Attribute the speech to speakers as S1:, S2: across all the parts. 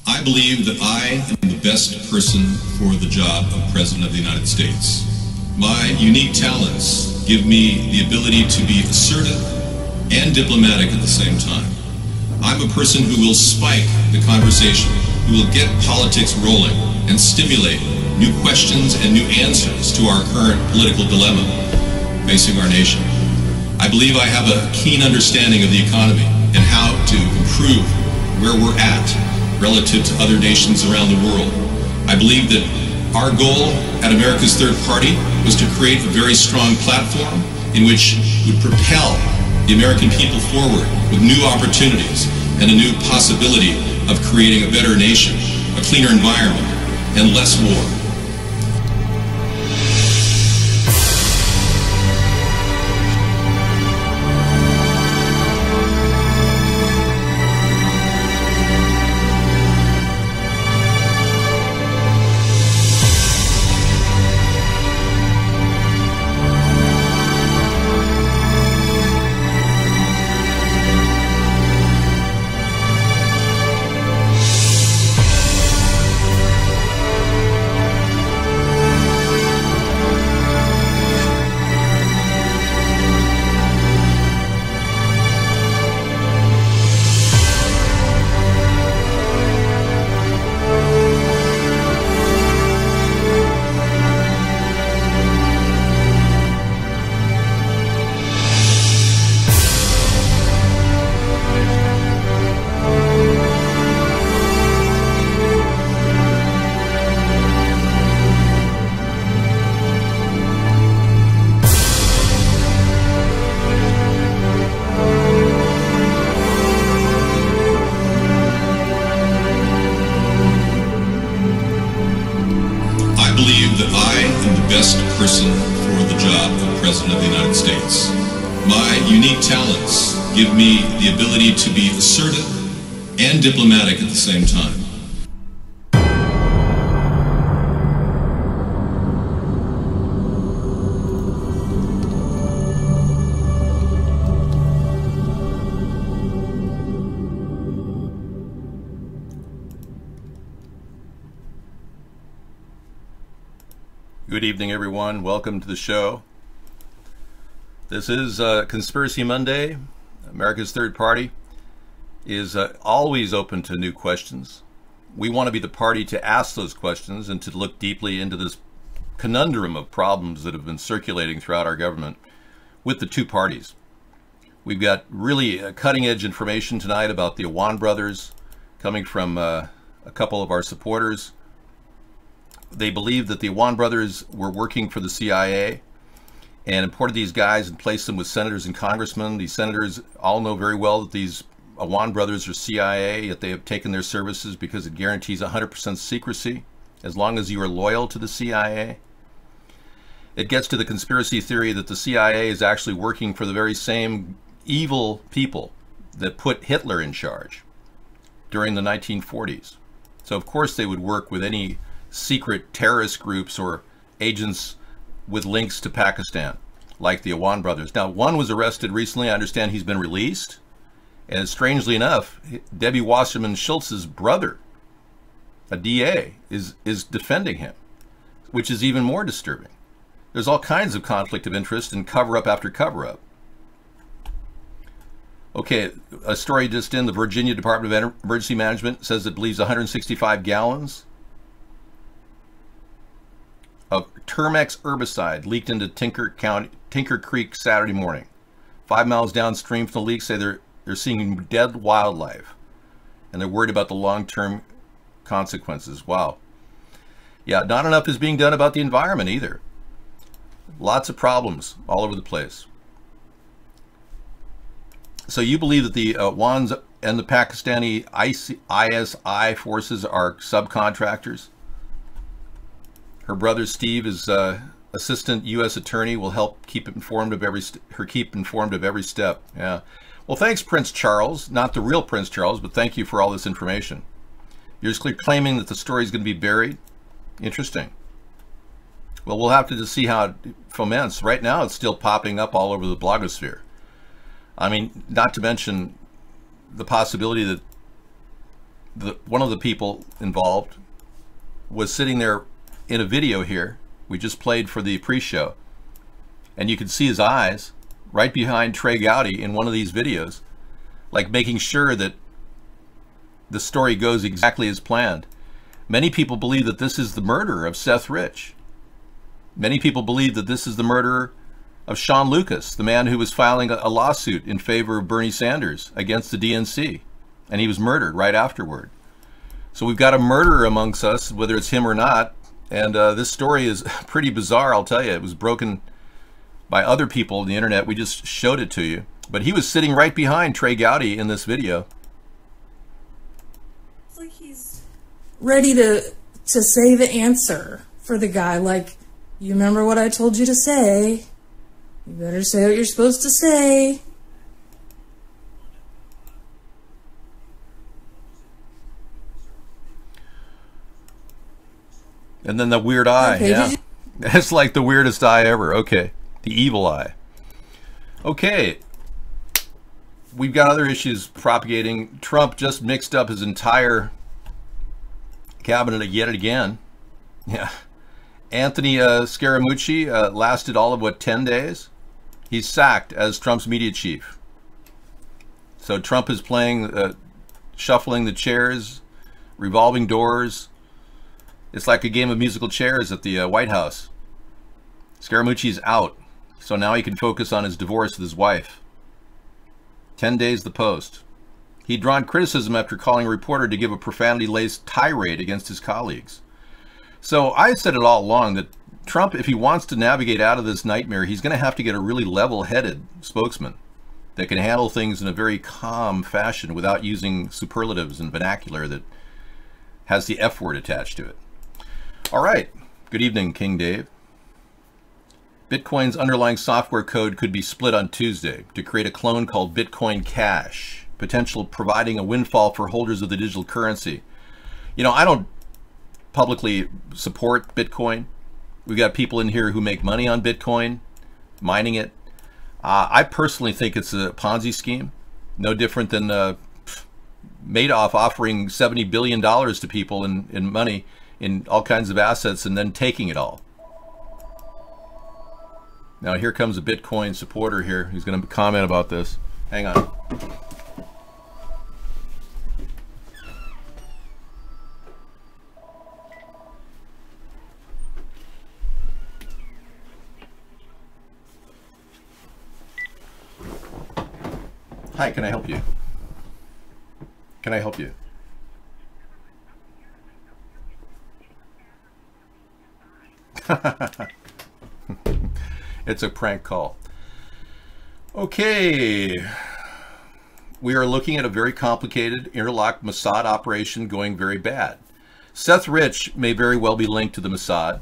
S1: I believe that I am the best person for the job of President of the United States. My unique talents give me the ability to be assertive and diplomatic at the same time. I'm a person who will spike the conversation, who will get politics rolling and stimulate new questions and new answers to our current political dilemma facing our nation. I believe I have a keen understanding of the economy and how to improve where we're at relative to other nations around the world. I believe that our goal at America's Third Party was to create a very strong platform in which would propel the American people forward with new opportunities and a new possibility of creating a better nation, a cleaner environment, and less war. That I am the best person for the job of President of the United States. My unique talents give me the ability to be assertive and diplomatic at the same time.
S2: Good evening, everyone. Welcome to the show. This is Conspiracy Monday. America's Third Party is always open to new questions. We want to be the party to ask those questions and to look deeply into this conundrum of problems that have been circulating throughout our government with the two parties. We've got really cutting-edge information tonight about the Awan brothers coming from a couple of our supporters. They believe that the Awan brothers were working for the CIA and imported these guys and placed them with senators and congressmen. These senators all know very well that these Awan brothers are CIA, yet they have taken their services because it guarantees 100% secrecy as long as you are loyal to the CIA. It gets to the conspiracy theory that the CIA is actually working for the very same evil people that put Hitler in charge during the 1940s. So of course they would work with any secret terrorist groups or agents with links to Pakistan, like the Awan brothers. Now, one was arrested recently. I understand he's been released. And strangely enough, Debbie Wasserman Schultz's brother, a DA, is defending him, which is even more disturbing. There's all kinds of conflict of interest and cover-up after cover-up. Okay, a story just in, the Virginia Department of Emergency Management says it believes 165 gallons of Termex herbicide leaked into Tinker Creek Saturday morning. 5 miles downstream from the leak, say they're seeing dead wildlife, and they're worried about the long-term consequences. Wow. Yeah, not enough is being done about the environment either. Lots of problems all over the place. So you believe that the Awans and the Pakistani ISI forces are subcontractors? Her brother Steve is assistant U.S. attorney, will help keep informed of every step. Yeah. Well, thanks, Prince Charles. Not the real Prince Charles, but thank you for all this information. You're just claiming that the story is going to be buried. Interesting. Well, we'll have to just see how it foments. Right now, it's still popping up all over the blogosphere. I mean, not to mention the possibility that one of the people involved was sitting there in a video here we just played for the pre-show, and you could see his eyes right behind Trey Gowdy in one of these videos, like making sure that the story goes exactly as planned. Many people believe that this is the murder of Seth Rich. Many people believe that this is the murderer of Sean Lucas, the man who was filing a lawsuit in favor of Bernie Sanders against the DNC, and he was murdered right afterward. So we've got a murderer amongst us, whether it's him or not, and this story is pretty bizarre, I'll tell you. It was broken by other people on the internet. We just showed it to you. But he was sitting right behind Trey Gowdy in this video.
S3: It's like he's ready to say the answer for the guy. Like, you remember what I told you to say? You better say what you're supposed to say.
S2: And then the weird eye,
S3: Okay,
S2: yeah. It's like the weirdest eye ever. Okay, the evil eye. Okay, we've got other issues propagating. Trump just mixed up his entire cabinet yet again. Yeah. Anthony Scaramucci lasted all of, what, 10 days? He's sacked as Trump's media chief. So Trump is playing, shuffling the chairs, revolving doors. It's like a game of musical chairs at the White House. Scaramucci's out, so now he can focus on his divorce with his wife. 10 days the post. He'd drawn criticism after calling a reporter to give a profanity-laced tirade against his colleagues. So I said it all along that Trump, if he wants to navigate out of this nightmare, he's going to have to get a really level-headed spokesman that can handle things in a very calm fashion without using superlatives and vernacular that has the F word attached to it. All right. Good evening, King Dave. Bitcoin's underlying software code could be split on Tuesday to create a clone called Bitcoin Cash, potential providing a windfall for holders of the digital currency. You know, I don't publicly support Bitcoin. We've got people in here who make money on Bitcoin, mining it. I personally think it's a Ponzi scheme, no different than Madoff offering $70 billion to people in money, in all kinds of assets, and then taking it all. Now here comes a Bitcoin supporter here who's going to comment about this. Hang on. Hi, can I help you? Can I help you? It's a prank call. Okay. We are looking at a very complicated interlocked Mossad operation going very bad. Seth Rich may very well be linked to the Mossad.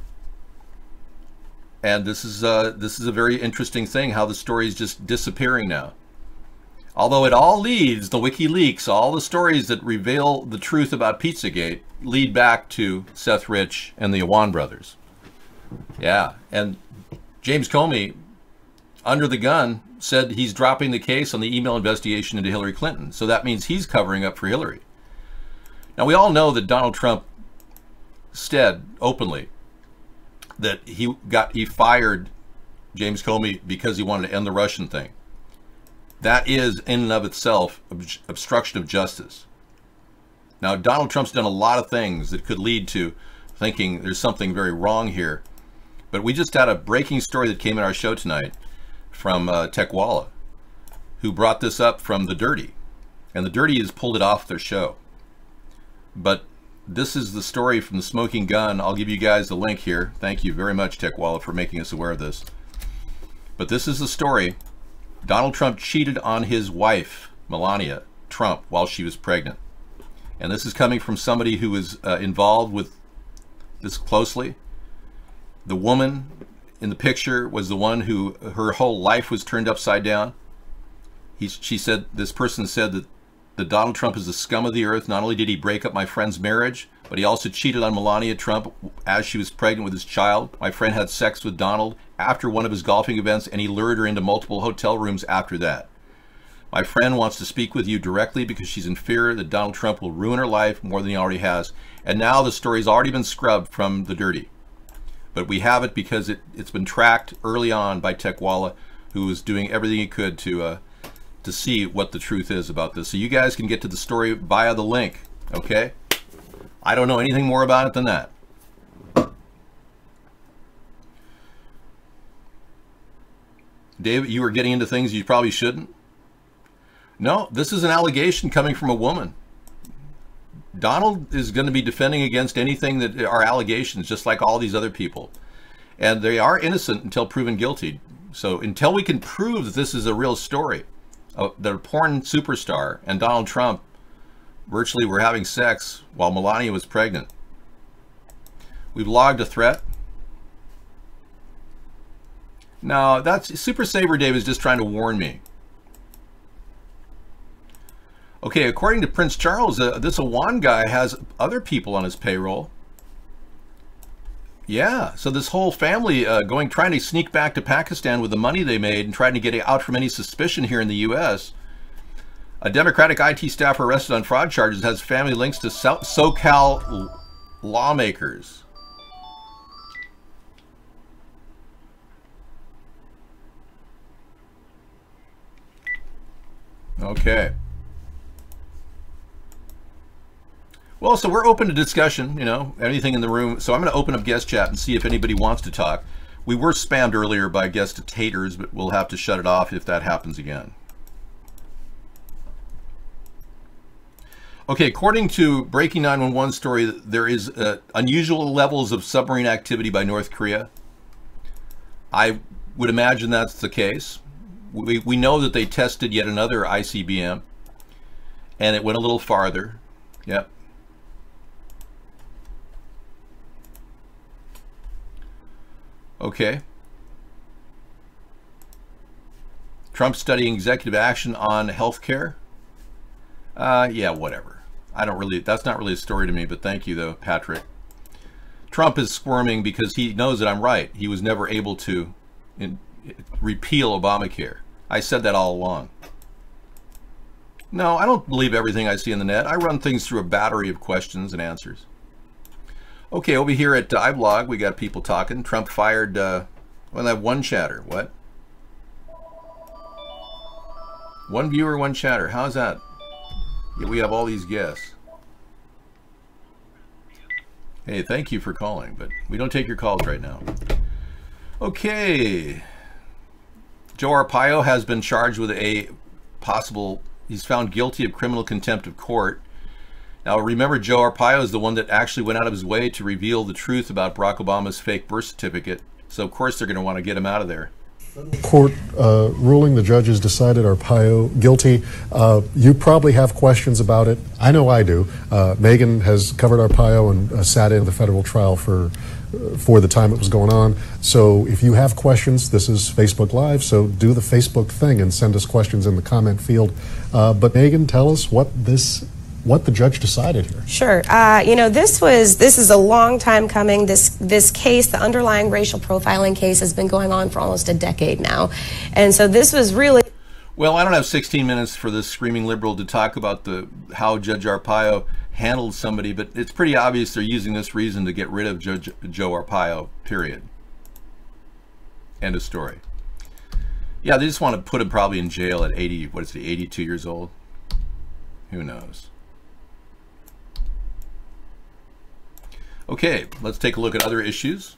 S2: And this is a very interesting thing, how the story is just disappearing now. Although it all leads, the WikiLeaks, all the stories that reveal the truth about Pizzagate lead back to Seth Rich and the Awan brothers. Yeah, and James Comey, under the gun, said he's dropping the case on the email investigation into Hillary Clinton. So that means he's covering up for Hillary. Now, we all know that Donald Trump said openly that he fired James Comey because he wanted to end the Russian thing. That is, in and of itself, obstruction of justice. Now, Donald Trump's done a lot of things that could lead to thinking there's something very wrong here. But we just had a breaking story that came in our show tonight from Techwalla, who brought this up from The Dirty. And The Dirty has pulled it off their show. But this is the story from the Smoking Gun. I'll give you guys the link here. Thank you very much, Techwalla, for making us aware of this. But this is the story. Donald Trump cheated on his wife, Melania Trump, while she was pregnant. And this is coming from somebody who was involved with this closely. The woman in the picture was the one who her whole life was turned upside down. She said, this person said that Donald Trump is the scum of the earth. Not only did he break up my friend's marriage, but he also cheated on Melania Trump as she was pregnant with his child. My friend had sex with Donald after one of his golfing events, and he lured her into multiple hotel rooms after that. My friend wants to speak with you directly because she's in fear that Donald Trump will ruin her life more than he already has. And now the story's already been scrubbed from the dirty. But we have it because it's been tracked early on by Techwalla, who was doing everything he could to see what the truth is about this. So you guys can get to the story via the link, okay? I don't know anything more about it than that. David, you were getting into things you probably shouldn't. No, this is an allegation coming from a woman. Donald is going to be defending against anything that are allegations, just like all these other people. And they are innocent until proven guilty. So until we can prove that this is a real story, that a porn superstar and Donald Trump virtually were having sex while Melania was pregnant. We've logged a threat. No, that's Super Saber Dave is just trying to warn me. Okay, according to Prince Charles, this Awan guy has other people on his payroll. Yeah, so this whole family trying to sneak back to Pakistan with the money they made and trying to get out from any suspicion here in the U.S. A Democratic IT staffer arrested on fraud charges has family links to SoCal lawmakers. Okay. Well, so we're open to discussion, you know, anything in the room. So I'm going to open up guest chat and see if anybody wants to talk. We were spammed earlier by guest taters, but we'll have to shut it off if that happens again. Okay, according to Breaking 911 story, there is unusual levels of submarine activity by North Korea. I would imagine that's the case. We know that they tested yet another ICBM, and it went a little farther. Yep. Okay. Trump studying executive action on healthcare. Yeah, whatever. That's not really a story to me, but thank you though, Patrick. Trump is squirming because he knows that I'm right. He was never able to repeal Obamacare. I said that all along. No, I don't believe everything I see in the net. I run things through a battery of questions and answers. Okay, over here at iBlog, we got people talking. Trump fired, well, that one chatter. What? One viewer, one chatter. How's that? Yeah, we have all these guests. Hey, thank you for calling, but we don't take your calls right now. Okay. Joe Arpaio has been charged with he's found guilty of criminal contempt of court. Now, remember, Joe Arpaio is the one that actually went out of his way to reveal the truth about Barack Obama's fake birth certificate. So, of course, they're going to want to get him out of there.
S4: Court ruling, the judges decided Arpaio guilty. You probably have questions about it. I know I do. Megan has covered Arpaio and sat in the federal trial for the time it was going on. So if you have questions, this is Facebook Live, so do the Facebook thing and send us questions in the comment field. But Megan, tell us what the judge decided here.
S5: Sure. You know, this is a long time coming. This case, the underlying racial profiling case, has been going on for almost a decade now. And so this was really...
S2: Well, I don't have 16 minutes for this screaming liberal to talk about how Judge Arpaio handled somebody, but it's pretty obvious they're using this reason to get rid of Joe Arpaio, period. End of story. Yeah, they just want to put him probably in jail at 82 years old? Who knows? Okay, let's take a look at other issues.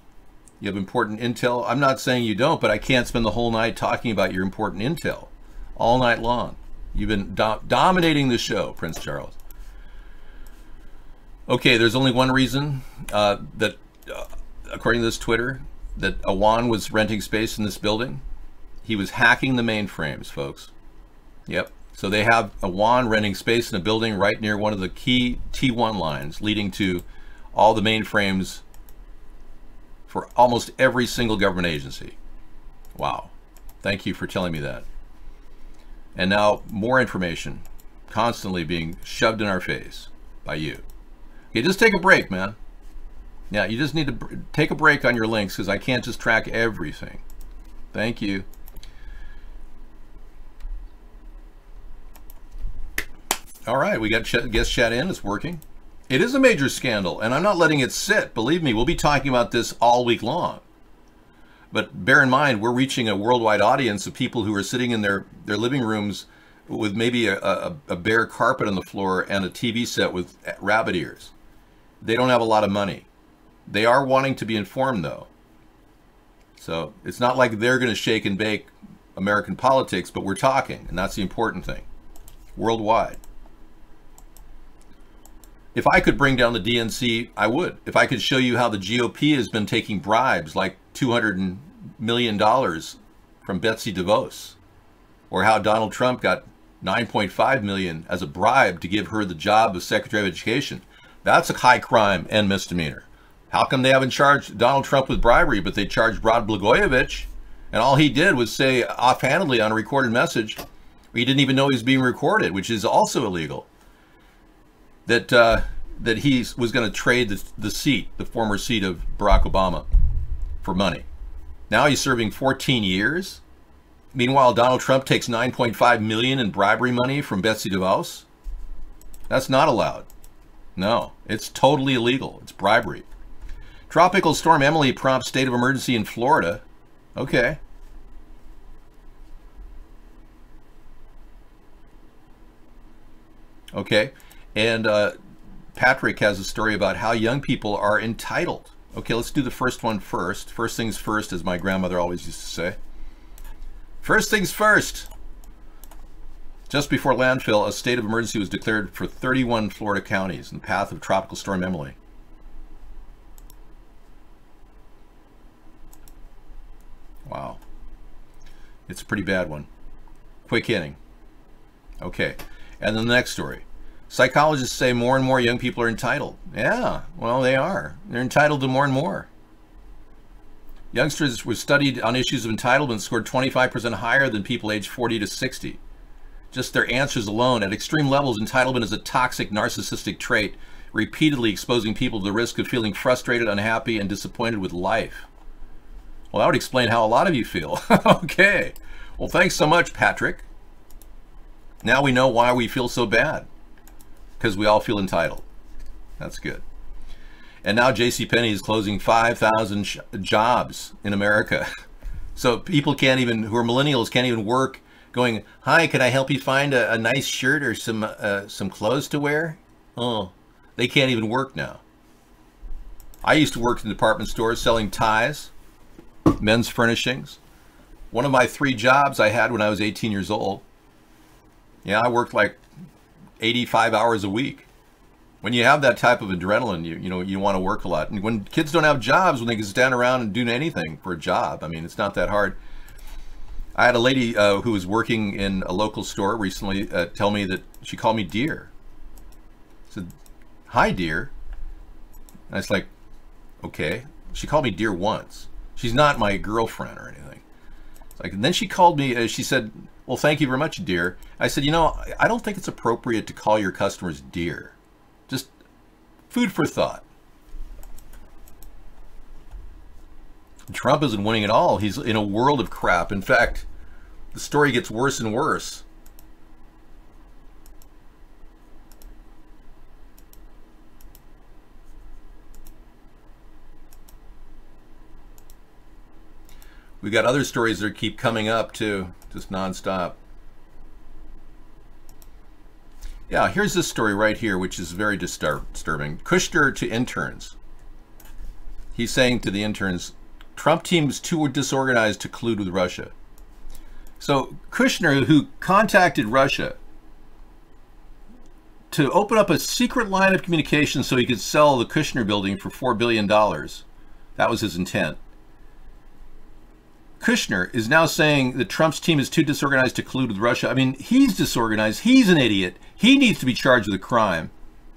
S2: You have important intel. I'm not saying you don't, but I can't spend the whole night talking about your important intel all night long. You've been dominating the show, Prince Charles. Okay, there's only one reason that, according to this Twitter, that Awan was renting space in this building. He was hacking the mainframes, folks. Yep. So they have Awan renting space in a building right near one of the key T1 lines leading to all the mainframes for almost every single government agency. Wow. Thank you for telling me that. And now more information constantly being shoved in our face by you. Okay, just take a break, man. Yeah, you just need to take a break on your links because I can't just track everything. Thank you. All right, we got guest chat in. It's working. It is a major scandal, and I'm not letting it sit. Believe me, we'll be talking about this all week long. But bear in mind, we're reaching a worldwide audience of people who are sitting in their living rooms with maybe a bare carpet on the floor and a TV set with rabbit ears. They don't have a lot of money. They are wanting to be informed, though. So it's not like they're going to shake and bake American politics, but we're talking, and that's the important thing. Worldwide. If I could bring down the DNC, I would. If I could show you how the GOP has been taking bribes, like $200 million from Betsy DeVos, or how Donald Trump got $9.5 million as a bribe to give her the job of Secretary of Education, that's a high crime and misdemeanor. How come they haven't charged Donald Trump with bribery, but they charged Rod Blagojevich, and all he did was say offhandedly on a recorded message, he didn't even know he was being recorded, which is also illegal, that he was going to trade the seat, the former seat of Barack Obama, for money. Now he's serving 14 years. Meanwhile, Donald Trump takes $9.5 million in bribery money from Betsy DeVos. That's not allowed. No, it's totally illegal. It's bribery. Tropical Storm Emily prompts state of emergency in Florida. Okay. Okay. And Patrick has a story about how young people are entitled. Okay, let's do the first one first. First things first, as my grandmother always used to say. First things first. Just before landfill, a state of emergency was declared for 31 Florida counties in the path of Tropical Storm Emily. Wow. It's a pretty bad one. Quick hitting. Okay. And then the next story. Psychologists say more and more young people are entitled. Yeah, well, they are. They're entitled to more and more. Youngsters were studied on issues of entitlement scored 25% higher than people aged 40 to 60. Just their answers alone. At extreme levels, entitlement is a toxic narcissistic trait, repeatedly exposing people to the risk of feeling frustrated, unhappy, and disappointed with life. Well, that would explain how a lot of you feel. Okay. Well, thanks so much, Patrick. Now we know why we feel so bad. Because we all feel entitled. That's good. And now JCPenney is closing 5,000 jobs in America. So people can't even, who are millennials, can't even work going, hi, can I help you find a nice shirt or some clothes to wear? Oh, they can't even work now. I used to work in department stores selling ties, men's furnishings. One of my 3 jobs I had when I was 18 years old. Yeah, I worked like 85 hours a week. When you have that type of adrenaline, you want to work a lot. And when kids don't have jobs, when they can stand around and do anything for a job, I mean, it's not that hard. I had a lady who was working in a local store recently tell me that she called me dear. I said, hi, dear. And I was like, okay. She called me dear once. She's not my girlfriend or anything. It's like, and then she called me, she said, well, thank you very much, dear. I said, I don't think it's appropriate to call your customers dear. Just food for thought. Trump isn't winning at all. He's in a world of crap. In fact, the story gets worse and worse. We got other stories that keep coming up too, just nonstop. Yeah, here's this story right here, which is very disturbing. Kushner to interns. He's saying to the interns, Trump team's too disorganized to collude with Russia. So Kushner, who contacted Russia to open up a secret line of communication so he could sell the Kushner building for $4 billion, that was his intent. Kushner is now saying that Trump's team is too disorganized to collude with Russia. I mean, he's disorganized. He's an idiot. He needs to be charged with a crime,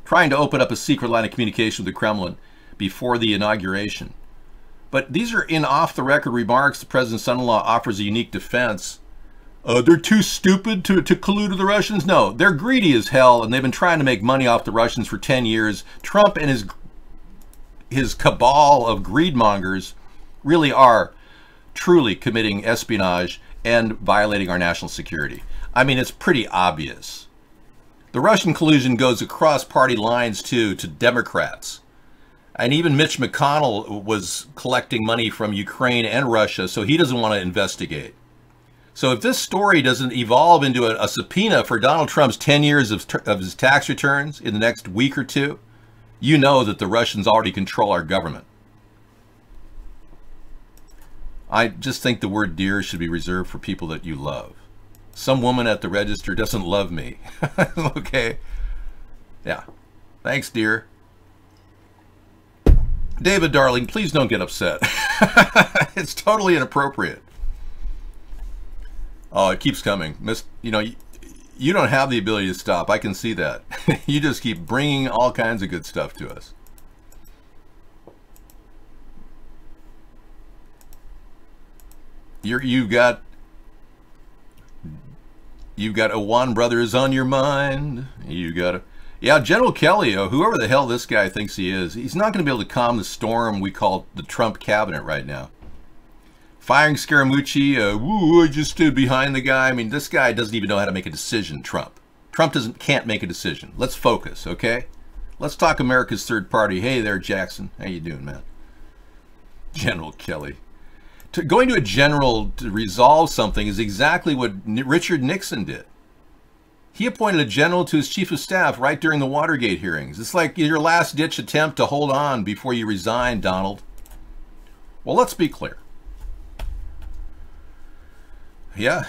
S2: trying to open up a secret line of communication with the Kremlin before the inauguration. But these are in off-the-record remarks. The president's son-in-law offers a unique defense. They're too stupid to collude with the Russians? No, they're greedy as hell, and they've been trying to make money off the Russians for 10 years. Trump and his cabal of greedmongers really are truly committing espionage and violating our national security. I mean, it's pretty obvious. The Russian collusion goes across party lines, too, to Democrats. And even Mitch McConnell was collecting money from Ukraine and Russia, so he doesn't want to investigate. So if this story doesn't evolve into a subpoena for Donald Trump's 10 years of his tax returns in the next week or two, you know that the Russians already control our government. I just think the word dear should be reserved for people that you love. Some woman at the register doesn't love me. Okay? Yeah. Thanks, dear. David, darling, please don't get upset. It's totally inappropriate. Oh, it keeps coming. You know, you don't have the ability to stop. I can see that. You just keep bringing all kinds of good stuff to us. You've got Owan Brothers on your mind. You got yeah, General Kelly, whoever the hell this guy thinks he is, he's not going to be able to calm the storm we call the Trump cabinet right now. Firing Scaramucci, woo, I just stood behind the guy. I mean, this guy doesn't even know how to make a decision, Trump. Trump can't make a decision. Let's focus, okay? Let's talk America's third party. Hey there, Jackson. How you doing, man? General Kelly. Going to a general to resolve something is exactly what Richard Nixon did. He appointed a general to his chief of staff right during the Watergate hearings. It's like your last-ditch attempt to hold on before you resign, Donald. Well, let's be clear. Yeah,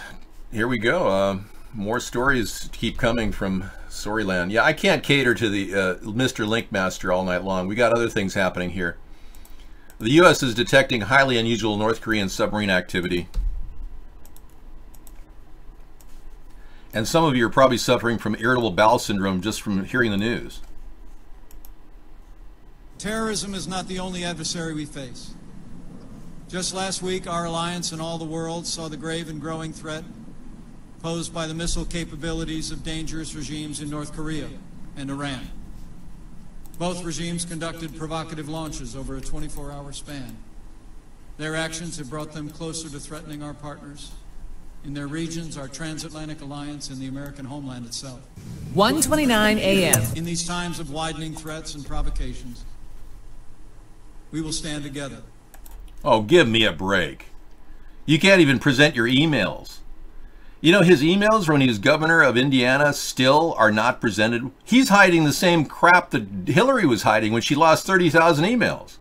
S2: here we go. More stories keep coming from Storyland. Yeah, I can't cater to the Mr. Linkmaster all night long. We got other things happening here. The U.S. is detecting highly unusual North Korean submarine activity. And some of you are probably suffering from irritable bowel syndrome just from hearing the news.
S6: Terrorism is not the only adversary we face. Just last week, our alliance and all the world saw the grave and growing threat posed by the missile capabilities of dangerous regimes in North Korea and Iran. Both regimes conducted provocative launches over a 24-hour span. Their actions have brought them closer to threatening our partners in their regions, our transatlantic alliance, and the American homeland itself.
S7: 1:29 a.m.
S6: In these times of widening threats and provocations, we will stand together.
S2: Oh, give me a break. You can't even present your emails. You know, his emails when he was governor of Indiana still are not presented. He's hiding the same crap that Hillary was hiding when she lost 30,000 emails.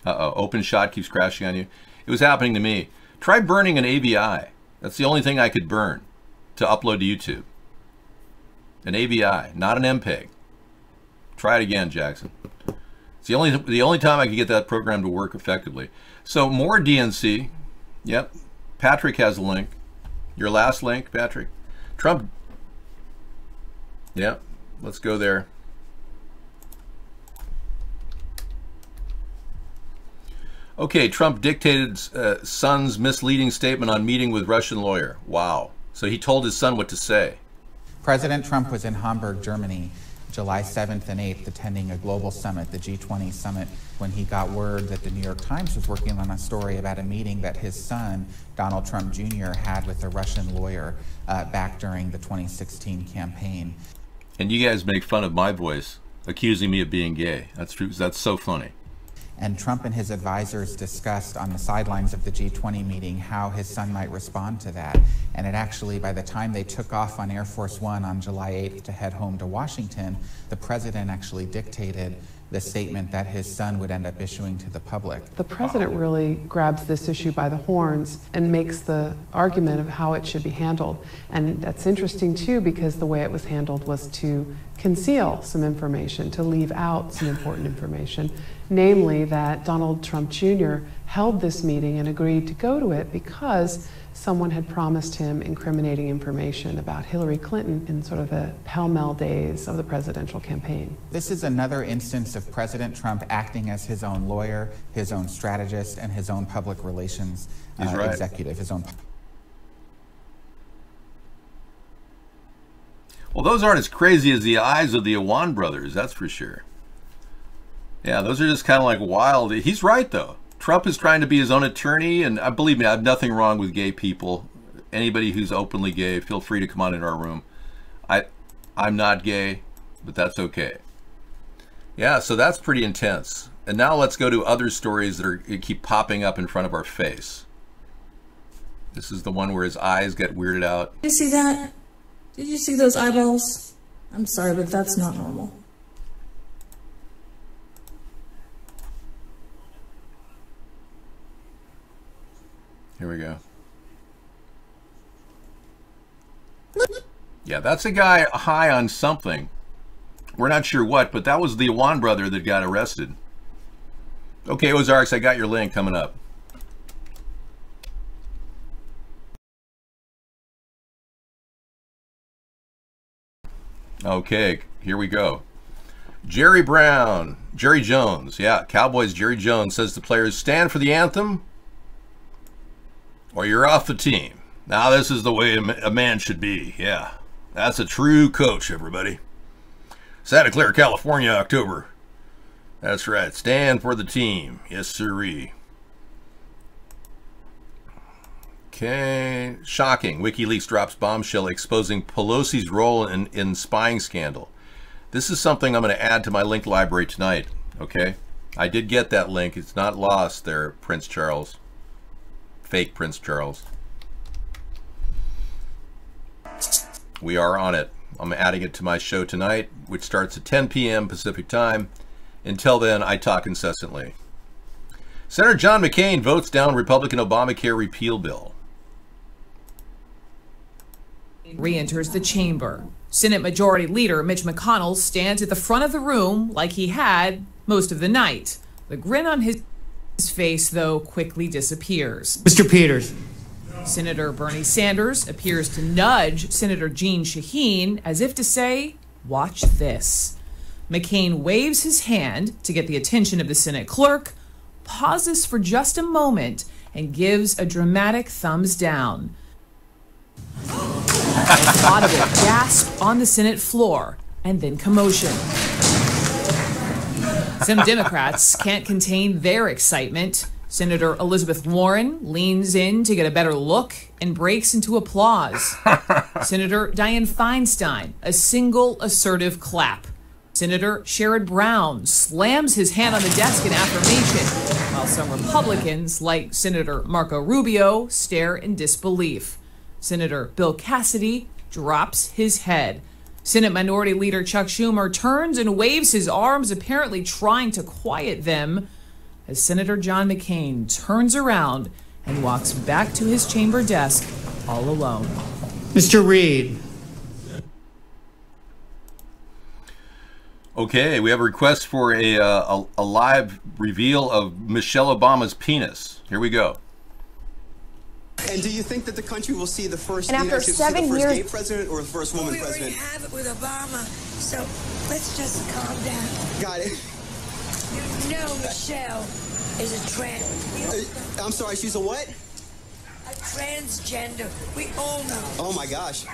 S2: Uh-oh, open shot keeps crashing on you. It was happening to me. Try burning an AVI. That's the only thing I could burn to upload to YouTube. An AVI, not an MPEG. Try it again, Jackson. It's the only time I could get that program to work effectively. So more DNC. Yep. Patrick has a link. Your last link, Patrick. Trump. Yep. Let's go there. Okay, Trump dictated son's misleading statement on meeting with Russian lawyer. Wow. So he told his son what to say.
S8: President Trump was in Hamburg, Germany, July 7th and 8th, attending a global summit, the G20 summit, when he got word that the New York Times was working on a story about a meeting that his son, Donald Trump Jr., had with a Russian lawyer back during the 2016 campaign.
S2: And you guys make fun of my voice, accusing me of being gay. That's true. That's so funny.
S8: And Trump and his advisors discussed on the sidelines of the G20 meeting how his son might respond to that. And it actually, by the time they took off on Air Force One on July 8th to head home to Washington, the president actually dictated the statement that his son would end up issuing to the public.
S9: The president really grabs this issue by the horns and makes the argument of how it should be handled. And that's interesting too, because the way it was handled was to conceal some information, to leave out some important information, namely that Donald Trump Jr. held this meeting and agreed to go to it because someone had promised him incriminating information about Hillary Clinton in sort of the pell-mell days of the presidential campaign.
S8: This is another instance of President Trump acting as his own lawyer, his own strategist, and his own public relations executive. His own.
S2: Well, those aren't as crazy as the eyes of the Owan brothers, that's for sure. Yeah, those are just kind of like wild. He's right, though. Trump is trying to be his own attorney, and believe me, I have nothing wrong with gay people. Anybody who's openly gay, feel free to come on into our room. I'm not gay, but that's okay. Yeah, so that's pretty intense. And now let's go to other stories that keep popping up in front of our face. This is the one where his eyes get weirded out.
S3: Did you see that? Did you see those eyeballs? I'm sorry, but that's not normal.
S2: Here we go. Yeah, that's a guy high on something. We're not sure what, but that was the Iwan brother that got arrested. Okay, Ozarks, I got your link coming up. Okay, here we go. Jerry Jones, yeah, Cowboys Jerry Jones says to players, stand for the anthem or you're off the team. Now this is the way a man should be, yeah. That's a true coach, everybody. Santa Clara, California, October. That's right, stand for the team. Yes, sirree. Okay, shocking. WikiLeaks drops bombshell exposing Pelosi's role in spying scandal. This is something I'm going to add to my link library tonight, okay? I did get that link. It's not lost there, Prince Charles. Fake Prince Charles. We are on it. I'm adding it to my show tonight, which starts at 10 p.m. Pacific time. Until then, I talk incessantly. Senator John McCain votes down Republican Obamacare repeal bill.
S7: Re-enters the chamber. Senate Majority Leader Mitch McConnell stands at the front of the room like he had most of the night. The grin on his face, though, quickly disappears.
S10: Mr. Peters.
S7: Senator Bernie Sanders appears to nudge Senator Jeanne Shaheen as if to say, watch this. McCain waves his hand to get the attention of the Senate clerk, pauses for just a moment, and gives a dramatic thumbs down. An audible gasp on the Senate floor, and then commotion. Some Democrats can't contain their excitement. Senator Elizabeth Warren leans in to get a better look and breaks into applause. Senator Dianne Feinstein, a single assertive clap. Senator Sherrod Brown slams his hand on the desk in affirmation, while some Republicans, like Senator Marco Rubio, stare in disbelief. Senator Bill Cassidy drops his head. Senate Minority Leader Chuck Schumer turns and waves his arms, apparently trying to quiet them, as Senator John McCain turns around and walks back to his chamber desk all alone.
S10: Mr. Reed.
S2: Okay, we have a request for a live reveal of Michelle Obama's penis. Here we go.
S11: And do you think that the country will see the first,
S5: and after 7 years,
S11: gay president or the first woman president?
S12: We already have it with Obama, so let's just calm down.
S11: Got it.
S12: You know Michelle is a trans.
S11: I'm sorry, she's a what?
S12: A transgender. We all know.
S11: Oh my gosh.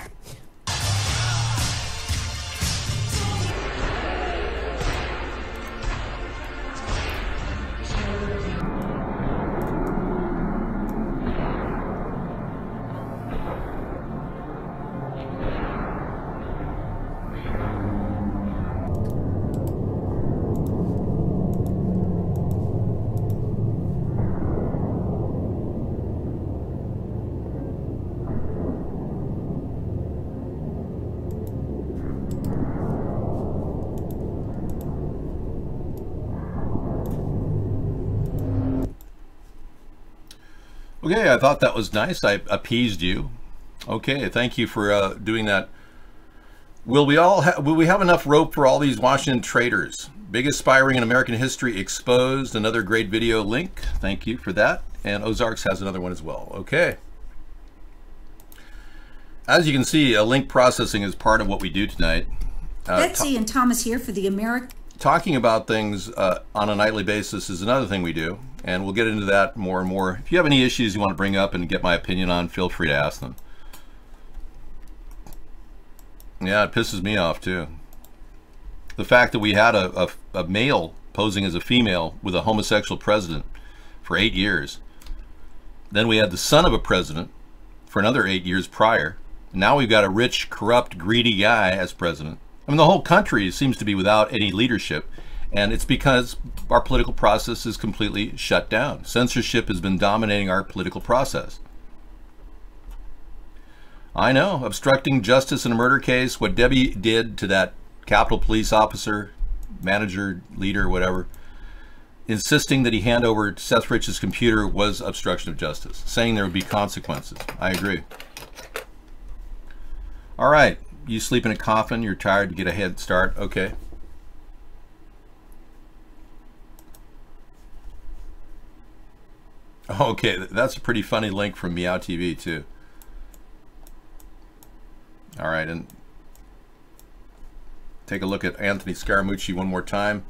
S2: Okay, I thought that was nice. I appeased you. Okay, thank you for doing that. Will we have enough rope for all these Washington traitors? Biggest spy ring in American history exposed. Another great video link. Thank you for that. And Ozarks has another one as well. Okay. As you can see, link processing is part of what we do tonight.
S13: Betsy and Thomas here for the American.
S2: Talking about things on a nightly basis is another thing we do, and we'll get into that more and more. If you have any issues you want to bring up and get my opinion on, feel free to ask them. Yeah, it pisses me off too. The fact that we had a male posing as a female with a homosexual president for 8 years. Then we had the son of a president for another 8 years prior. Now we've got a rich, corrupt, greedy guy as president. I mean, the whole country seems to be without any leadership, and it's because our political process is completely shut down. Censorship has been dominating our political process. I know, obstructing justice in a murder case, what Debbie did to that Capitol Police officer, manager, leader, whatever, insisting that he hand over Seth Rich's computer was obstruction of justice, saying there would be consequences. I agree. All right, you sleep in a coffin, you're tired to get a head start, okay. Okay, that's a pretty funny link from Meow TV too. All right, and take a look at Anthony Scaramucci one more time.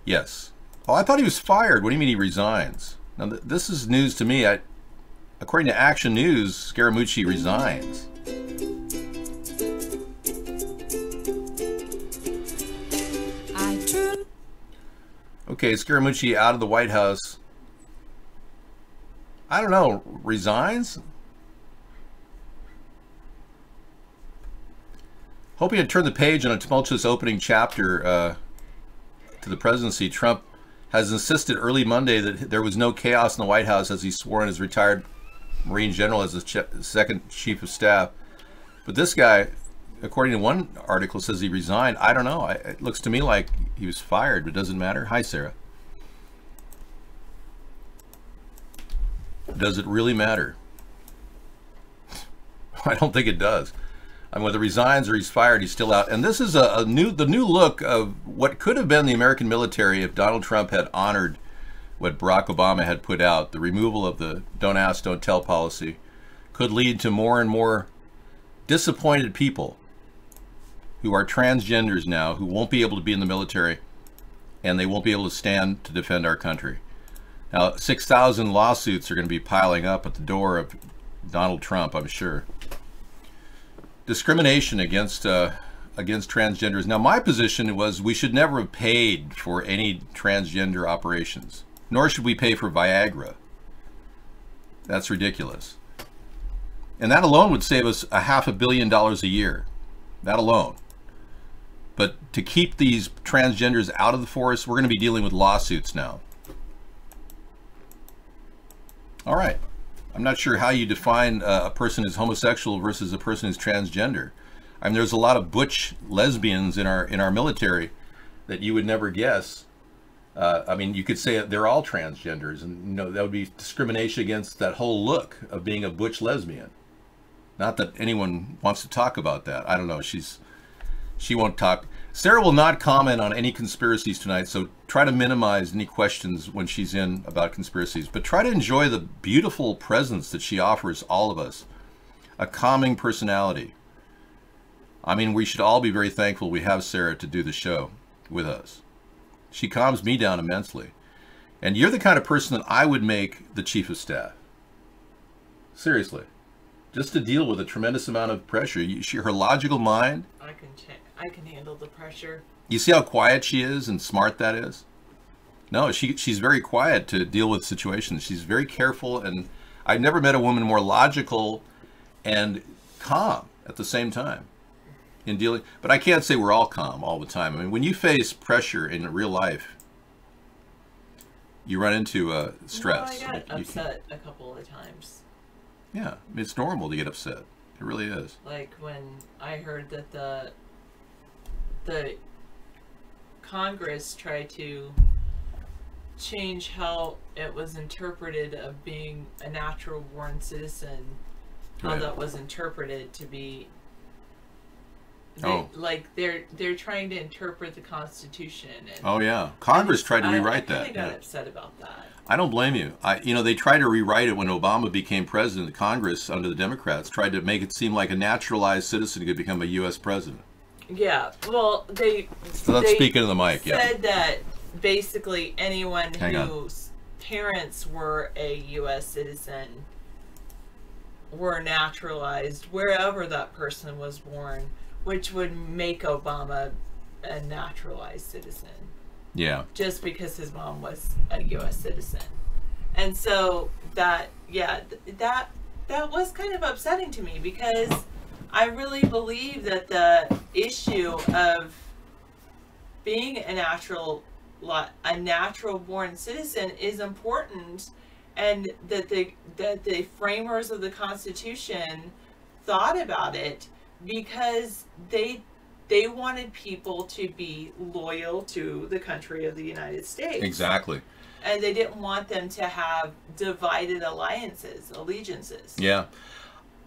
S2: Yes. Oh, I thought he was fired. What do you mean he resigns? Now, this is news to me. According to Action News, Scaramucci resigns. Okay, Scaramucci out of the White House. I don't know, resigns? Hoping to turn the page on a tumultuous opening chapter to the presidency, Trump has insisted early Monday that there was no chaos in the White House as he swore in his retired Marine general as the second chief of staff. But this guy, according to one article, says he resigned. I don't know. It looks to me like he was fired, but it doesn't matter. Hi, Sarah. Does it really matter? I don't think it does. I mean, whether he resigns or he's fired, he's still out. And this is the new look of what could have been the American military if Donald Trump had honored what Barack Obama had put out. The removal of the don't ask, don't tell policy could lead to more and more disappointed people who are transgenders now, who won't be able to be in the military, and they won't be able to stand to defend our country. Now, 6,000 lawsuits are going to be piling up at the door of Donald Trump, I'm sure. Discrimination against transgenders. Now, my position was we should never have paid for any transgender operations, nor should we pay for Viagra. That's ridiculous. And that alone would save us $500 million a year. That alone. But to keep these transgenders out of the force, we're going to be dealing with lawsuits now. All right. I'm not sure how you define a person who's homosexual versus a person who's transgender. I mean, there's a lot of butch lesbians in our military that you would never guess. I mean, you could say they're all transgenders, and you know that would be discrimination against that whole look of being a butch lesbian. Not that anyone wants to talk about that. I don't know. She won't talk. Sarah will not comment on any conspiracies tonight, so try to minimize any questions when she's in about conspiracies. But try to enjoy the beautiful presence that she offers all of us. A calming personality. I mean, we should all be very thankful we have Sarah to do the show with us. She calms me down immensely. And you're the kind of person that I would make the chief of staff. Seriously. Just to deal with a tremendous amount of pressure. Her logical mind...
S14: I can handle the pressure.
S2: You see how quiet she is and smart that is? No, she's very quiet to deal with situations. She's very careful, and I've never met a woman more logical and calm at the same time in dealing. But I can't say we're all calm all the time. I mean, when you face pressure in real life, you run into stress.
S14: Well, I got upset a couple of times.
S2: Yeah, it's normal to get upset. It really is.
S14: Like when I heard that the Congress tried to change how it was interpreted of being a natural born citizen, how that was interpreted to be like they're trying to interpret the Constitution. And
S2: oh yeah, Congress tried to rewrite that.
S14: I got upset about that.
S2: I don't blame you. You know, they tried to rewrite it when Obama became president. The Congress, under the Democrats, tried to make it seem like a naturalized citizen could become a U.S. president.
S14: Yeah, well,
S2: So let's speak into the mic.
S14: Said that basically anyone whose parents were a U.S. citizen were naturalized wherever that person was born, which would make Obama a naturalized citizen.
S2: Yeah.
S14: Just because his mom was a U.S. citizen. And so that was kind of upsetting to me because I really believe that the issue of being a natural born citizen is important, and that the framers of the Constitution thought about it because they wanted people to be loyal to the country of the United States.
S2: Exactly.
S14: And they didn't want them to have divided allegiances.
S2: Yeah.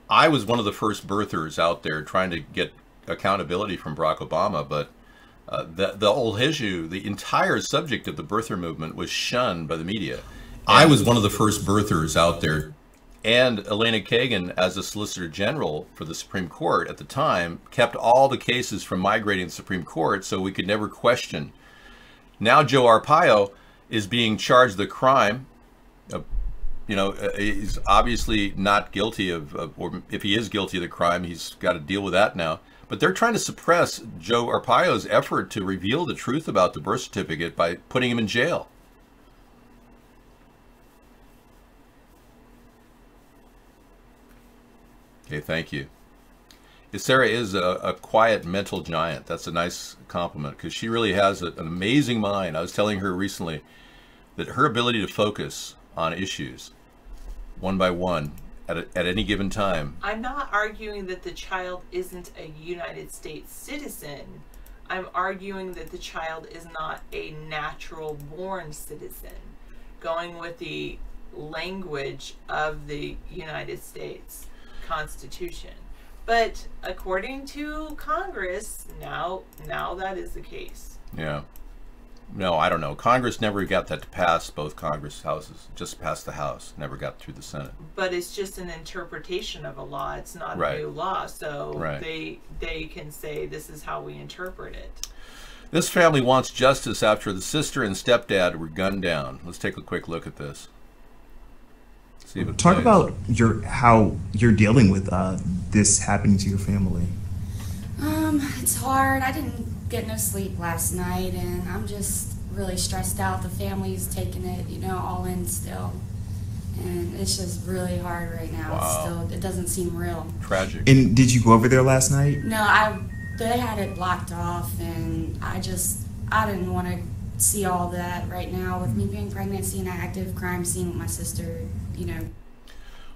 S2: I was one of the first birthers out there trying to get accountability from Barack Obama, but the whole issue, the entire subject of the birther movement was shunned by the media. I was one of the first birthers out there. And Elena Kagan, as a Solicitor General for the Supreme Court at the time, kept all the cases from migrating to the Supreme Court so we could never question. Now Joe Arpaio is being charged with a crime. He's obviously not guilty or if he is guilty of the crime, he's got to deal with that now. But they're trying to suppress Joe Arpaio's effort to reveal the truth about the birth certificate by putting him in jail. Okay, thank you. Sarah is a quiet mental giant. That's a nice compliment because she really has an amazing mind. I was telling her recently that her ability to focus on issues one by one at any given time.
S14: I'm not arguing that the child isn't a United States citizen. I'm arguing that the child is not a natural born citizen, going with the language of the United States Constitution. But according to Congress, now that is the case.
S2: Yeah. No, I don't know. Congress never got that to pass both Congress houses. Just passed the House. Never got through the Senate.
S14: But it's just an interpretation of a law. It's not
S2: Right.
S14: a new law. So
S2: Right.
S14: they can say this is how we interpret it.
S2: This family wants justice after the sister and stepdad were gunned down. Let's take a quick look at this. See if it
S15: Talk
S2: plays.
S15: about how you're dealing with this happening to your family.
S16: It's hard. I didn't get no sleep last night, and I'm just really stressed out. The family's taking it, all in still, and it's just really hard right now.
S2: Wow.
S16: It doesn't seem real.
S2: Tragic.
S15: And did you go over there last night?
S16: No, they had it blocked off, and I didn't want to see all that right now with me being pregnant, seeing an active crime scene with my sister.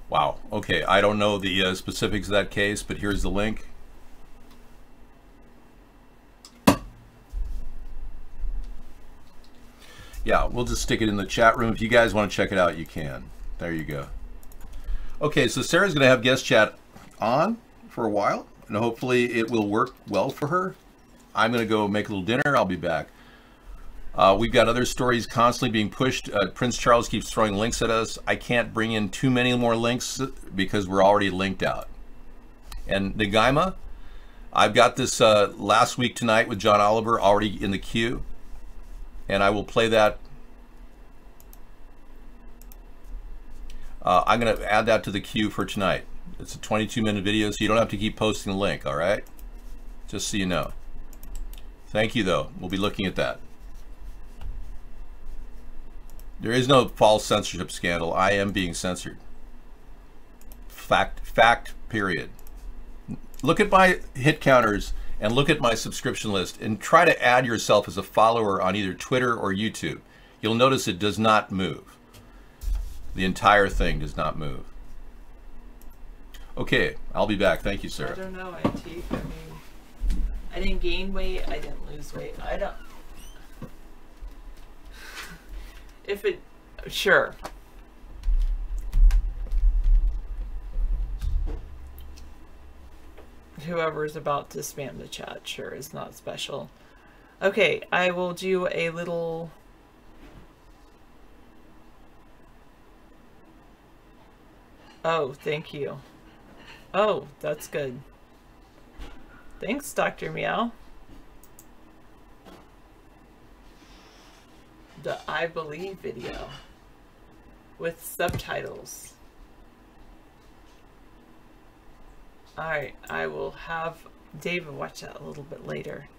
S2: Wow. Okay. I don't know the specifics of that case, but here's the link. Yeah, we'll just stick it in the chat room. If you guys want to check it out, you can. There you go. Okay, so Sarah's going to have guest chat on for a while, and hopefully it will work well for her. I'm going to go make a little dinner. I'll be back. We've got other stories constantly being pushed. Prince Charles keeps throwing links at us. I can't bring in too many more links because we're already linked out. And Nagaima, I've got this last week tonight with John Oliver already in the queue. And I will play that. I'm going to add that to the queue for tonight. It's a 22-minute video, so you don't have to keep posting the link, all right? Just so you know. Thank you, though. We'll be looking at that. There is no false censorship scandal. I am being censored. Fact, period. Look at my hit counters and look at my subscription list and try to add yourself as a follower on either Twitter or YouTube. You'll notice it does not move. The entire thing does not move. Okay, I'll be back. Thank you, Sarah.
S14: I don't know, Antique. I mean, I didn't gain weight. I didn't lose weight. I don't. If it, sure. Whoever is about to spam the chat, sure, is not special. Okay, I will do a little. Oh, thank you. Oh, that's good. Thanks, Dr. Meow. The I Believe video with subtitles. Alright, I will have David watch that a little bit later.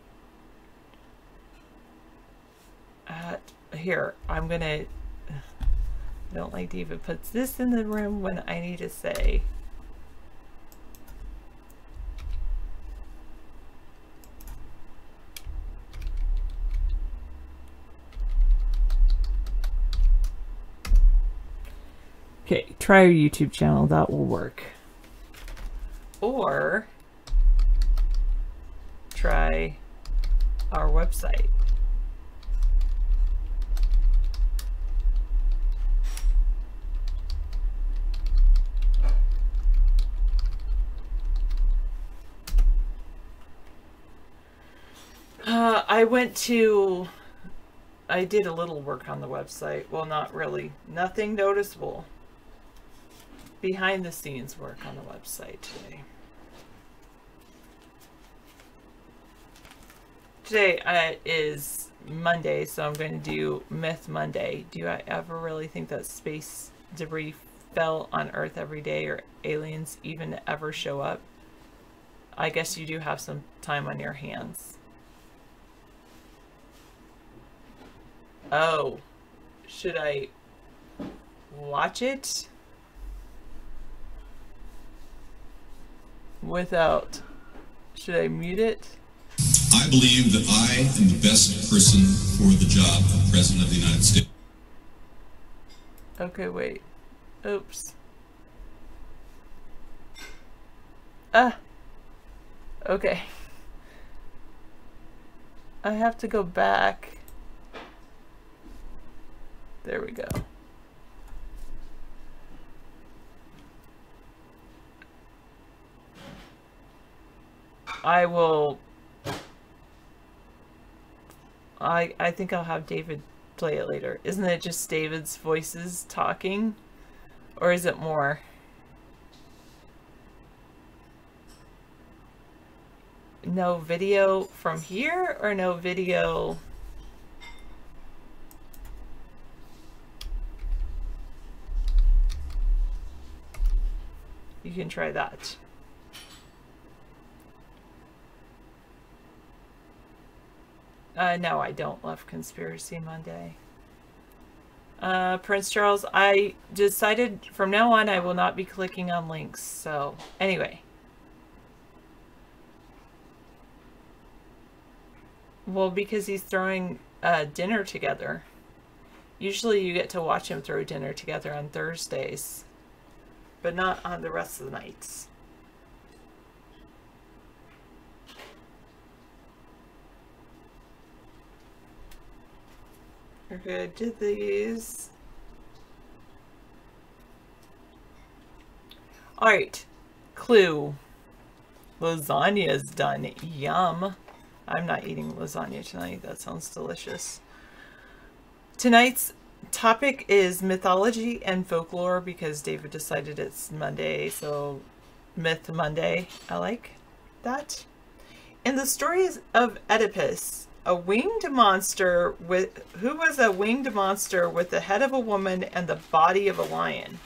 S14: Here, I'm gonna... I don't like David puts this in the room when I need to say.
S17: Okay, try our YouTube channel. That will work.
S14: Or try our website. I did a little work on the website. Well, not really. Nothing noticeable. Behind the scenes work on the website today. Today is Monday, so I'm going to do Myth Monday. Do I ever really think that space debris fell on Earth every day, or aliens even ever show up? I guess you do have some time on your hands. Oh, should I watch it without, should I mute it?
S1: I believe that I am the best person for the job of President of the United States.
S14: Okay, wait. Oops. Okay. I have to go back. There we go. I think I'll have David play it later. Isn't it just David's voices talking? Or is it more? No video from here, or no video? You can try that. No, I don't love Conspiracy Monday. Prince Charles, I decided from now on I will not be clicking on links. So, anyway. Well, because he's throwing dinner together. Usually you get to watch him throw dinner together on Thursdays, but not on the rest of the nights. Okay, I did these. Alright, clue. Lasagna's done. Yum. I'm not eating lasagna tonight. That sounds delicious. Tonight's topic is mythology and folklore, because David decided it's Monday, so Myth Monday. I like that. In the stories of Oedipus, who was a winged monster with the head of a woman and the body of a lion.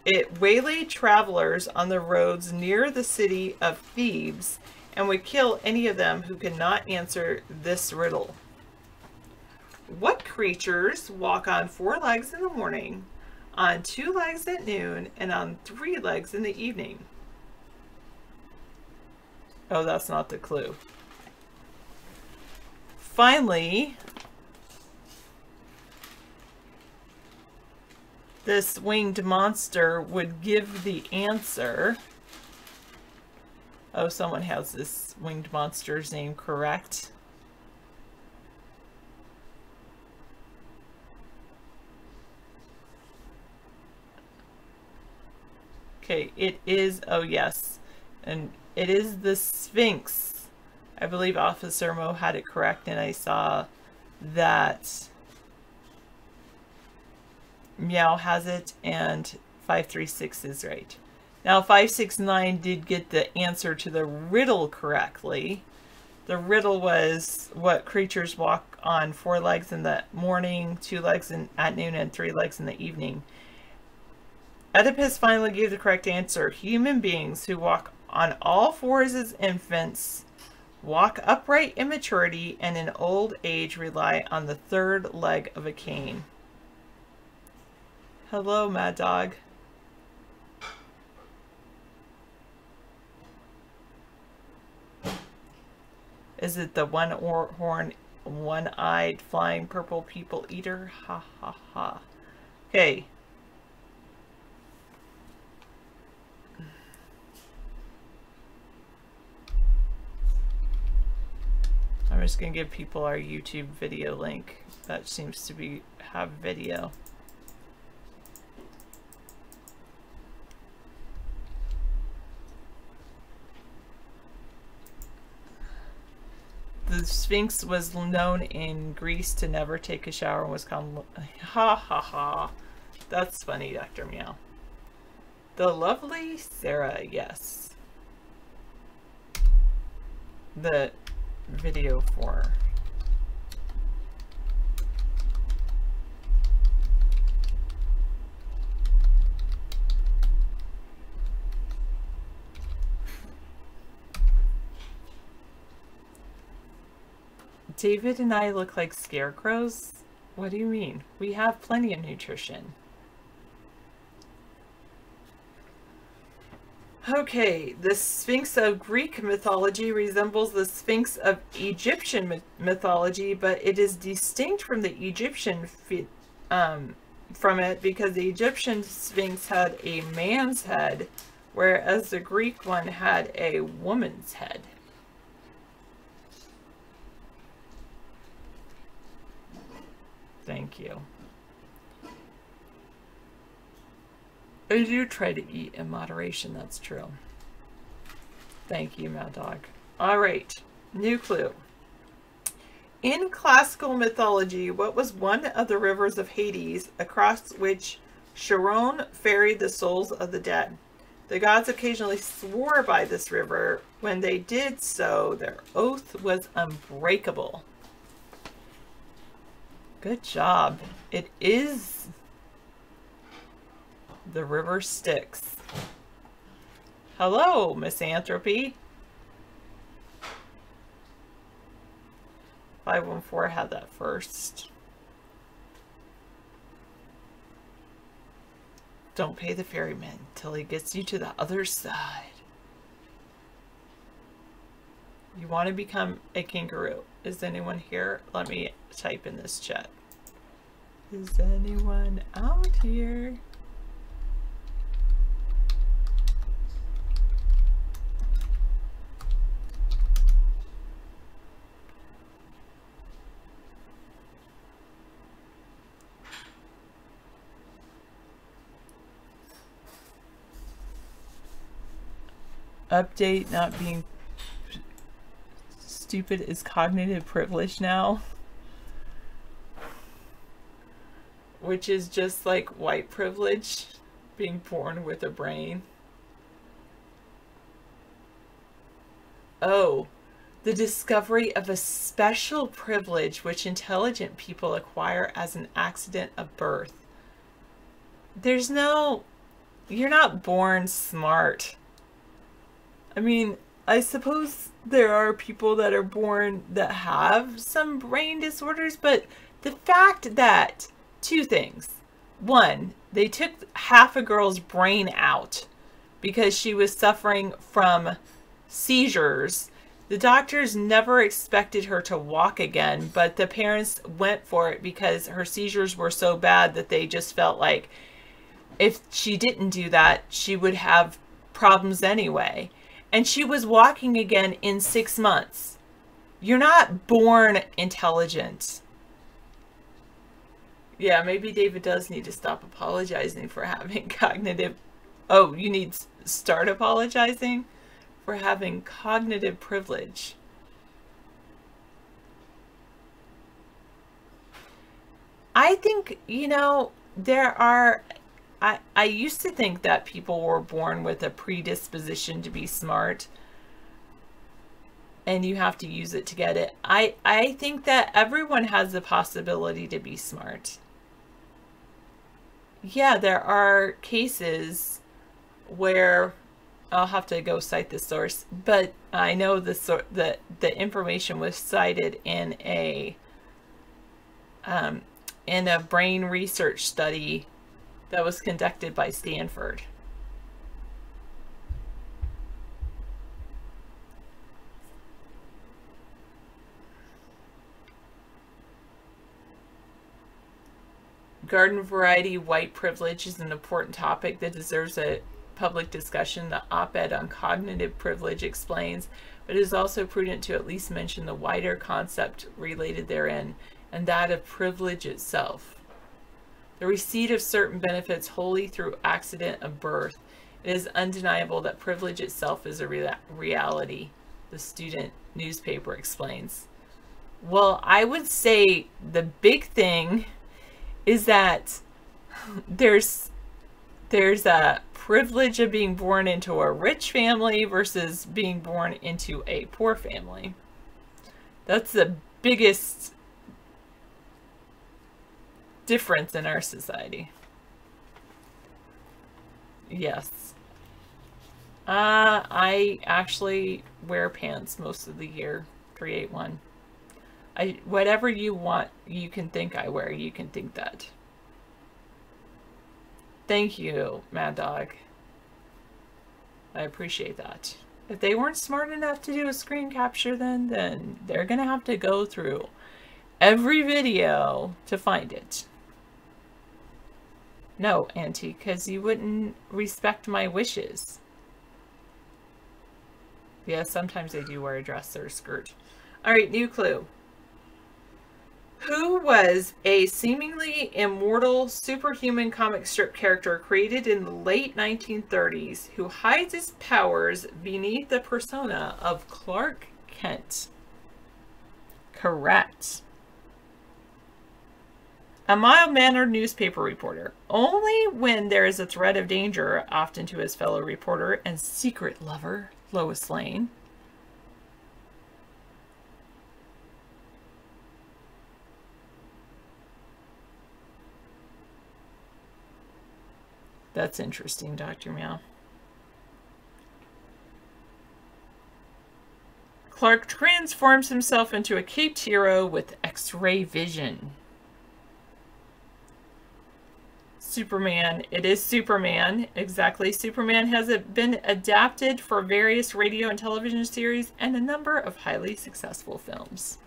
S14: It waylaid travelers on the roads near the city of Thebes and would kill any of them who could not answer this riddle. What creatures walk on 4 legs in the morning, on 2 legs at noon, and on 3 legs in the evening? Oh, that's not the clue. Finally, this winged monster would give the answer. Oh, someone has this winged monster's name correct. Okay, it is, oh yes, and it is the Sphinx. I believe Officer Mo had it correct, and I saw that Meow has it, and 536 is right. Now, 569 did get the answer to the riddle correctly. The riddle was, what creatures walk on 4 legs in the morning, 2 legs at noon, and 3 legs in the evening. Oedipus finally gave the correct answer. Human beings who walk on all 4s as infants, walk upright in maturity, and in old age rely on the 3rd leg of a cane. Hello, Mad Dog. Is it the one-horned, one-eyed, flying purple people eater? Ha ha ha. Okay. just going to give people our YouTube video link. That seems to have video. The Sphinx was known in Greece to never take a shower and was called... Ha ha ha. That's funny, Dr. Meow. The lovely Sarah, yes. The video for... David and I look like scarecrows? What do you mean? We have plenty of nutrition. Okay, the Sphinx of Greek mythology resembles the Sphinx of Egyptian mythology, but it is distinct from the Egyptian from it because the Egyptian Sphinx had a man's head, whereas the Greek one had a woman's head. Thank you. I do try to eat in moderation, that's true. Thank you, Mad Dog. Alright, new clue. In classical mythology, what was one of the rivers of Hades across which Charon ferried the souls of the dead? The gods occasionally swore by this river. When they did so, their oath was unbreakable. Good job. It is the river Styx. Hello, Misanthropy. 514 had that first. Don't pay the ferryman till he gets you to the other side. You want to become a kangaroo. Is anyone here? Let me type in this chat. Is anyone out here? Update, not being stupid is cognitive privilege now. Which is just like white privilege, being born with a brain. Oh, the discovery of a special privilege which intelligent people acquire as an accident of birth. There's no... You're not born smart. I mean, I suppose there are people that are born that have some brain disorders, but the fact that... Two things. One, they took half a girl's brain out because she was suffering from seizures. The doctors never expected her to walk again, but the parents went for it because her seizures were so bad that they just felt like if she didn't do that, she would have problems anyway. And she was walking again in 6 months. You're not born intelligent. Yeah, maybe David does need to stop apologizing for having cognitive... Oh, you need to start apologizing for having cognitive privilege. I think, you know, there are... I used to think that people were born with a predisposition to be smart. And you have to use it to get it. I think that everyone has the possibility to be smart. Yeah, there are cases where I'll have to go cite the source, but I know the information was cited in a brain research study that was conducted by Stanford. Garden variety white privilege is an important topic that deserves a public discussion. The op-ed on cognitive privilege explains, but it is also prudent to at least mention the wider concept related therein, and that of privilege itself. The receipt of certain benefits wholly through accident of birth. It is undeniable that privilege itself is a reality, the student newspaper explains. Well, I would say the big thing is that there's a privilege of being born into a rich family versus being born into a poor family. That's the biggest difference in our society. Yes. I actually wear pants most of the year. Create one. Whatever you want, you can think I wear, you can think that. Thank you, Mad Dog. I appreciate that. If they weren't smart enough to do a screen capture then they're gonna have to go through every video to find it. No, Auntie, because you wouldn't respect my wishes. Yeah, sometimes they do wear a dress or a skirt. Alright, new clue. Who was a seemingly immortal superhuman comic strip character created in the late 1930s who hides his powers beneath the persona of Clark Kent? Correct. A mild-mannered newspaper reporter, only when there is a threat of danger, often to his fellow reporter and secret lover, Lois Lane. That's interesting, Dr. Meow. Clark transforms himself into a caped hero with X-ray vision. Superman. It is Superman. Exactly. Superman has been adapted for various radio and television series and a number of highly successful films.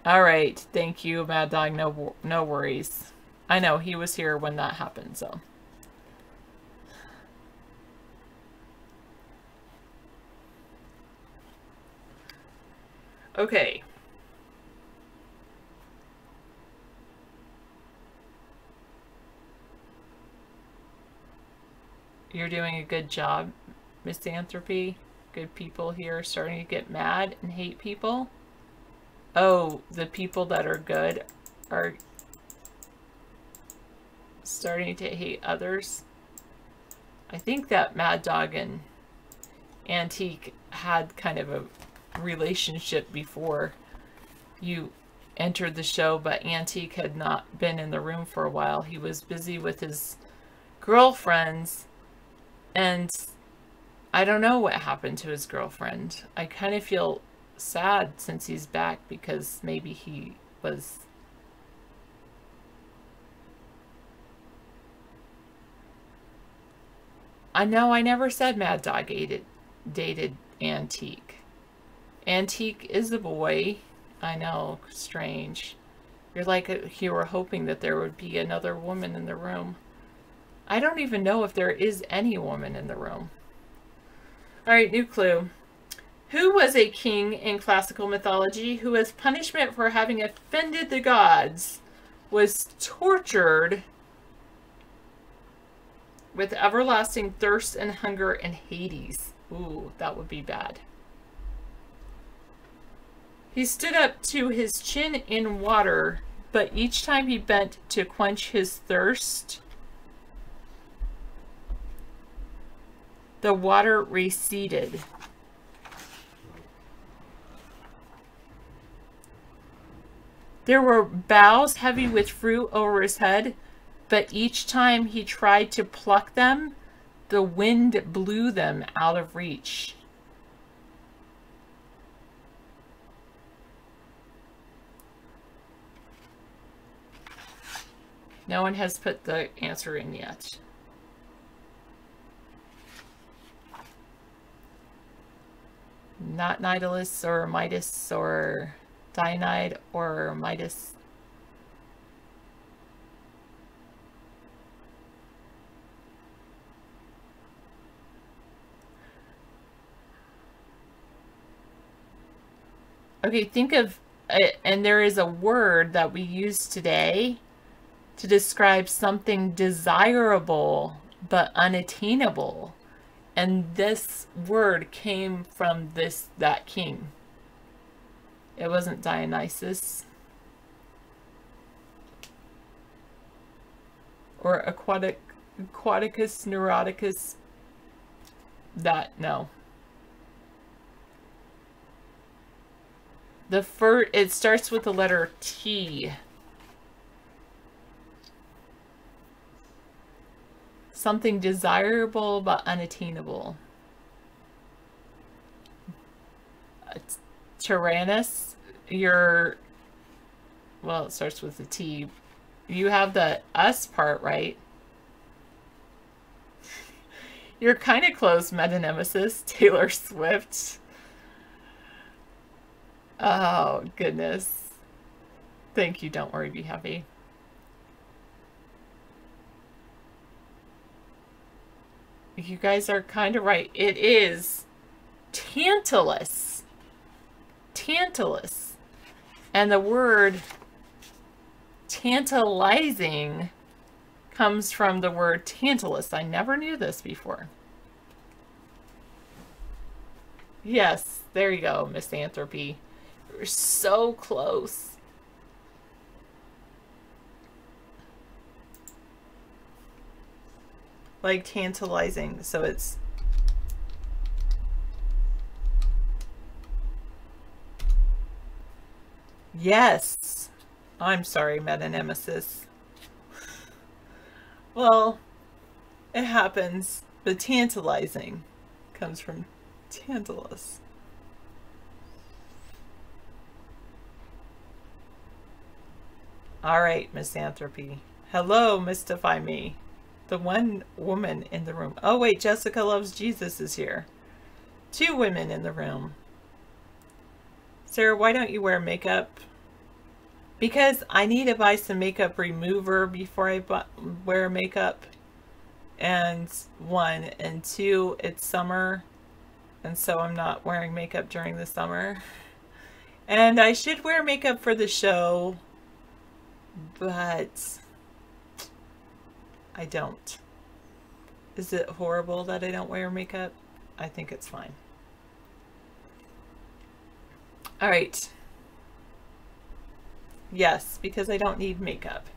S14: All right. Thank you, Mad Dog. No worries. I know he was here when that happened, so. Okay. You're doing a good job, Misanthropy. Good people here starting to get mad and hate people. Oh, the people that are good are starting to hate others. I think that Mad Dog and Antique had kind of a relationship before you entered the show, but Antique had not been in the room for a while. He was busy with his girlfriends, and I don't know what happened to his girlfriend. I kind of feel sad since he's back because maybe he was... I know I never said Mad Dog dated Antique. Antique is a boy. I know, strange. You're like you were hoping that there would be another woman in the room. I don't even know if there is any woman in the room. Alright, new clue. Who was a king in classical mythology who, as punishment for having offended the gods, was tortured with everlasting thirst and hunger in Hades? Ooh, that would be bad. He stood up to his chin in water, but each time he bent to quench his thirst, the water receded. There were boughs heavy with fruit over his head, but each time he tried to pluck them, the wind blew them out of reach. No one has put the answer in yet. Not Nidalus or Midas or Dionide or Midas. Okay, think of, and there is a word that we use today to describe something desirable but unattainable. And this word came from that king. It wasn't Dionysus. Or Aquaticus Neuroticus. No. It starts with the letter T. Something desirable but unattainable. Tyrannus, well, it starts with a T. You have the us part right. You're kind of close, Metanemesis. Taylor Swift. Oh, goodness. Thank you. Don't worry, be happy. You guys are kind of right. It is Tantalus. Tantalus. And the word tantalizing comes from the word Tantalus. I never knew this before. Yes, there you go, Misanthropy. You're so close. Like tantalizing, so it's yes. I'm sorry, Metanemesis. Well, it happens. But tantalizing comes from Tantalus. All right, Misanthropy. Hello, Mystify Me. The one woman in the room. Oh, wait, Jessica Loves Jesus is here. 2 women in the room. Sarah, why don't you wear makeup? Because I need to buy some makeup remover before I wear makeup. And 1. And 2, it's summer. And so I'm not wearing makeup during the summer. And I should wear makeup for the show. But I don't. Is it horrible that I don't wear makeup? I think it's fine. All right. Yes, because I don't need makeup.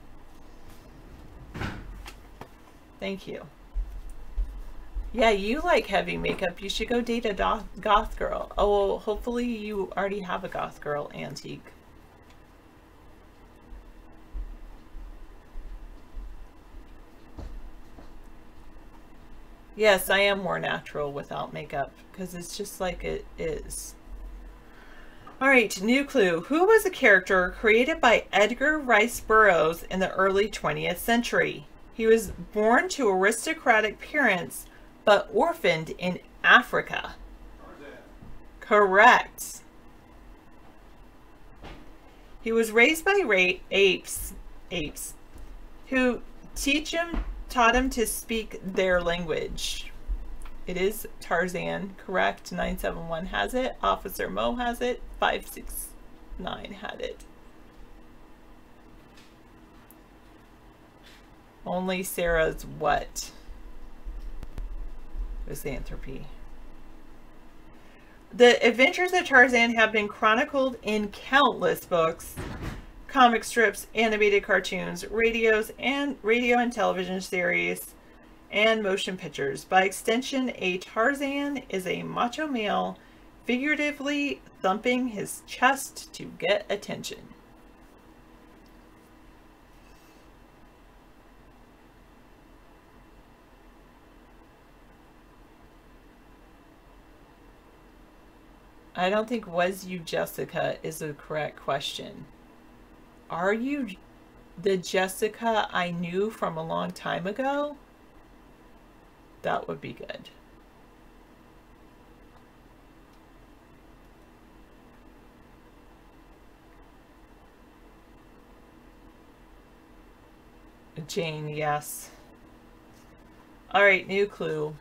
S14: Thank you. Yeah, you like heavy makeup. You should go date a goth girl. Oh, well, hopefully you already have a goth girl, Antique. Yes, I am more natural without makeup because it's just like it is. All right, new clue. Who was a character created by Edgar Rice Burroughs in the early 20th century? He was born to aristocratic parents but orphaned in Africa. Correct. He was raised by apes who taught him to speak their language. It is Tarzan, correct? 971 has it. Officer Mo has it. 569 had it. Only Sarah's what? Misanthropy. The adventures of Tarzan have been chronicled in countless books, comic strips, animated cartoons, radio and television series, and motion pictures. By extension, a Tarzan is a macho male figuratively thumping his chest to get attention. I don't think "was you Jessica" is a correct question. Are you the Jessica I knew from a long time ago? That would be good. Jane, yes. All right, new clue.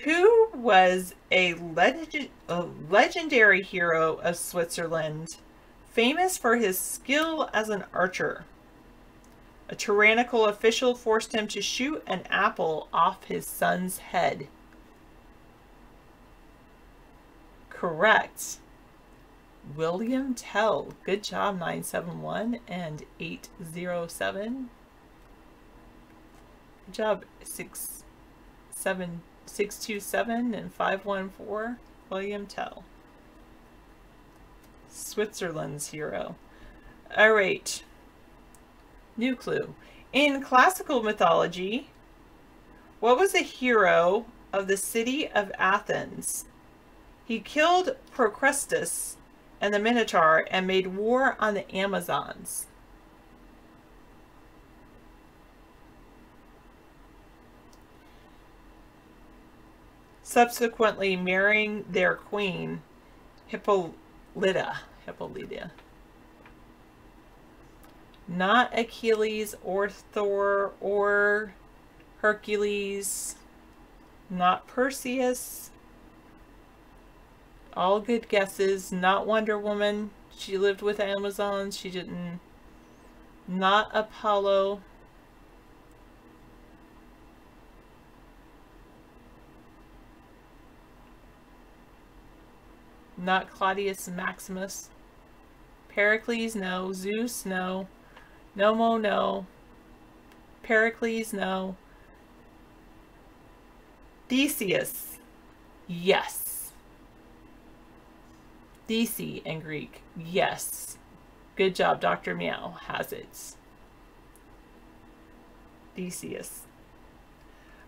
S14: Who was a legendary hero of Switzerland, famous for his skill as an archer? A tyrannical official forced him to shoot an apple off his son's head. Correct. William Tell. Good job, 971 and 807. Good job, 627 and 514. William Tell. Switzerland's hero. All right. New clue. In classical mythology, what was the hero of the city of Athens? He killed Procrustes and the Minotaur and made war on the Amazons. Subsequently marrying their queen, Hippolyta. Not Achilles or Thor or Hercules. Not Perseus. All good guesses. Not Wonder Woman. She lived with Amazons. She didn't. Not Apollo. Not Claudius Maximus. Pericles, no. Zeus, no. Nomo, no. Pericles, no. Theseus, yes. These in Greek, yes. Good job, Dr. Meow has it. Theseus.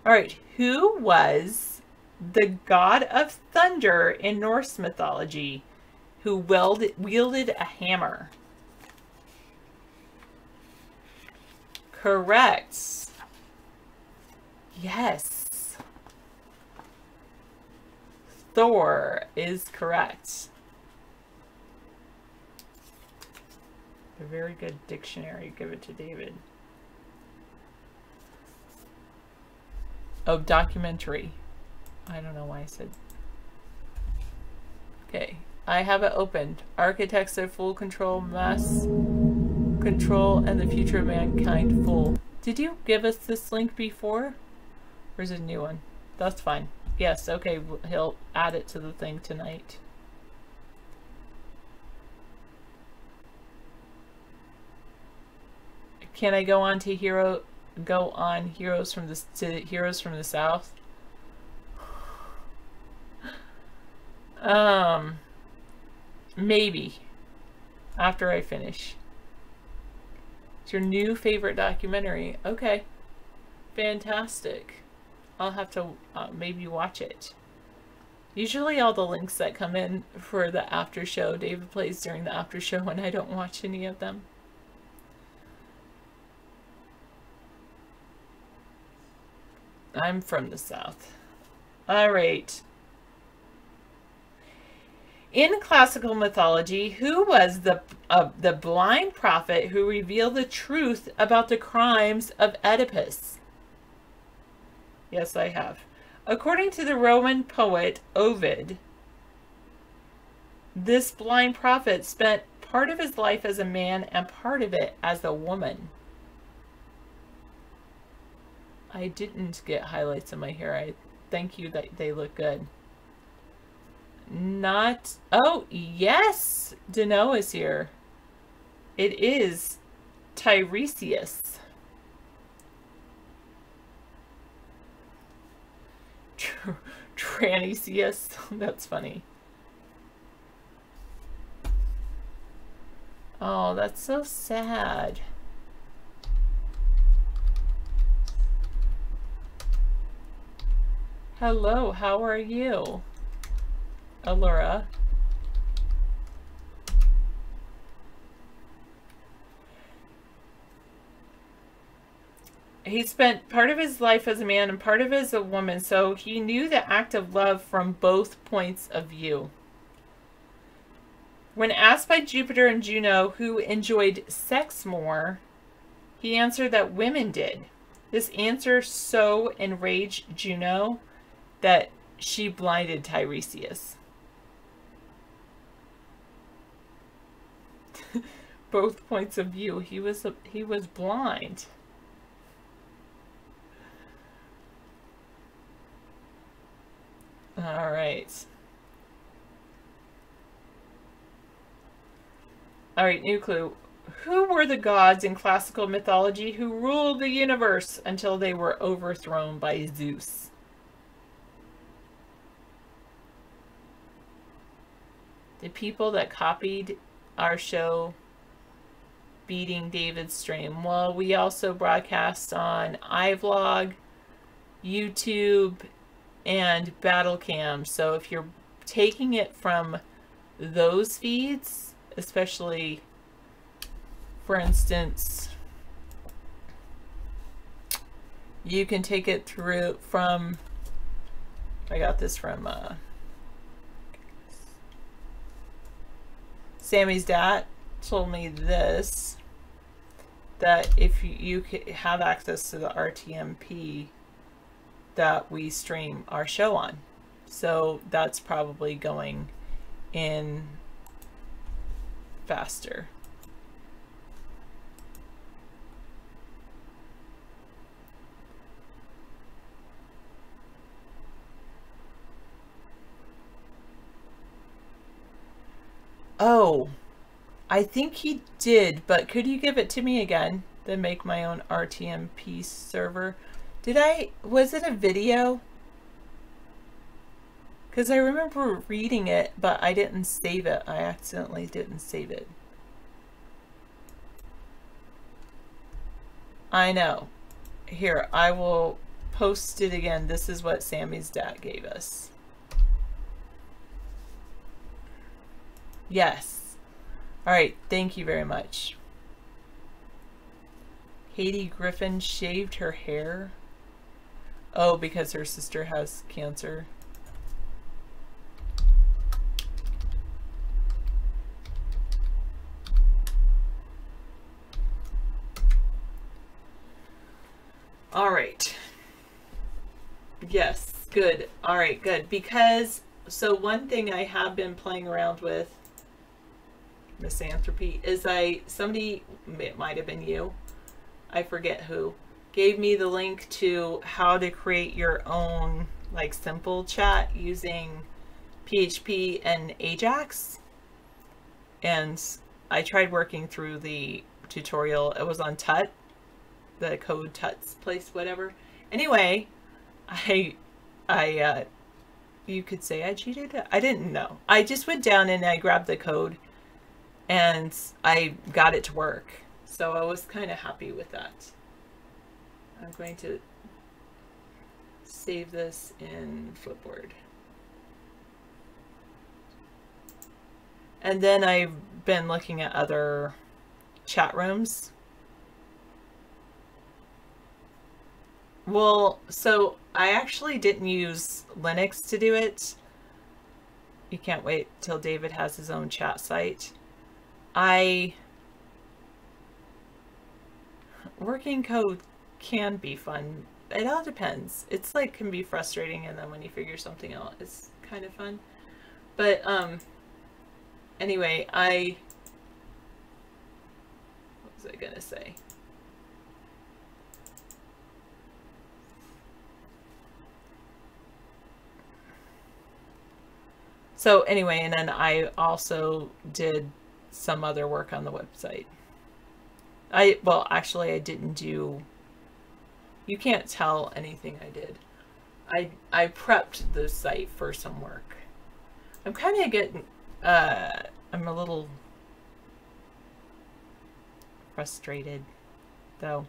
S14: All right, who was the god of thunder in Norse mythology who wielded a hammer? Correct. Yes. Thor is correct. A very good dictionary. Give it to David. Oh, documentary. I don't know why I said. Okay. I have it opened. Architects of full control, mass control, and the future of mankind full. Did you give us this link before? Or is it a new one? That's fine. Yes, okay. He'll add it to the thing tonight. Can I go on to Heroes from the South? Maybe after I finish. It's your new favorite documentary. Okay, fantastic. I'll have to maybe watch it. Usually all the links that come in for the after show, David plays during the after show, and I don't watch any of them. I'm from the South. All right. In classical mythology, who was the blind prophet who revealed the truth about the crimes of Oedipus? Yes, I have. According to the Roman poet Ovid, this blind prophet spent part of his life as a man and part of it as a woman. I didn't get highlights in my hair. I thank you that they look good. Not, oh yes, Dano is here. It is Tiresias. Tranesius, that's funny. Oh, that's so sad. Hello, how are you? Allura. He spent part of his life as a man and part of it as a woman, so he knew the act of love from both points of view. When asked by Jupiter and Juno who enjoyed sex more, he answered that women did. This answer so enraged Juno that she blinded Tiresias. Both points of view. He was blind. All right. All right, new clue. Who were the gods in classical mythology who ruled the universe until they were overthrown by Zeus? The people that copied our show Beating David's Stream. Well, we also broadcast on iVlog, YouTube, and Battlecam. So if you're taking it from those feeds, especially, for instance, you can take it through from, I got this from Sammy's dad told me this, that if you have access to the RTMP that we stream our show on. So that's probably going in faster. Oh, I think he did, but could you give it to me again? Then make my own RTMP server. Was it a video? Because I remember reading it, but I didn't save it. I accidentally didn't save it. I know. Here, I will post it again. This is what Sammy's dad gave us. Yes. All right. Thank you very much. Katie Griffin shaved her hair. Oh, because her sister has cancer. All right. Yes, good. All right, good. Because, so one thing I have been playing around with, misanthropy, is somebody, it might have been you, I forget who, gave me the link to how to create your own, like, simple chat using PHP and Ajax. And I tried working through the tutorial. It was on Tut, the code Tut's place, whatever. Anyway, you could say I cheated. I didn't know. I just went down and I grabbed the code and I got it to work. So I was kind of happy with that. I'm going to save this in Flipboard. And then I've been looking at other chat rooms. Well, so I actually didn't use Linux to do it. You can't wait till David has his own chat site. Working code can be fun. It all depends. It's like can be frustrating, and then when you figure something out, it's kind of fun. But anyway, what was I gonna say? So anyway, and then I also did some other work on the website. Well, actually I didn't do, you can't tell anything I did. I prepped the site for some work. I'm kind of getting, I'm a little frustrated though.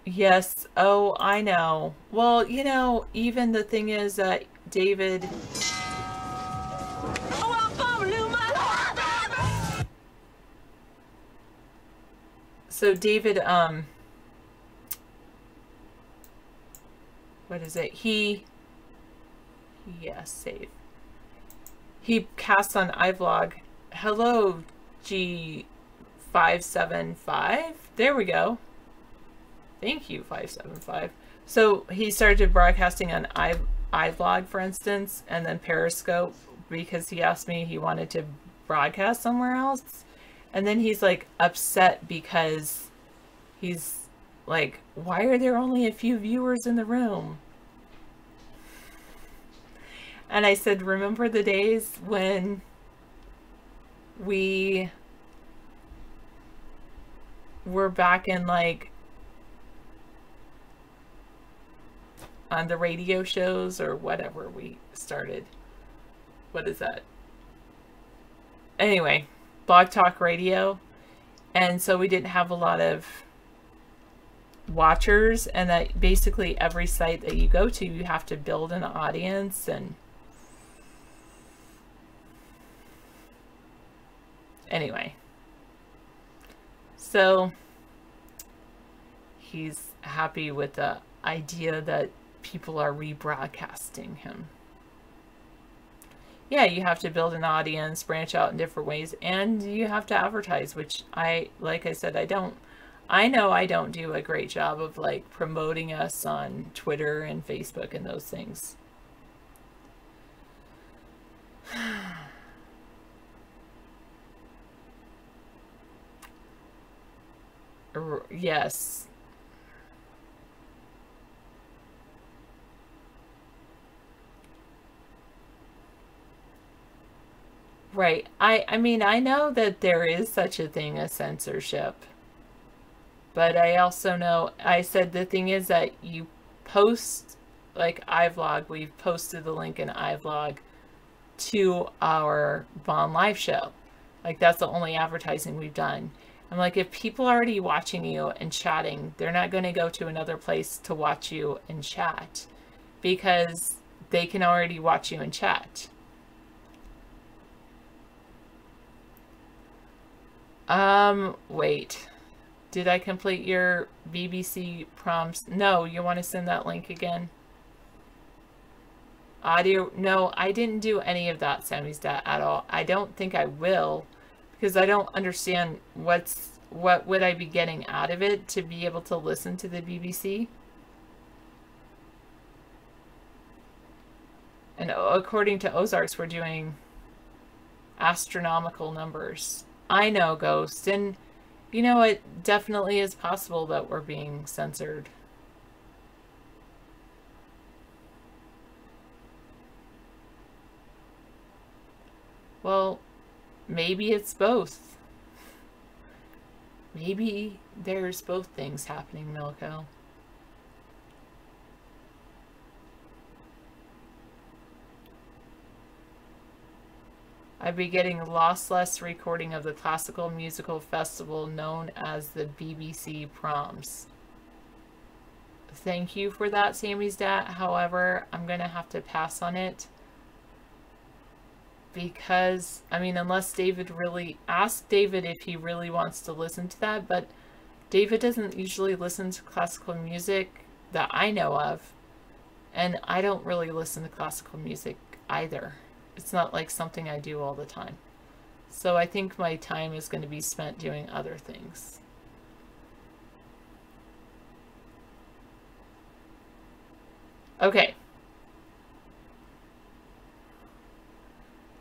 S14: Yes. Oh, I know. Well, you know, even the thing is that David... So David, what is it? Save. He casts on iVlog. Hello, G575. There we go. Thank you, 575. So he started broadcasting on iVlog, for instance, and then Periscope, because he asked me he wanted to broadcast somewhere else. And then he's like upset because he's like, why are there only a few viewers in the room? And I said, remember the days when we were back in like on the radio shows or whatever we started. What is that? Anyway, Blog Talk Radio. And so we didn't have a lot of watchers, and that basically every site that you go to, you have to build an audience. And anyway, so he's happy with the idea that people are rebroadcasting him. Yeah, you have to build an audience, branch out in different ways, and you have to advertise, which like I said, I know I don't do a great job of like promoting us on Twitter and Facebook and those things. Yes. Right. I mean, I know that there is such a thing as censorship. But I also know, I said the thing is that you post, like iVlog, we've posted the link in iVlog to our Vaughn Live show. Like that's the only advertising we've done. I'm like, if people are already watching you and chatting, they're not going to go to another place to watch you and chat because they can already watch you and chat. Wait. Did I complete your BBC prompts? No, you want to send that link again? Audio? No, I didn't do any of that, Sammy's dad, at all. I don't think I will, because I don't understand what would I be getting out of it to be able to listen to the BBC. And according to Ozarks, we're doing astronomical numbers. I know, Ghost, and you know, it definitely is possible that we're being censored. Well, maybe it's both. Maybe there's both things happening, Milko. I'd be getting a lossless recording of the classical musical festival known as the BBC Proms. Thank you for that, Sammy's dad. However, I'm going to have to pass on it. Because, I mean, unless David really... Ask David if he really wants to listen to that, but David doesn't usually listen to classical music that I know of. And I don't really listen to classical music either. It's not like something I do all the time. So I think my time is going to be spent doing other things. Okay.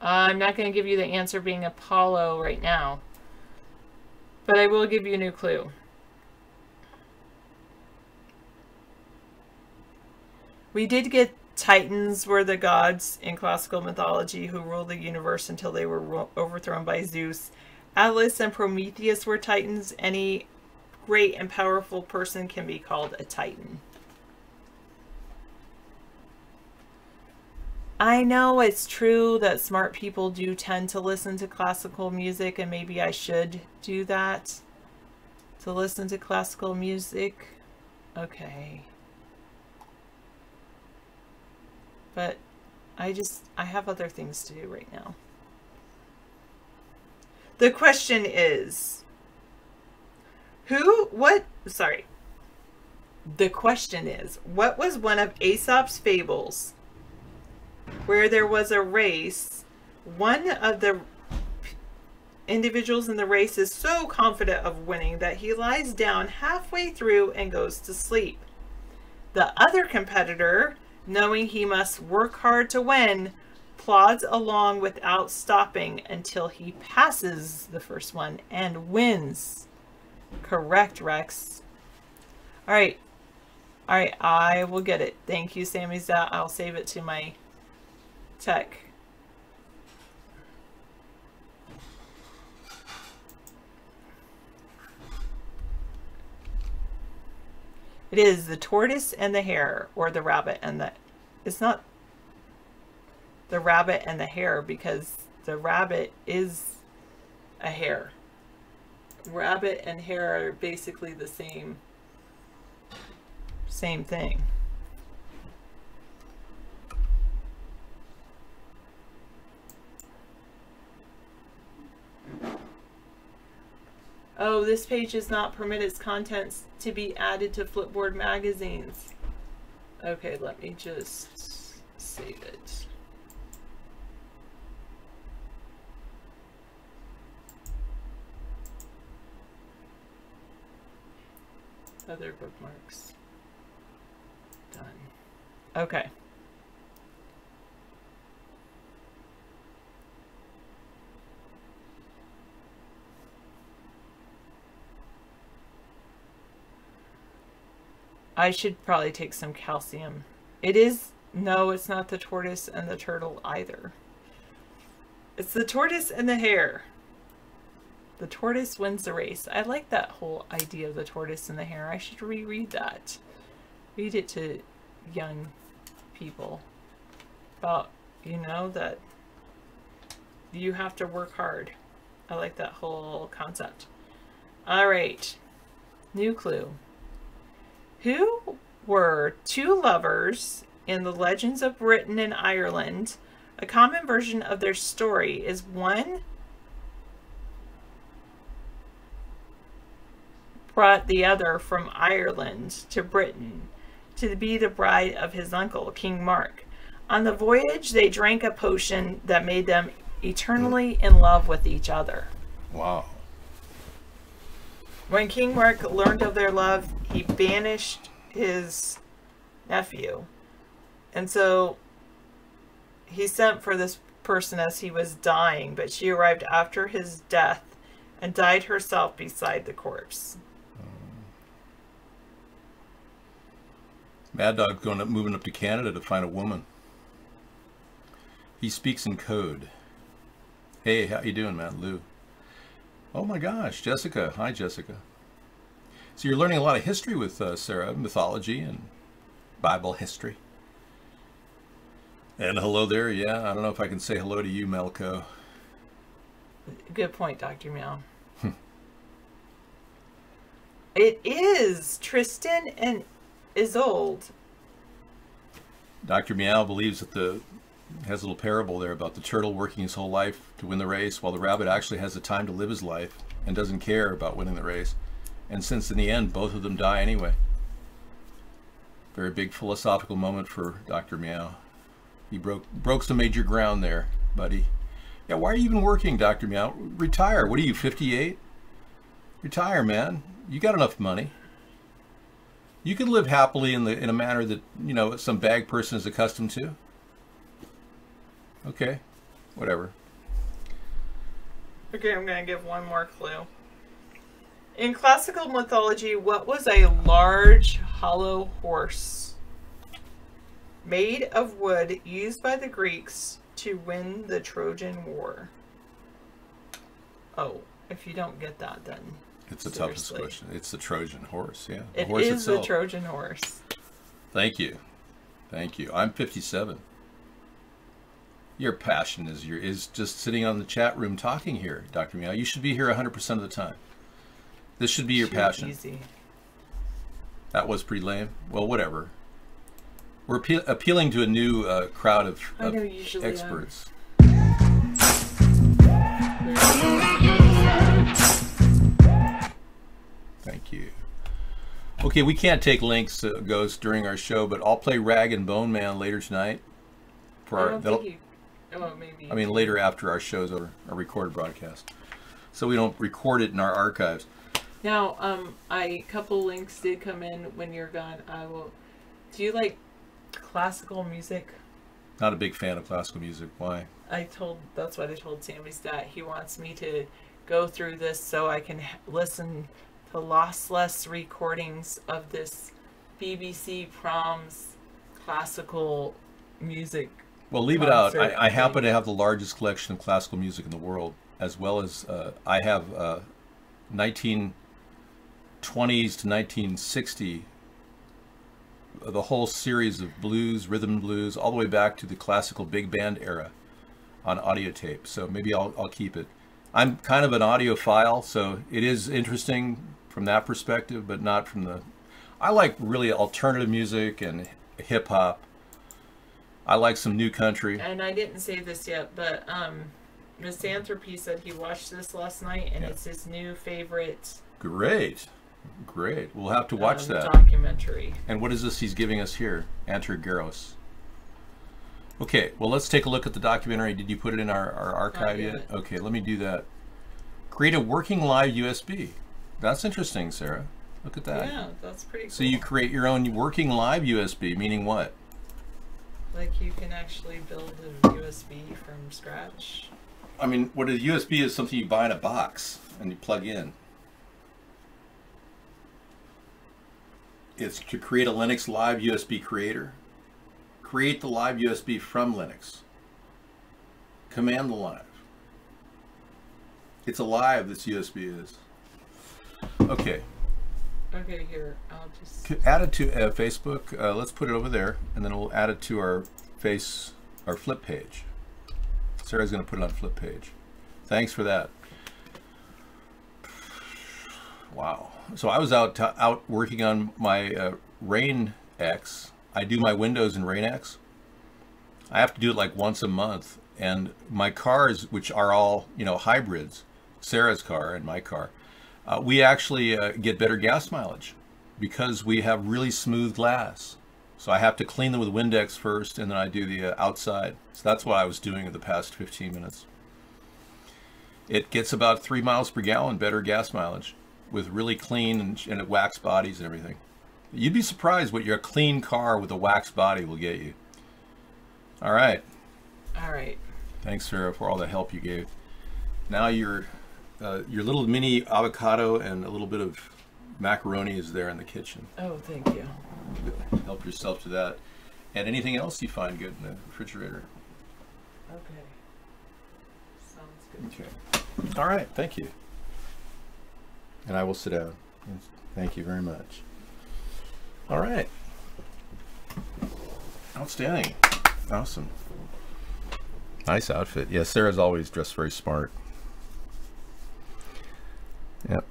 S14: I'm not going to give you the answer being Apollo right now. But I will give you a new clue. We did get Titans were the gods in classical mythology who ruled the universe until they were overthrown by Zeus. Atlas and Prometheus were Titans. Any great and powerful person can be called a Titan. I know it's true that smart people do tend to listen to classical music, and maybe I should do that. To listen to classical music. Okay. But I have other things to do right now. The question is, the question is, what was one of Aesop's fables where there was a race, one of the individuals in the race is so confident of winning that he lies down halfway through and goes to sleep. The other competitor, knowing he must work hard to win, plods along without stopping until he passes the first one and wins. Correct, Rex. All right, I will get it. Thank you, Sammy Zat. I'll save it to my tech. It is the tortoise and the hare, or the rabbit and the... It's not the rabbit and the hare, because the rabbit is a hare. Rabbit and hare are basically the same thing. Oh, this page does not permit its contents to be added to Flipboard magazines. Okay, let me just save it. Other bookmarks. Done. Okay. I should probably take some calcium. It is... No, it's not the tortoise and the turtle either. It's the tortoise and the hare. The tortoise wins the race. I like that whole idea of the tortoise and the hare. I should reread that. Read it to young people. About, you know, that you have to work hard. I like that whole concept. All right. New clue. Who were two lovers in the legends of Britain and Ireland? A common version of their story is one brought the other from Ireland to Britain to be the bride of his uncle, King Mark. On the voyage, they drank a potion that made them eternally in love with each other.
S2: Wow.
S14: When King Mark learned of their love, he banished his nephew. And so he sent for this person as he was dying, but she arrived after his death and died herself beside the corpse.
S2: Mad Dog's moving up to Canada to find a woman. He speaks in code. Hey, how you doing, man? Lou. Oh my gosh, Jessica. Hi, Jessica. So you're learning a lot of history with Sarah, mythology and Bible history. And hello there. Yeah, I don't know if I can say hello to you, Melco.
S14: Good point, Dr. Meow. It is Tristan and Isolde.
S2: Dr. Meow believes that has a little parable there about the turtle working his whole life to win the race, while the rabbit actually has the time to live his life and doesn't care about winning the race. And since in the end, both of them die anyway. Very big philosophical moment for Dr. Meow. He broke some major ground there, buddy. Yeah, why are you even working, Dr. Meow? Retire. What are you, 58? Retire, man. You got enough money. You can live happily in a manner that, you know, some bag person is accustomed to. Okay, whatever.
S14: Okay, I'm going to give one more clue. In classical mythology, what was a large, hollow horse made of wood used by the Greeks to win the Trojan War? Oh, if you don't get that, then
S2: it's the toughest question. It's the Trojan horse, yeah.
S14: It is the Trojan horse.
S2: Thank you. Thank you. I'm 57. Your passion is just sitting on the chat room talking here, Dr. Meow. You should be here 100% of the time. This should be your passion.
S14: Easy.
S2: That was pretty lame. Well, whatever. We're appealing to a new crowd of experts. Thank you. Okay, we can't take links, Ghost, during our show, but I'll play Rag and Bone Man later tonight.
S14: Maybe.
S2: I mean, later after our show's over, our recorded broadcast. So we don't record it in our archives.
S14: Now, a couple links did come in when you're gone. I will Do you like classical music?
S2: Not a big fan of classical music. Why?
S14: That's what I told Sammy's dad. He wants me to go through this so I can listen to lossless recordings of this BBC Proms classical music.
S2: Well, leave it out. I happen to have the largest collection of classical music in the world, as well as I have 1920s to 1960, the whole series of blues, rhythm and blues, all the way back to the classical big band era on audio tape. So maybe I'll keep it. I'm kind of an audiophile, so it is interesting from that perspective, but not from the... I like really alternative music and hip hop. I like some new country.
S14: And I didn't say this yet, but Misanthropy said he watched this last night, and it's his new favorite.
S2: Great. We'll have to watch that
S14: documentary.
S2: And what is this he's giving us here? Antergeros. Okay, well, let's take a look at the documentary. Did you put it in our archive yet? Okay, let me do that. Create a working live USB. That's interesting, Sarah. Look at that.
S14: Yeah, that's pretty cool.
S2: So you create your own working live USB, meaning what?
S14: Like you can actually build a USB from scratch.
S2: I mean, what a USB is something you buy in a box and you plug in. It's to create a Linux live USB creator. Create the live USB from Linux. Command the live. It's alive, this USB is. Okay.
S14: Okay, here, I'll just...
S2: Add it to Facebook. Let's put it over there, and then we'll add it to our flip page. Sarah's going to put it on flip page. Thanks for that. Wow. So I was out working on my Rain X. I do my Windows in Rain X. I have to do it like once a month, and my cars, which are all hybrids, Sarah's car and my car, we actually get better gas mileage because we have really smooth glass. So I have to clean them with Windex first, and then I do the outside. So that's what I was doing in the past 15 minutes. It gets about 3 miles per gallon better gas mileage with really clean and wax bodies and everything. You'd be surprised what your clean car with a wax body will get you. All right.
S14: All right.
S2: Thanks, Sarah, for all the help you gave. Now your little mini avocado and a little bit of macaroni is there in the kitchen.
S14: Oh, thank you.
S2: Help yourself to that. And anything else you find good in the refrigerator?
S14: Okay. Sounds good.
S2: Okay. All right. Thank you. And I will sit down. Thank you very much. All right. Outstanding. Awesome. Nice outfit. Yeah, Sarah's always dressed very smart. Yep.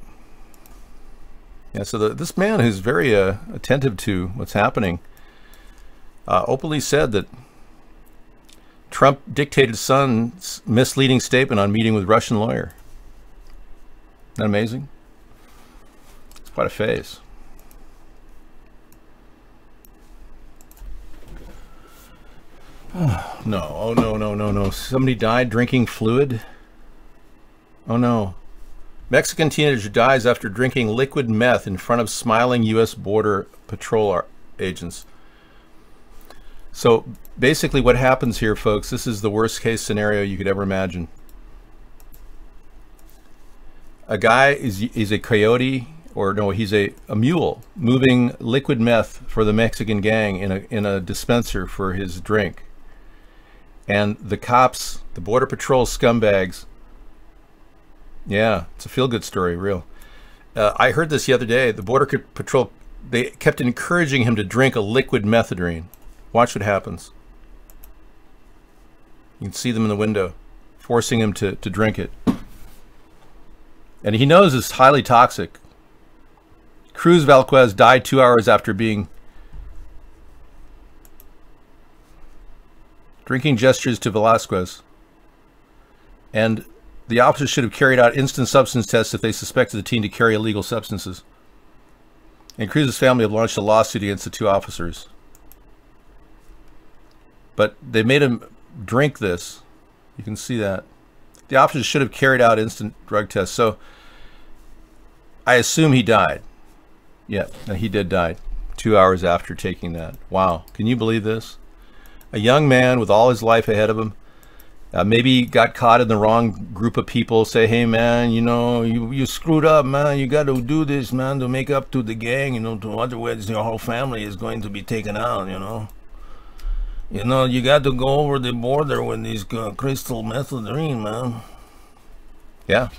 S2: Yeah, so this man who's very attentive to what's happening openly said that Trump dictated son's misleading statement on meeting with Russian lawyer. Isn't that amazing? It's quite a phase. Oh, no. Oh, no. Somebody died drinking fluid? Oh, no. Mexican teenager dies after drinking liquid meth in front of smiling U.S. Border Patrol agents. So basically what happens here, folks, this is the worst case scenario you could ever imagine. A guy is a coyote, or no, he's a mule moving liquid meth for the Mexican gang in a dispenser for his drink. And the cops, the Border Patrol scumbags, yeah, it's a feel-good story, real. I heard this the other day. The Border Patrol, they kept encouraging him to drink a liquid methadone. Watch what happens. You can see them in the window, forcing him to drink it. And he knows it's highly toxic. Cruz Valquez died 2 hours after drinking gestures to Velasquez. And the officers should have carried out instant substance tests if they suspected the teen to carry illegal substances. And Cruz's family have launched a lawsuit against the two officers. But they made him drink this. You can see that. The officers should have carried out instant drug tests. So I assume he died. Yeah, he did die 2 hours after taking that. Wow, can you believe this? A young man with all his life ahead of him, maybe got caught in the wrong group of people, say, hey man, you know, you screwed up, man, you got to do this, man, to make up to the gang, you know, otherwise your whole family is going to be taken out, you know. You know, you got to go over the border with these crystal methadone, man. Yeah,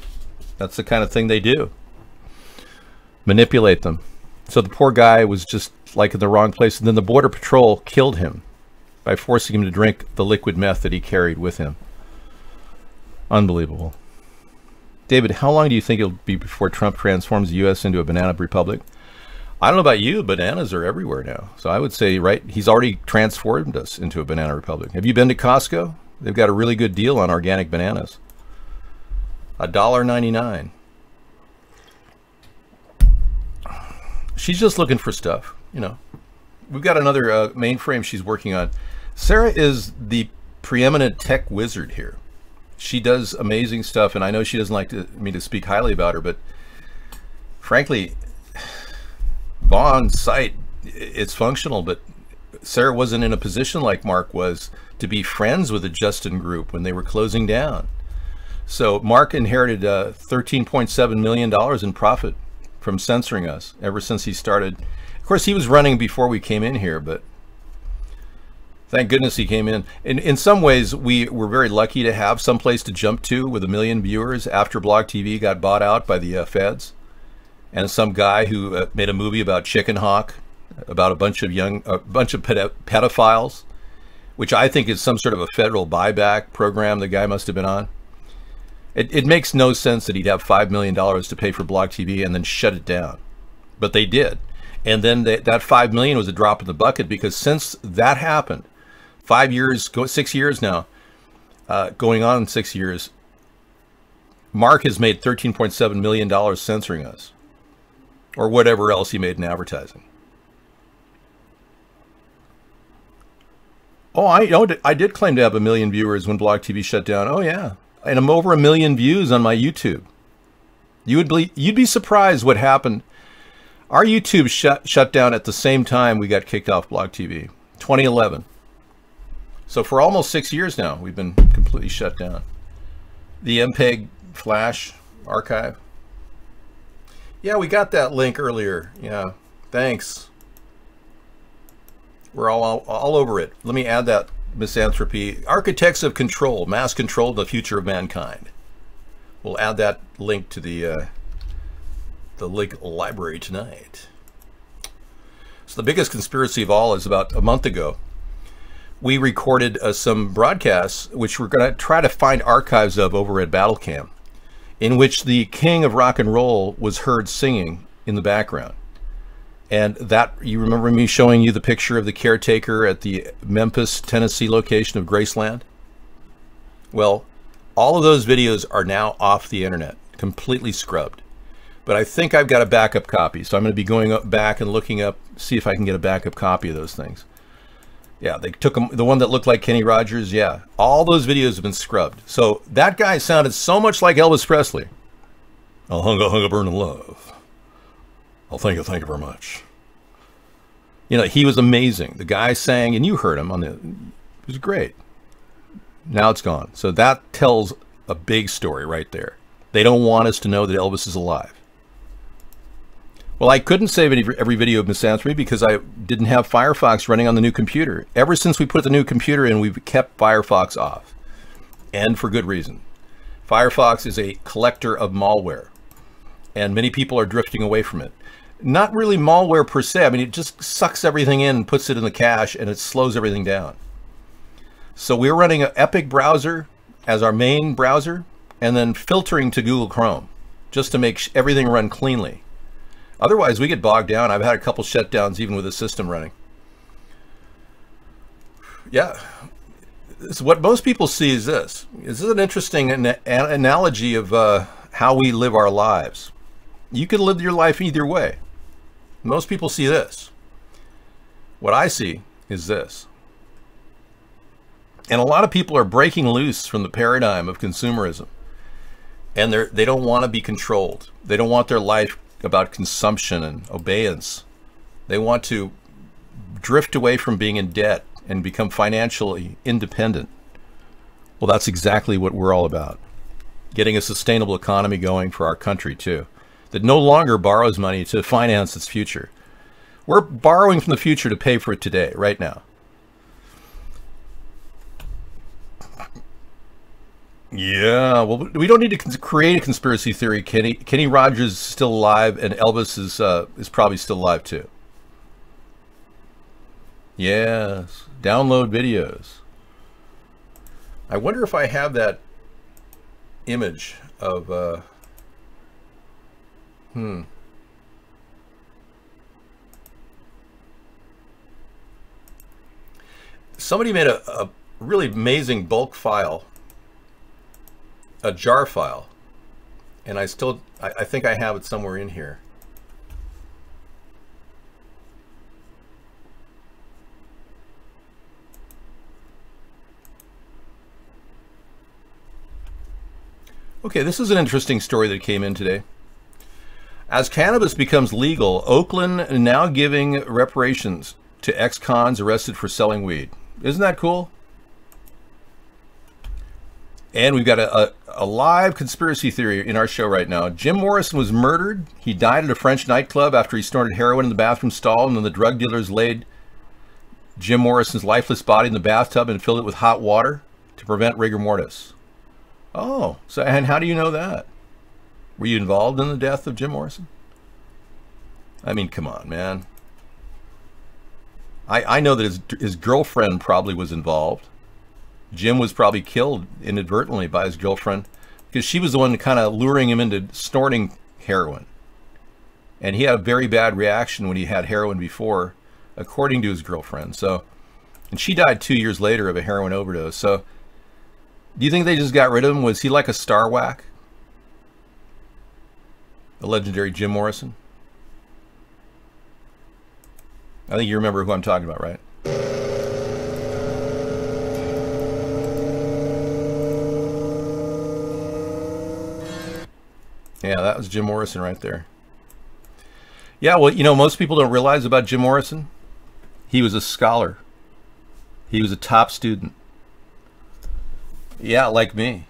S2: that's the kind of thing they do. Manipulate them. So the poor guy was just like in the wrong place, and then the Border Patrol killed him by forcing him to drink the liquid meth that he carried with him. Unbelievable. David, how long do you think it'll be before Trump transforms the U.S. into a banana republic? I don't know about you, bananas are everywhere now. So I would say, right, he's already transformed us into a banana republic. Have you been to Costco? They've got a really good deal on organic bananas. $1.99. She's just looking for stuff, you know. We've got another mainframe she's working on. Sarah is the preeminent tech wizard here. She does amazing stuff, and I know she doesn't like me to speak highly about her, but frankly, Vaughn's site, it's functional, but Sarah wasn't in a position like Mark was to be friends with the Justin Group when they were closing down. So Mark inherited $13.7 million in profit from censoring us ever since he started. Of course, he was running before we came in here, but thank goodness he came in. In some ways, we were very lucky to have some place to jump to with 1 million viewers after Blog TV got bought out by the feds. And some guy who made a movie about Chicken Hawk, about a bunch of pedophiles, which I think is some sort of a federal buyback program the guy must have been on. It makes no sense that he'd have $5 million to pay for Blog TV and then shut it down. But they did. And then that $5 million was a drop in the bucket, because since that happened, 6 years now, going on 6 years, Mark has made $13.7 million censoring us, or whatever else he made in advertising. Oh, I did claim to have 1 million viewers when Blog TV shut down. Oh yeah, and I'm over 1 million views on my YouTube. You'd be surprised what happened. Our YouTube shut down at the same time we got kicked off Blog TV, 2011. So for almost 6 years now, we've been completely shut down. The MPEG Flash archive. Yeah, we got that link earlier. Yeah, thanks. We're all over it. Let me add that, misanthropy. Architects of Control, Mass Control, the Future of Mankind. We'll add that link to the link library tonight. So the biggest conspiracy of all is about a month ago. We recorded some broadcasts, which we're going to try to find archives of over at Battlecam, in which the king of rock and roll was heard singing in the background. And that, you remember me showing you the picture of the caretaker at the Memphis, Tennessee location of Graceland? Well, all of those videos are now off the internet, completely scrubbed. But I think I've got a backup copy, so I'm going to be going back and looking up, see if I can get a backup copy of those things. Yeah, they took the one that looked like Kenny Rogers. Yeah, all those videos have been scrubbed. So that guy sounded so much like Elvis Presley. I'll hung a burning love. I'll thank you very much. You know, he was amazing. The guy sang, and you heard him on the. It was great. Now it's gone. So that tells a big story right there. They don't want us to know that Elvis is alive. Well, I couldn't save every video of misanthropy because I didn't have Firefox running on the new computer. Ever since we put the new computer in, we've kept Firefox off. And for good reason. Firefox is a collector of malware. And many people are drifting away from it. Not really malware per se. I mean, it just sucks everything in and puts it in the cache, and it slows everything down. So we're running an Epic browser as our main browser, and then filtering to Google Chrome, just to make everything run cleanly. Otherwise, we get bogged down. I've had a couple shutdowns even with the system running. Yeah. So what most people see is this. This is an interesting analogy of how we live our lives. You can live your life either way. Most people see this. What I see is this. And a lot of people are breaking loose from the paradigm of consumerism. And they don't want to be controlled. They don't want their life about consumption and obeyance. They want to drift away from being in debt and become financially independent. Well, that's exactly what we're all about. Getting a sustainable economy going for our country, too, that no longer borrows money to finance its future. We're borrowing from the future to pay for it today, right now. Yeah, well, we don't need to create a conspiracy theory, Kenny. Kenny Rogers is still alive, and Elvis is probably still alive, too. Yes, download videos. I wonder if I have that image of, Somebody made a really amazing bulk file, a jar file, and I think I have it somewhere in here. Okay, this is an interesting story that came in today. As cannabis becomes legal, Oakland now giving reparations to ex-cons arrested for selling weed. Isn't that cool? And we've got a live conspiracy theory in our show right now. Jim Morrison was murdered. He died at a French nightclub after he snorted heroin in the bathroom stall, and then the drug dealers laid Jim Morrison's lifeless body in the bathtub and filled it with hot water to prevent rigor mortis. Oh, so, and how do you know that? Were you involved in the death of Jim Morrison? I mean, come on, man. I know that his girlfriend probably was involved. Jim was probably killed inadvertently by his girlfriend because she was the one kind of luring him into snorting heroin. And he had a very bad reaction when he had heroin before, according to his girlfriend. So, and she died 2 years later of a heroin overdose. So, do you think they just got rid of him? Was he like a star whack? The legendary Jim Morrison? I think you remember who I'm talking about, right? Yeah, that was Jim Morrison right there. Yeah, well, you know, most people don't realize about Jim Morrison. He was a scholar. He was a top student. Yeah, like me.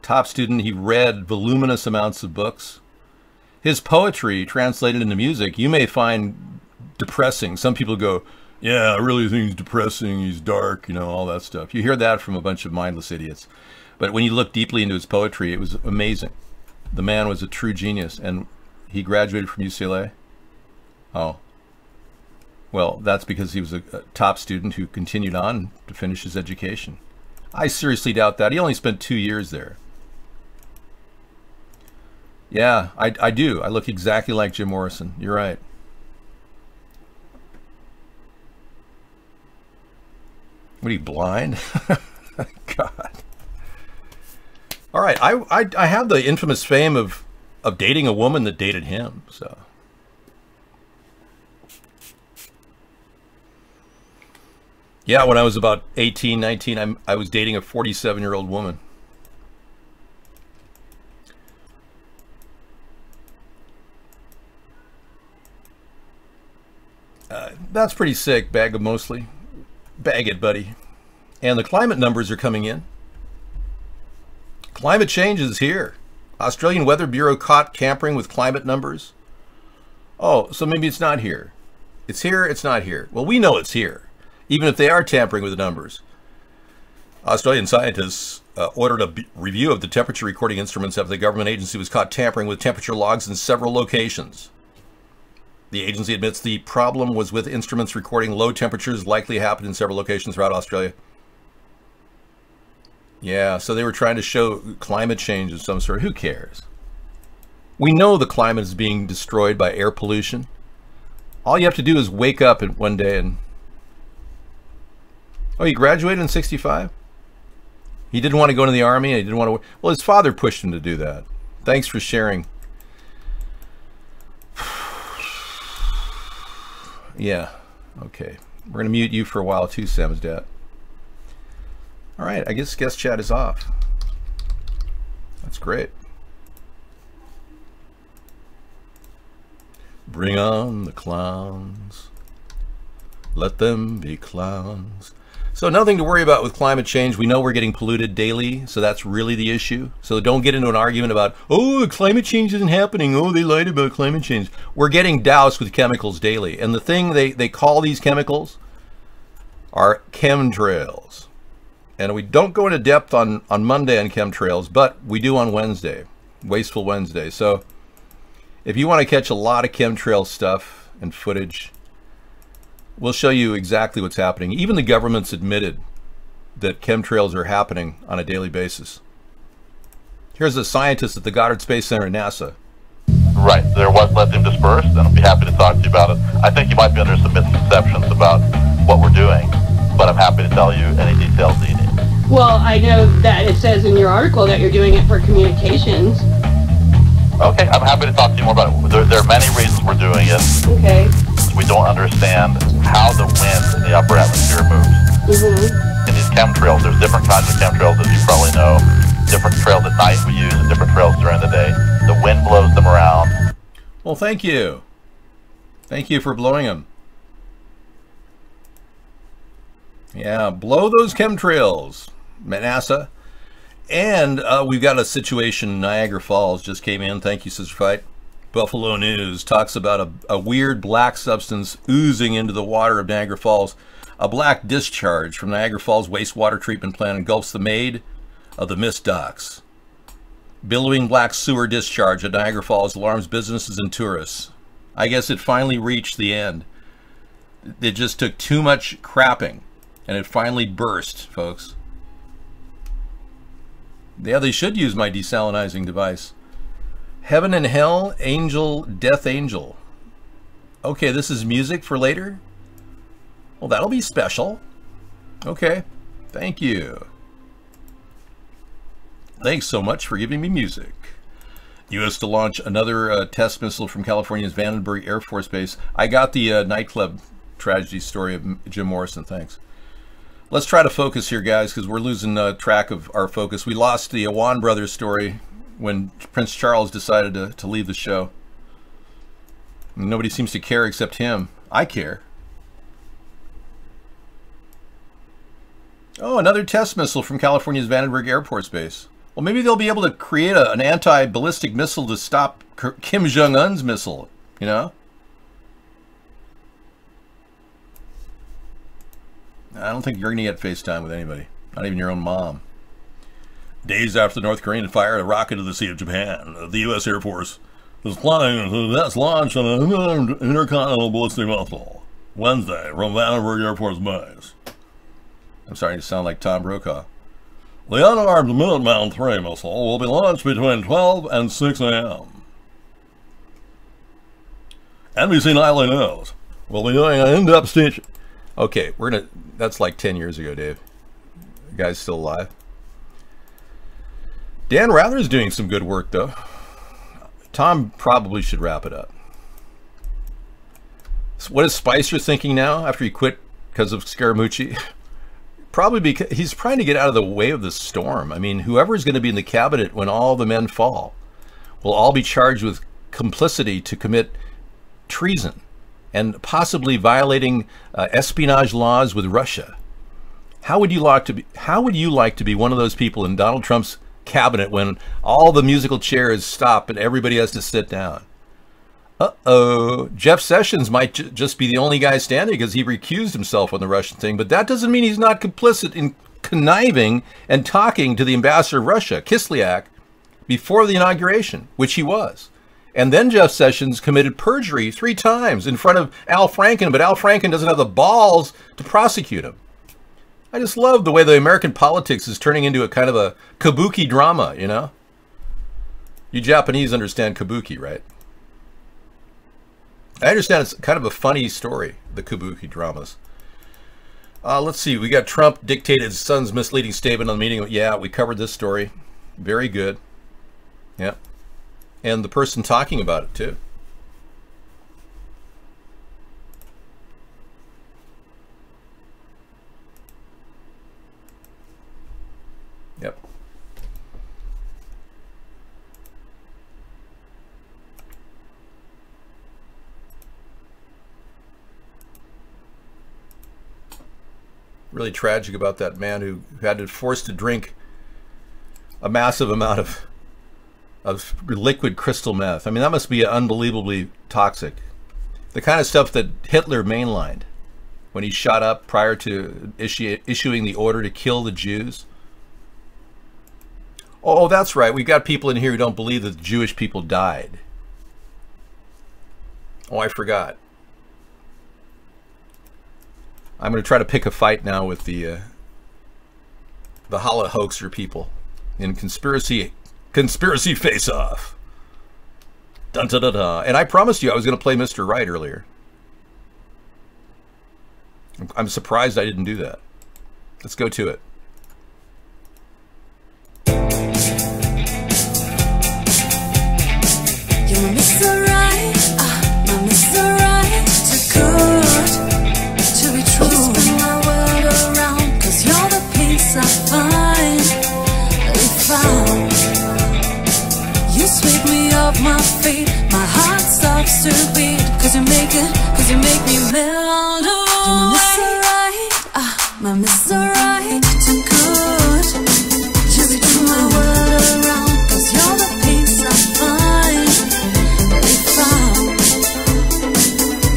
S2: Top student. He read voluminous amounts of books. His poetry translated into music you may find depressing. Some people go, yeah, I really think he's depressing, he's dark, you know, all that stuff. You hear that from a bunch of mindless idiots. But when you look deeply into his poetry, it was amazing. The man was a true genius, and he graduated from UCLA. Oh. Well, that's because he was a top student who continued on to finish his education. I seriously doubt that. He only spent 2 years there. Yeah, I do. I look exactly like Jim Morrison. You're right. What are you, blind? God. All right, I have the infamous fame of dating a woman that dated him, so. Yeah, when I was about 18, 19, I was dating a 47-year-old woman. That's pretty sick, bag of mostly. Bag it, buddy. And the climate numbers are coming in. Climate change is here. Australian Weather Bureau caught tampering with climate numbers. Oh, so maybe it's not here. It's here, it's not here. Well, we know it's here, even if they are tampering with the numbers. Australian scientists ordered a review of the temperature recording instruments after the government agency was caught tampering with temperature logs in several locations. The agency admits the problem was with instruments recording low temperatures likely happened in several locations throughout Australia. Yeah, so they were trying to show climate change of some sort. Who cares? We know the climate is being destroyed by air pollution. All you have to do is wake up one day and... Oh, he graduated in 65? He didn't want to go into the army. He didn't want to... Well, his father pushed him to do that. Thanks for sharing. Yeah, okay. We're going to mute you for a while too, Sam's dad. All right, I guess guest chat is off. That's great. Bring on the clowns. Let them be clowns. So nothing to worry about with climate change. We know we're getting polluted daily, so that's really the issue. So don't get into an argument about, oh, climate change isn't happening. Oh, they lied about climate change. We're getting doused with chemicals daily. And the thing they call these chemicals are chemtrails. And we don't go into depth on Monday on chemtrails, but we do on Wednesday, Wasteful Wednesday. So if you want to catch a lot of chemtrail stuff and footage, we'll show you exactly what's happening. Even the government's admitted that chemtrails are happening on a daily basis. Here's a scientist at the Goddard Space Center at NASA.
S18: Right, there was lithium dispersed, and I'll be happy to talk to you about it. I think you might be under some misconceptions about what we're doing, but I'm happy to tell you any details that you need.
S19: Well, I know that it says in your article that you're doing it for communications.
S18: Okay, I'm happy to talk to you more about it. There are many reasons we're doing it.
S19: Okay.
S18: We don't understand how the wind in the upper atmosphere moves. In these chemtrails, there's different kinds of chemtrails, as you probably know. Different trails at night we use and different trails during the day. The wind blows them around.
S2: Well, thank you. Thank you for blowing them. Yeah, blow those chemtrails, NASA. And we've got a situation in Niagara Falls just came in. Thank you, Sister Fight. Buffalo News talks about a weird black substance oozing into the water of Niagara Falls. A black discharge from Niagara Falls wastewater treatment plant engulfs the maid of the mist docks. Billowing black sewer discharge at Niagara Falls alarms businesses and tourists. I guess it finally reached the end. It just took too much crapping, and it finally burst, folks. Yeah, they should use my desalinizing device. Heaven and Hell, Angel, Death Angel. Okay, this is music for later? Well, that'll be special. Okay, thank you. Thanks so much for giving me music. U.S. to launch another test missile from California's Vandenberg Air Force Base. I got the nightclub tragedy story of Jim Morrison, thanks. Let's try to focus here, guys, because we're losing track of our focus. We lost the Awan brothers story when Prince Charles decided to leave the show. Nobody seems to care except him. I care. Oh, another test missile from California's Vandenberg Air Force Base. Well, maybe they'll be able to create an anti-ballistic missile to stop Kim Jong-un's missile, you know? I don't think you're going to get FaceTime with anybody, not even your own mom. Days after the North Korean fired a rocket into the Sea of Japan, the U.S. Air Force is planning to test launch an intercontinental ballistic missile Wednesday from Vandenberg Air Force Base. I'm starting to sound like Tom Brokaw. The unarmed Minuteman III missile will be launched between 12 and 6 a.m. NBC Nightly News will be doing an in-depth station. Okay, that's like 10 years ago, Dave. The guy's still alive. Dan Rather's doing some good work, though. Tom probably should wrap it up. So what is Spicer thinking now after he quit because of Scaramucci? Probably because he's trying to get out of the way of the storm. I mean, whoever's going to be in the cabinet when all the men fall will all be charged with complicity to commit treason and possibly violating espionage laws with Russia. How would you like to be one of those people in Donald Trump's cabinet when all the musical chairs stop and everybody has to sit down? Uh-oh, Jeff Sessions might just be the only guy standing because he recused himself on the Russian thing, but that doesn't mean he's not complicit in conniving and talking to the ambassador of Russia, Kislyak, before the inauguration, which he was. And then Jeff Sessions committed perjury 3 times in front of Al Franken, but Al Franken doesn't have the balls to prosecute him. I just love the way the American politics is turning into a kind of a kabuki drama, you know? You Japanese understand kabuki, right? I understand it's kind of a funny story, the kabuki dramas. Let's see. We got Trump dictated his son's misleading statement on the meeting. Yeah, we covered this story. Very good. Yeah. And the person talking about it, too. Yep. Really tragic about that man who had to forced to drink a massive amount of liquid crystal meth. I mean, that must be unbelievably toxic. The kind of stuff that Hitler mainlined when he shot up prior to issuing the order to kill the Jews. Oh, that's right. We've got people in here who don't believe that the Jewish people died. Oh, I forgot. I'm going to try to pick a fight now with the Hala hoaxer people in conspiracy face-off. Dun dun dun dun. And I promised you I was going to play Mr. Right earlier. I'm surprised I didn't do that. Let's go to it.
S20: You're Mr. Right, Mr. Right, too good to be true. You spin my world around, 'cause you're the peace I find. Found. You sweep me off my feet, my heart stops to beat, 'cause you make me melt away. You're Mr. Right, my Mr. Right, too good to be true. My world around, 'cause you're the peace I find. Found.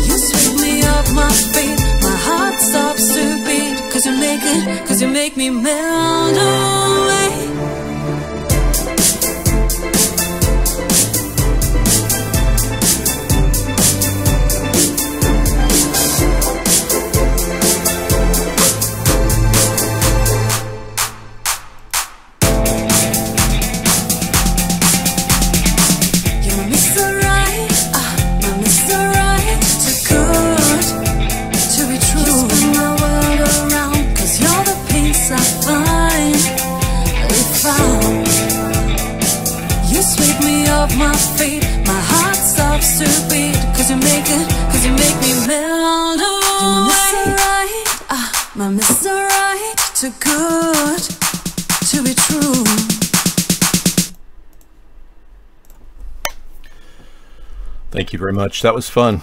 S20: You sweep me off my feet, my heart stops to beat, 'cause you make me melt away. My feet, my heart stops to beat, 'cause you make me melt away. You're Mr. Right, my Mr. Right, too good to be true.
S2: Thank you very much. That was fun.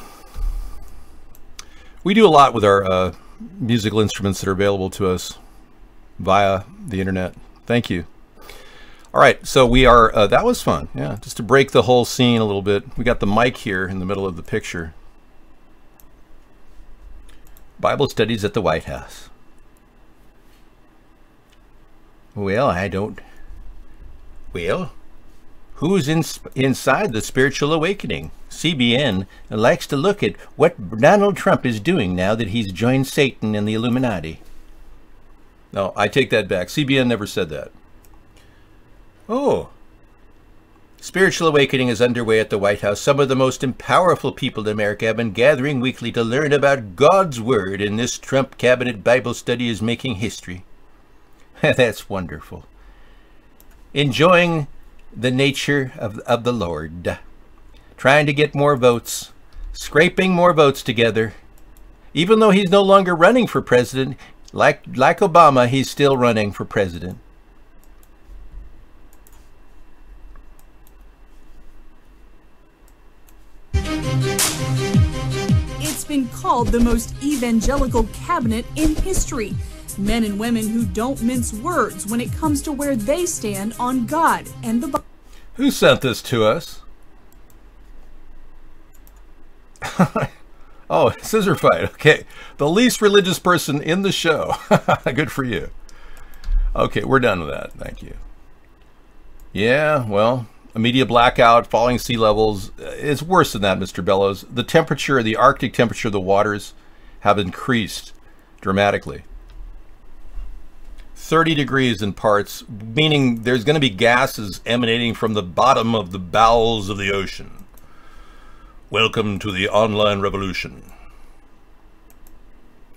S2: We do a lot with our musical instruments that are available to us via the internet. Thank you. All right, so we are, that was fun, yeah, just to break the whole scene a little bit. We got the mic here in the middle of the picture. Bible studies at the White House. Well, who's inside the spiritual awakening? CBN likes to look at what Donald Trump is doing now that he's joined Satan and the Illuminati. No, I take that back. CBN never said that. Oh, spiritual awakening is underway at the White House. Some of the most powerful people in America have been gathering weekly to learn about God's Word, and this Trump cabinet Bible study is making history. That's wonderful. Enjoying the nature of the Lord. Trying to get more votes. Scraping more votes together. Even though he's no longer running for president, like Obama, he's still running for president.
S21: It's been called the most evangelical cabinet in history. Men and women who don't mince words when it comes to where they stand on God and the Bible.
S2: Who sent this to us? Oh, Scissor Fight. Okay. The least religious person in the show. Good for you. Okay, we're done with that. Thank you. Yeah, well, a media blackout, falling sea levels. It's worse than that, Mr. Bellows. The temperature, the Arctic temperature of the waters have increased dramatically. 30 degrees in parts, meaning there's going to be gases emanating from the bottom of the bowels of the ocean. Welcome to the online revolution,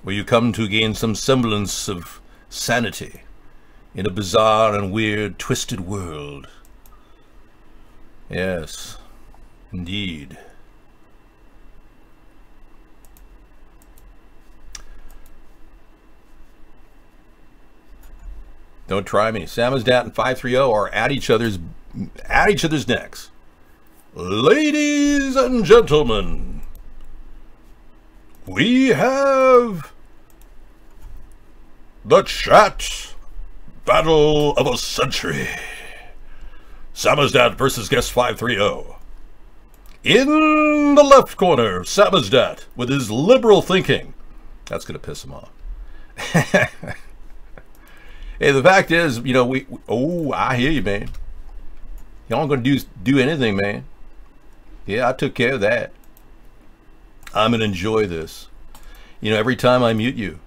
S2: where you come to gain some semblance of sanity in a bizarre and weird, twisted world. Yes, indeed. Don't try me. Samizdat and 530 are at each other's necks. Ladies and gentlemen, we have The chat battle of a century. Samizdat versus guest 530. In the left corner, Samizdat with his liberal thinking. That's going to piss him off. Hey, the fact is, you know, I hear you, man. Y'all aren't going to do anything, man. Yeah, I took care of that. I'm going to enjoy this. You know, every time I mute you,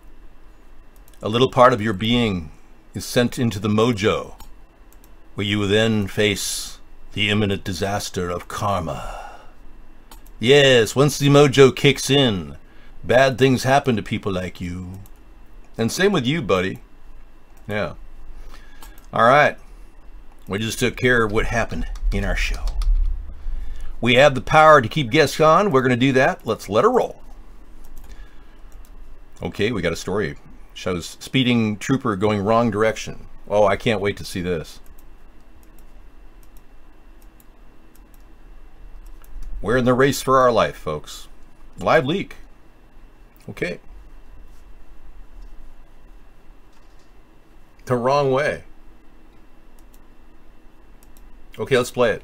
S2: a little part of your being is sent into the mojo, where you will then face the imminent disaster of karma. Yes, once the mojo kicks in, bad things happen to people like you. And same with you, buddy. Yeah. All right. We just took care of what happened in our show. We have the power to keep guests on. We're going to do that. Let's let her roll. Okay, we got a story. Shows speeding trooper going wrong direction. Oh, I can't wait to see this. We're in the race for our life, folks. Live leak. Okay. The wrong way. Okay, let's play it.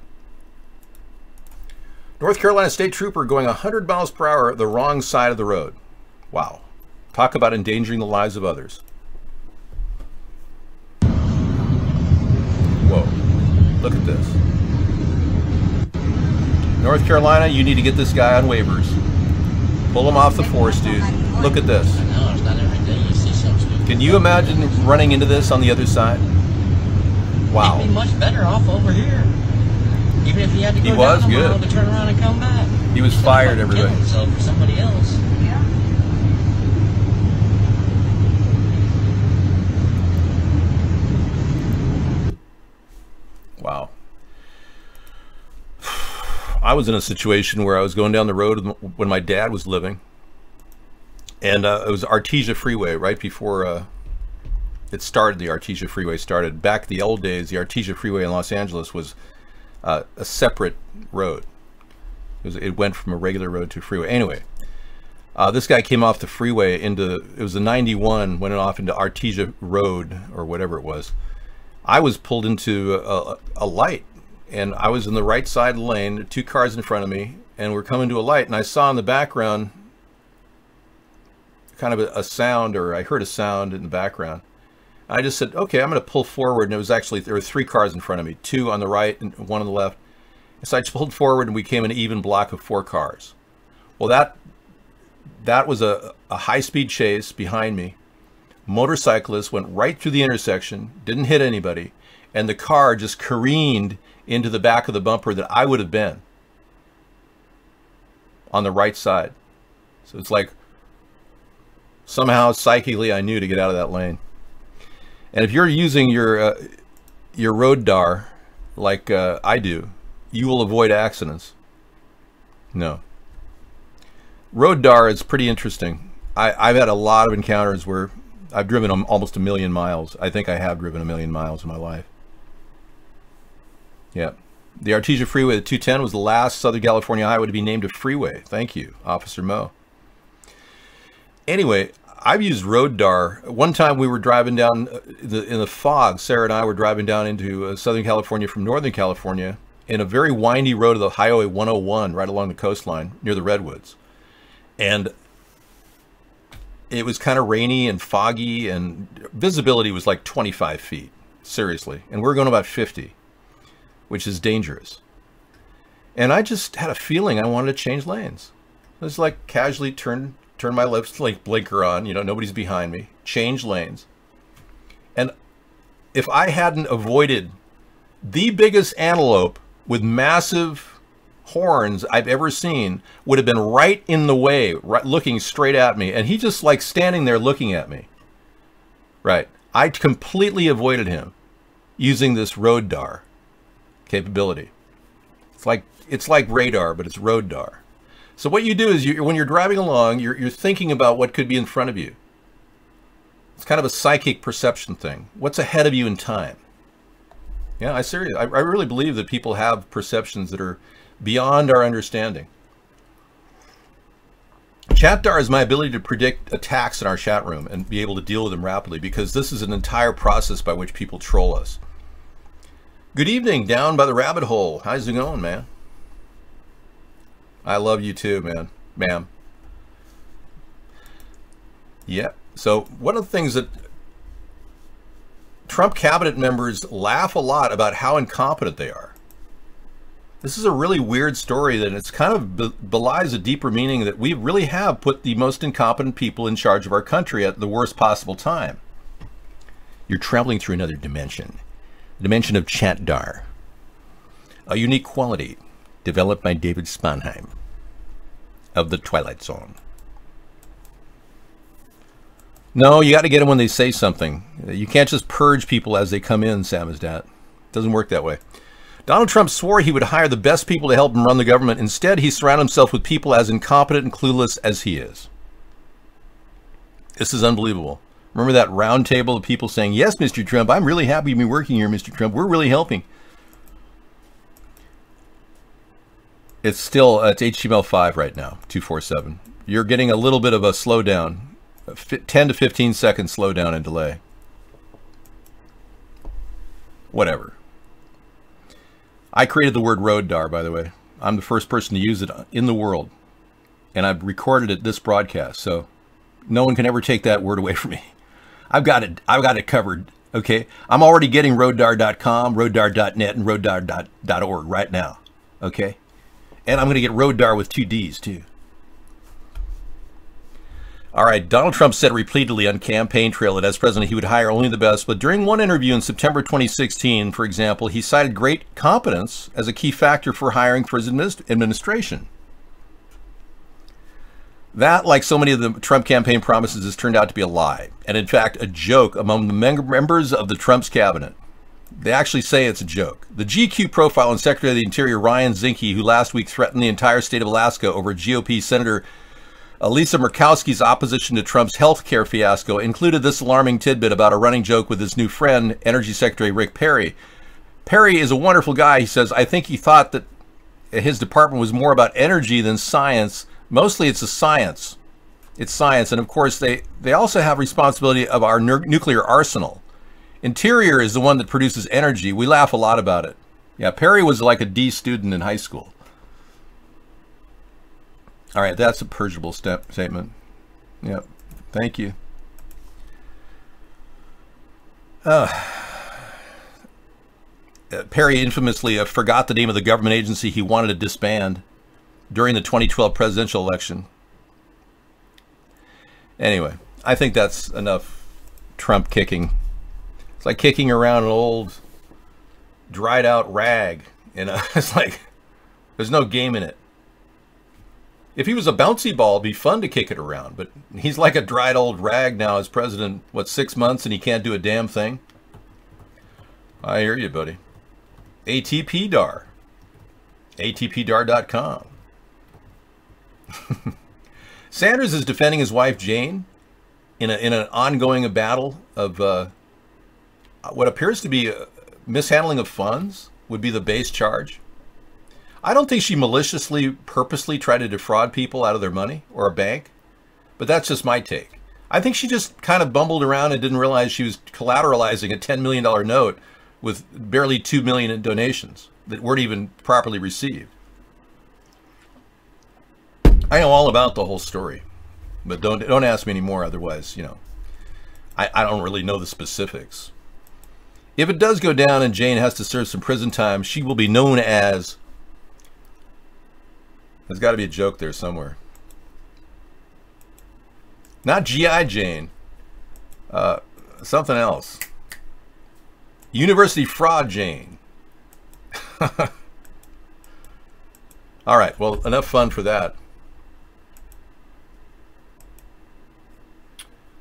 S2: North Carolina State Trooper going 100 miles per hour the wrong side of the road. Wow. Talk about endangering the lives of others. Whoa. Look at this. North Carolina, you need to get this guy on waivers. Pull him off the force, dude. Look at this. Can you imagine running into this on the other side? Wow.
S4: He'd be much better off over here. Even if he had to go down a mile to turn around and come back.
S2: He was fired, everybody.
S4: Kill himself for somebody else. Yeah.
S2: Wow. I was in a situation where I was going down the road when my dad was living. And it was Artesia Freeway right before it started. The Artesia Freeway started. Back the old days, the Artesia Freeway in Los Angeles was a separate road. It went from a regular road to a freeway. Anyway, this guy came off the freeway into, it was the 91, went off into Artesia Road or whatever it was. I was pulled into a light, and I was in the right side of the lane, 2 cars in front of me, and we're coming to a light, and I saw in the background kind of a sound, or I heard a sound in the background. I just said, okay, I'm going to pull forward, and it was actually, there were 3 cars in front of me, 2 on the right and 1 on the left. So I just pulled forward, and we came an even block of 4 cars. Well, that was a high-speed chase behind me. Motorcyclist went right through the intersection, didn't hit anybody, and the car just careened into the back of the bumper that I would have been on the right side. So it's like somehow psychically I knew to get out of that lane. And if you're using your road DAR like I do, you will avoid accidents. No. Road DAR is pretty interesting. I've had a lot of encounters where I've driven almost 1 million miles. I think I have driven 1 million miles in my life. Yeah. The Artesia Freeway, the 210, was the last Southern California highway to be named a freeway. Thank you, Officer Mo. Anyway, I've used road DAR. One time we were driving down in the fog. Sarah and I were driving down into Southern California from Northern California in a very windy road of the Highway 101 right along the coastline near the Redwoods. And it was kind of rainy and foggy, and visibility was like 25 feet, seriously. And we're going about 50, which is dangerous. And I just had a feeling I wanted to change lanes. I was like casually turn my left like blinker on, you know, nobody's behind me, change lanes. And if I hadn't avoided the biggest antelope with massive horns I've ever seen, would have been right in the way, right, looking straight at me, and he just like standing there looking at me. Right. I completely avoided him using this road DAR capability. It's like radar, but it's road DAR. So what you do is when you're driving along, you're thinking about what could be in front of you. It's kind of a psychic perception thing. What's ahead of you in time? Yeah, I really believe that people have perceptions that are beyond our understanding. ChatDar is my ability to predict attacks in our chat room and be able to deal with them rapidly, because this is an entire process by which people troll us. Good evening, down by the rabbit hole. How's it going, man? I love you too, man. Ma'am. Yeah. So one of the things that Trump cabinet members laugh a lot about how incompetent they are. This is a really weird story that it's kind of belies a deeper meaning that we really have put the most incompetent people in charge of our country at the worst possible time. You're traveling through another dimension, the dimension of ChatDar, a unique quality developed by David Sponheim of the Twilight Zone. No, you got to get them when they say something. You can't just purge people as they come in, Samizdat. Doesn't work that way. Donald Trump swore he would hire the best people to help him run the government. Instead, he surrounded himself with people as incompetent and clueless as he is. This is unbelievable. Remember that round table of people saying, yes, Mr. Trump, I'm really happy to be working here, Mr. Trump. We're really helping. It's still, it's HTML5 right now, 247. You're getting a little bit of a slowdown, 10 to 15 second slowdown and delay. Whatever. I created the word roaddar, by the way. I'm the first person to use it in the world. And I've recorded it this broadcast, so no one can ever take that word away from me. I've got it covered, okay? I'm already getting roaddar.com, roaddar.net, and roaddar.org right now, okay? And I'm going to get roaddar with 2 Ds, too. All right, Donald Trump said repeatedly on campaign trail that as president he would hire only the best, but during one interview in September 2016, for example, he cited great competence as a key factor for hiring for his administration. That, like so many of the Trump campaign promises, has turned out to be a lie, and in fact a joke among the members of the Trump's cabinet. They actually say it's a joke. The GQ profile on Secretary of the Interior Ryan Zinke, who last week threatened the entire state of Alaska over GOP Senator Lisa Murkowski's opposition to Trump's health care fiasco, included this alarming tidbit about a running joke with his new friend, Energy Secretary Rick Perry. Perry is a wonderful guy, he says. I think he thought that his department was more about energy than science. Mostly it's a science. It's science. And of course, they also have responsibility of our nuclear arsenal. Interior is the one that produces energy. We laugh a lot about it. Yeah, Perry was like a D student in high school. All right, that's a purgeable statement. Yep, thank you. Perry infamously forgot the name of the government agency he wanted to disband during the 2012 presidential election. Anyway, I think that's enough Trump kicking. It's like kicking around an old, dried out rag. You know, it's like there's no game in it. If he was a bouncy ball, it'd be fun to kick it around, but he's like a dried old rag now as president, what, 6 months, and he can't do a damn thing? I hear you, buddy. ATPDAR. ATPDAR.com. Sanders is defending his wife, Jane, in an ongoing battle of what appears to be mishandling of funds, would be the base charge. I don't think she maliciously, purposely tried to defraud people out of their money or a bank, but that's just my take. I think she just kind of bumbled around and didn't realize she was collateralizing a $10 million note with barely $2 million in donations that weren't even properly received. I know all about the whole story, but don't ask me anymore. Otherwise, you know, I don't really know the specifics. If it does go down and Jane has to serve some prison time, she will be known as... There's got to be a joke there somewhere. Not G.I. Jane. Something else. University Fraud Jane. All right, well, enough fun for that.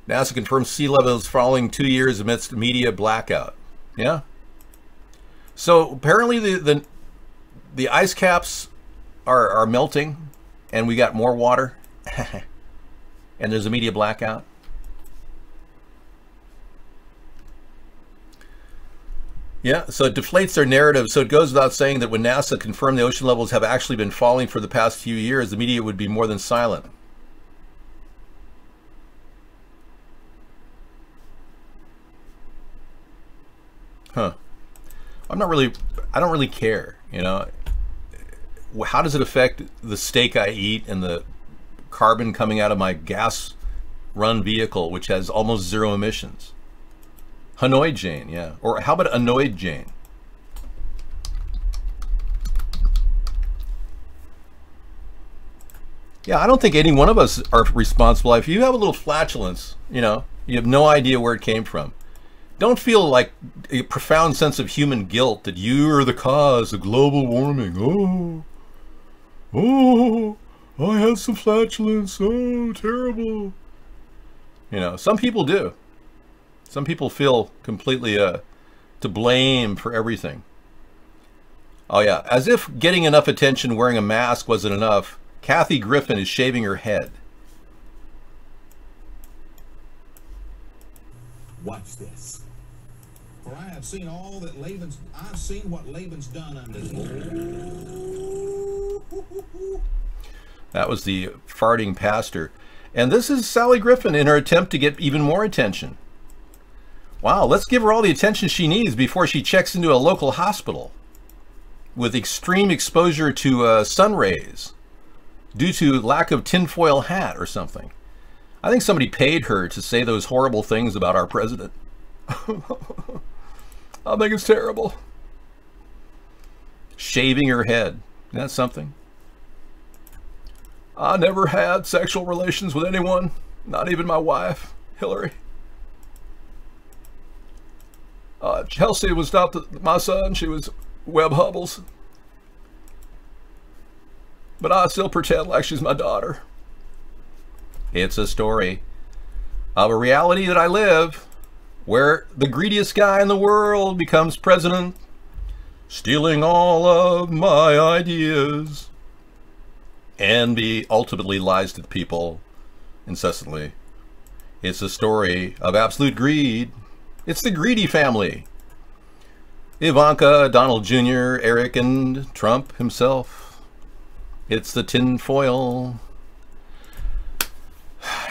S2: NASA confirms sea level is falling 2 years amidst media blackout. Yeah? So apparently the ice caps are melting, and we got more water, and there's a media blackout. Yeah, so it deflates their narrative. So it goes without saying that when NASA confirmed the ocean levels have actually been falling for the past few years, the media would be more than silent. Huh. I don't really care, you know. How does it affect the steak I eat and the carbon coming out of my gas run vehicle, which has almost zero emissions? Hanoi Jane, yeah. Or how about Annoyed Jane? Yeah, I don't think any one of us are responsible. If you have a little flatulence, you know, you have no idea where it came from. Don't feel like a profound sense of human guilt that you are the cause of global warming. Oh, I had some flatulence. Oh, terrible. You know, some people do. Some people feel completely to blame for everything. Oh yeah, as if getting enough attention wearing a mask wasn't enough, Kathy Griffin is shaving her head.
S6: Watch this. For I have seen all that I've seen what Laban's done unto you.
S2: That was the farting pastor. And this is Sally Griffin in her attempt to get even more attention. Wow, let's give her all the attention she needs before she checks into a local hospital with extreme exposure to sun rays due to lack of tinfoil hat or something. I think somebody paid her to say those horrible things about our president. I think it's terrible. Shaving her head. Isn't that something? I never had sexual relations with anyone, not even my wife, Hillary. Chelsea was not my son, she was Webb Hubble's. But I still pretend like she's my daughter. It's a story of a reality that I live, where the greediest guy in the world becomes president, stealing all of my ideas, and ultimately lies to the people incessantly. It's a story of absolute greed. It's the greedy family. Ivanka, Donald Jr., Eric, and Trump himself. It's the tinfoil.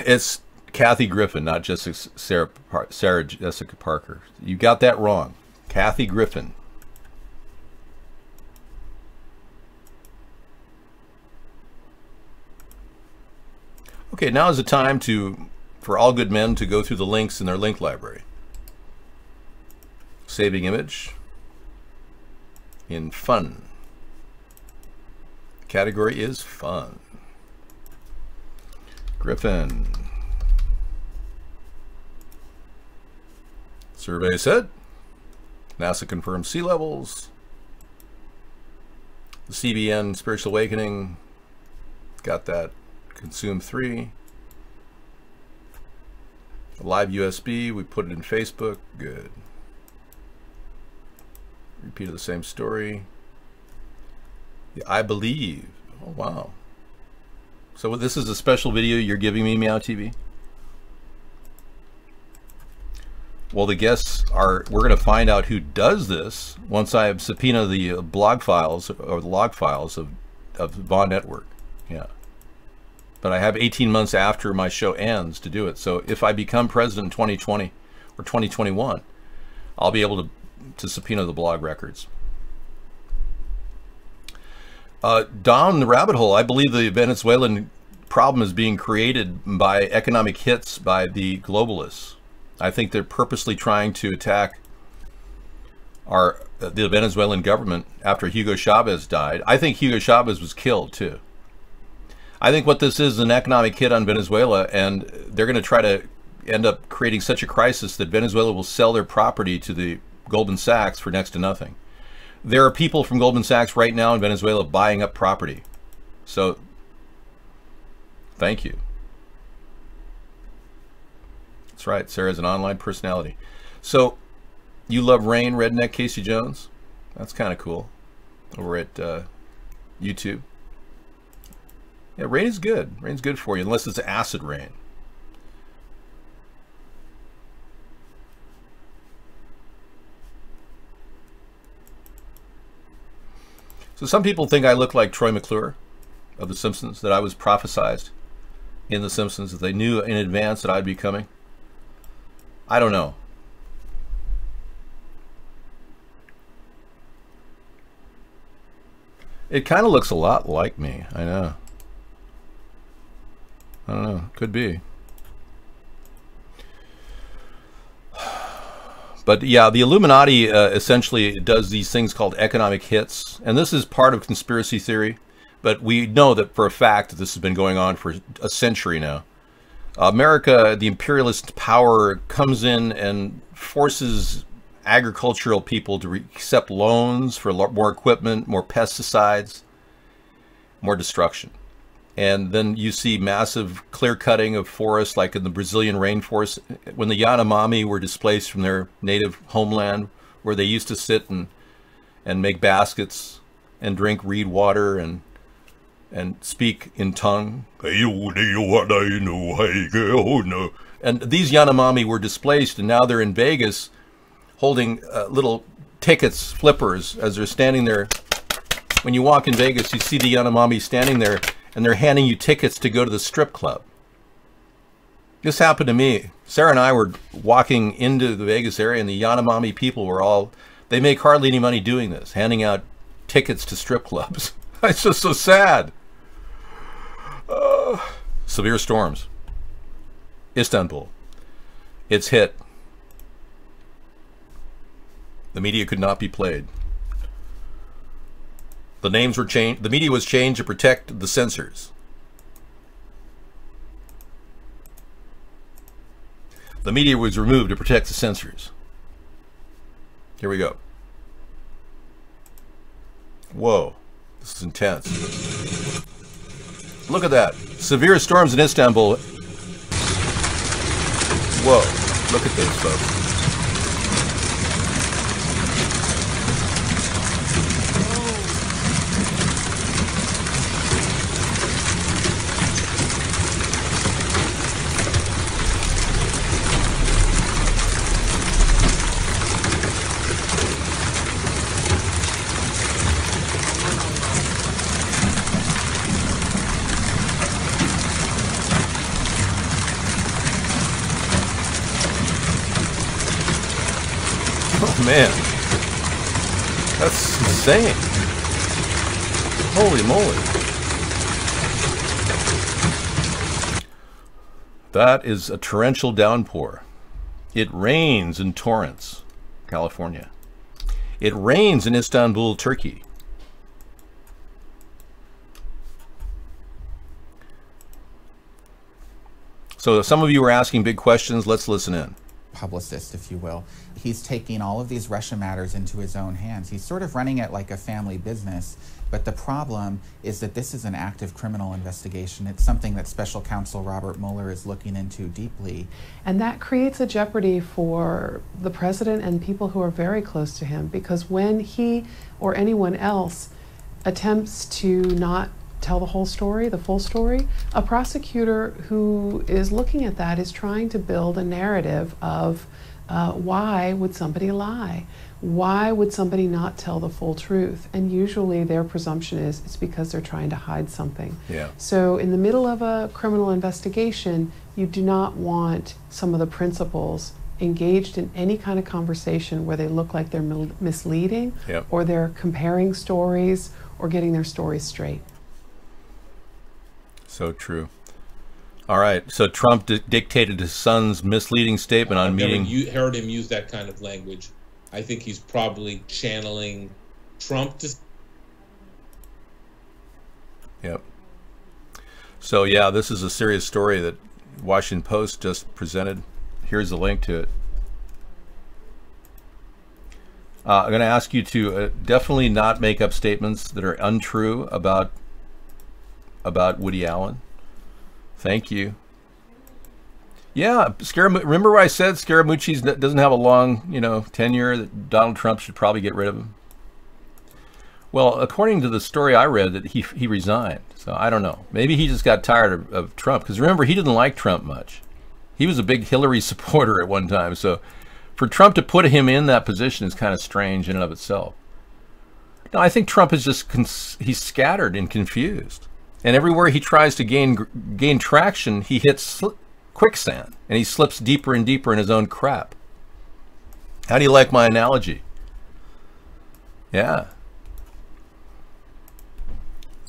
S2: It's Kathy Griffin, not just Sarah Jessica Parker. You got that wrong. Kathy Griffin. Okay, now is the time for all good men to go through the links in their link library. Saving image in fun. Category is fun. Griffin. Survey said NASA confirms sea levels. The CBN Spiritual Awakening got that. Consume 3. Live USB, we put it in Facebook. Good. Repeat of the same story. Yeah, I believe. Oh, wow. So this is a special video you're giving me, Meow TV? Well, the guests are, we're going to find out who does this once I have subpoenaed the blog files or the log files of Vaughn Network. Yeah. But I have 18 months after my show ends to do it. So if I become president in 2020 or 2021, I'll be able to subpoena the blog records. Down the rabbit hole, I believe the Venezuelan problem is being created by economic hits by the globalists. I think they're purposely trying to attack the Venezuelan government after Hugo Chavez died. I think Hugo Chavez was killed too. I think what this is an economic hit on Venezuela, and they're going to try to end up creating such a crisis that Venezuela will sell their property to the Goldman Sachs for next to nothing. There are people from Goldman Sachs right now in Venezuela buying up property. So, thank you. That's right, Sarah's an online personality. So, you love Rain, Redneck, Casey Jones? That's kind of cool. Over at YouTube. Yeah, rain is good. Rain's good for you, unless it's acid rain. So some people think I look like Troy McClure of The Simpsons, that I was prophesized in The Simpsons, that they knew in advance that I'd be coming. I don't know. It kind of looks a lot like me. I know. I don't know. Could be. But yeah, the Illuminati essentially does these things called economic hits. And this is part of conspiracy theory. But we know that for a fact that this has been going on for a century now. America, the imperialist power, comes in and forces agricultural people to accept loans for more equipment, more pesticides, more destruction. And then you see massive clear cutting of forests, like in the Brazilian rainforest, when the Yanomami were displaced from their native homeland, where they used to sit and make baskets and drink reed water and speak in tongue. And these Yanomami were displaced, and now they're in Vegas holding little tickets, flippers, as they're standing there. When you walk in Vegas, you see the Yanomami standing there, and they're handing you tickets to go to the strip club. This happened to me. Sarah and I were walking into the Vegas area, and the Yanomami people were all, they make hardly any money doing this, handing out tickets to strip clubs. It's just so sad. Severe storms. Istanbul. It's hit. The media could not be played. The names were changed. The media was changed to protect the censors. The media was removed to protect the censors. Here we go. Whoa, this is intense. Look at that. Severe storms in Istanbul. Whoa, look at this, folks. Man, that's insane. Holy moly. That is a torrential downpour. It rains in Torrance, California. It rains in Istanbul, Turkey. So some of you are asking big questions. Let's listen in.
S8: Publicist, if you will. He's taking all of these Russia matters into his own hands. He's sort of running it like a family business, but the problem is that this is an active criminal investigation. It's something that Special Counsel Robert Mueller is looking into deeply.
S9: And that creates a jeopardy for the president and people who are very close to him, because when he or anyone else attempts to not tell the whole story, the full story, a prosecutor who is looking at that is trying to build a narrative of why would somebody lie? Why would somebody not tell the full truth? And usually their presumption is it's because they're trying to hide something.
S2: Yeah.
S9: So in the middle of a criminal investigation, you do not want some of the principals engaged in any kind of conversation where they look like they're misleading,
S2: yep,
S9: or they're comparing stories or getting their stories straight.
S2: So true. All right. So Trump dictated his son's misleading statement on meeting.
S22: You heard him use that kind of language. I think he's probably channeling Trump to.
S2: Yep. So yeah, this is a serious story that Washington Post just presented. Here's the link to it. I'm going to ask you to definitely not make up statements that are untrue about Woody Allen. Thank you. Yeah, remember what I said? Scaramucci doesn't have a long, tenure, that Donald Trump should probably get rid of him. Well, according to the story I read, that he resigned. So I don't know. Maybe he just got tired of Trump. Because remember, he didn't like Trump much. He was a big Hillary supporter at one time. So for Trump to put him in that position is kind of strange in and of itself. No, I think Trump is just, he's scattered and confused. And everywhere he tries to gain traction, he hits quicksand, and he slips deeper and deeper in his own crap. How do you like my analogy? Yeah.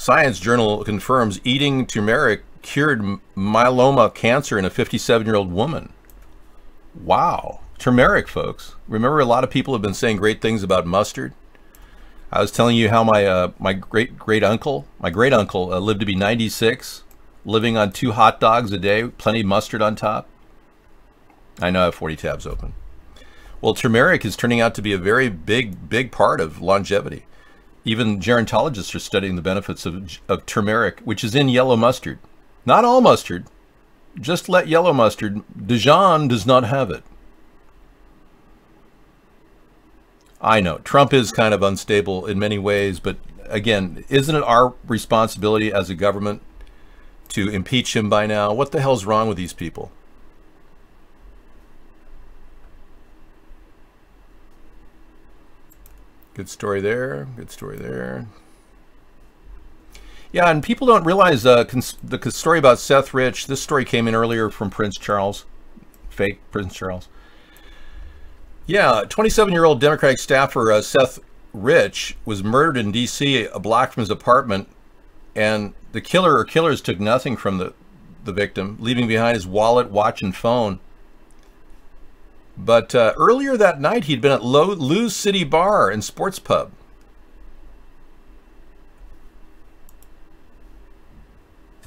S2: Science journal confirms eating turmeric cured myeloma cancer in a 57-year-old woman. Wow. Turmeric, folks. Remember, a lot of people have been saying great things about mustard. I was telling you how my great uncle lived to be 96, living on 2 hot dogs a day, plenty of mustard on top. I know I have 40 tabs open. Well, turmeric is turning out to be a very big part of longevity. Even gerontologists are studying the benefits of turmeric, which is in yellow mustard. Not all mustard, just yellow mustard. Dijon does not have it. I know, Trump is kind of unstable in many ways, but again, isn't it our responsibility as a government to impeach him by now? What the hell's wrong with these people? Good story there. Good story there. Yeah, and people don't realize the story about Seth Rich. This story came in earlier from Prince Charles, fake Prince Charles. Yeah, 27-year-old Democratic staffer Seth Rich was murdered in D.C., a block from his apartment, and the killer or killers took nothing from the victim, leaving behind his wallet, watch, and phone. But earlier that night, he'd been at Lou's City Bar and Sports Pub.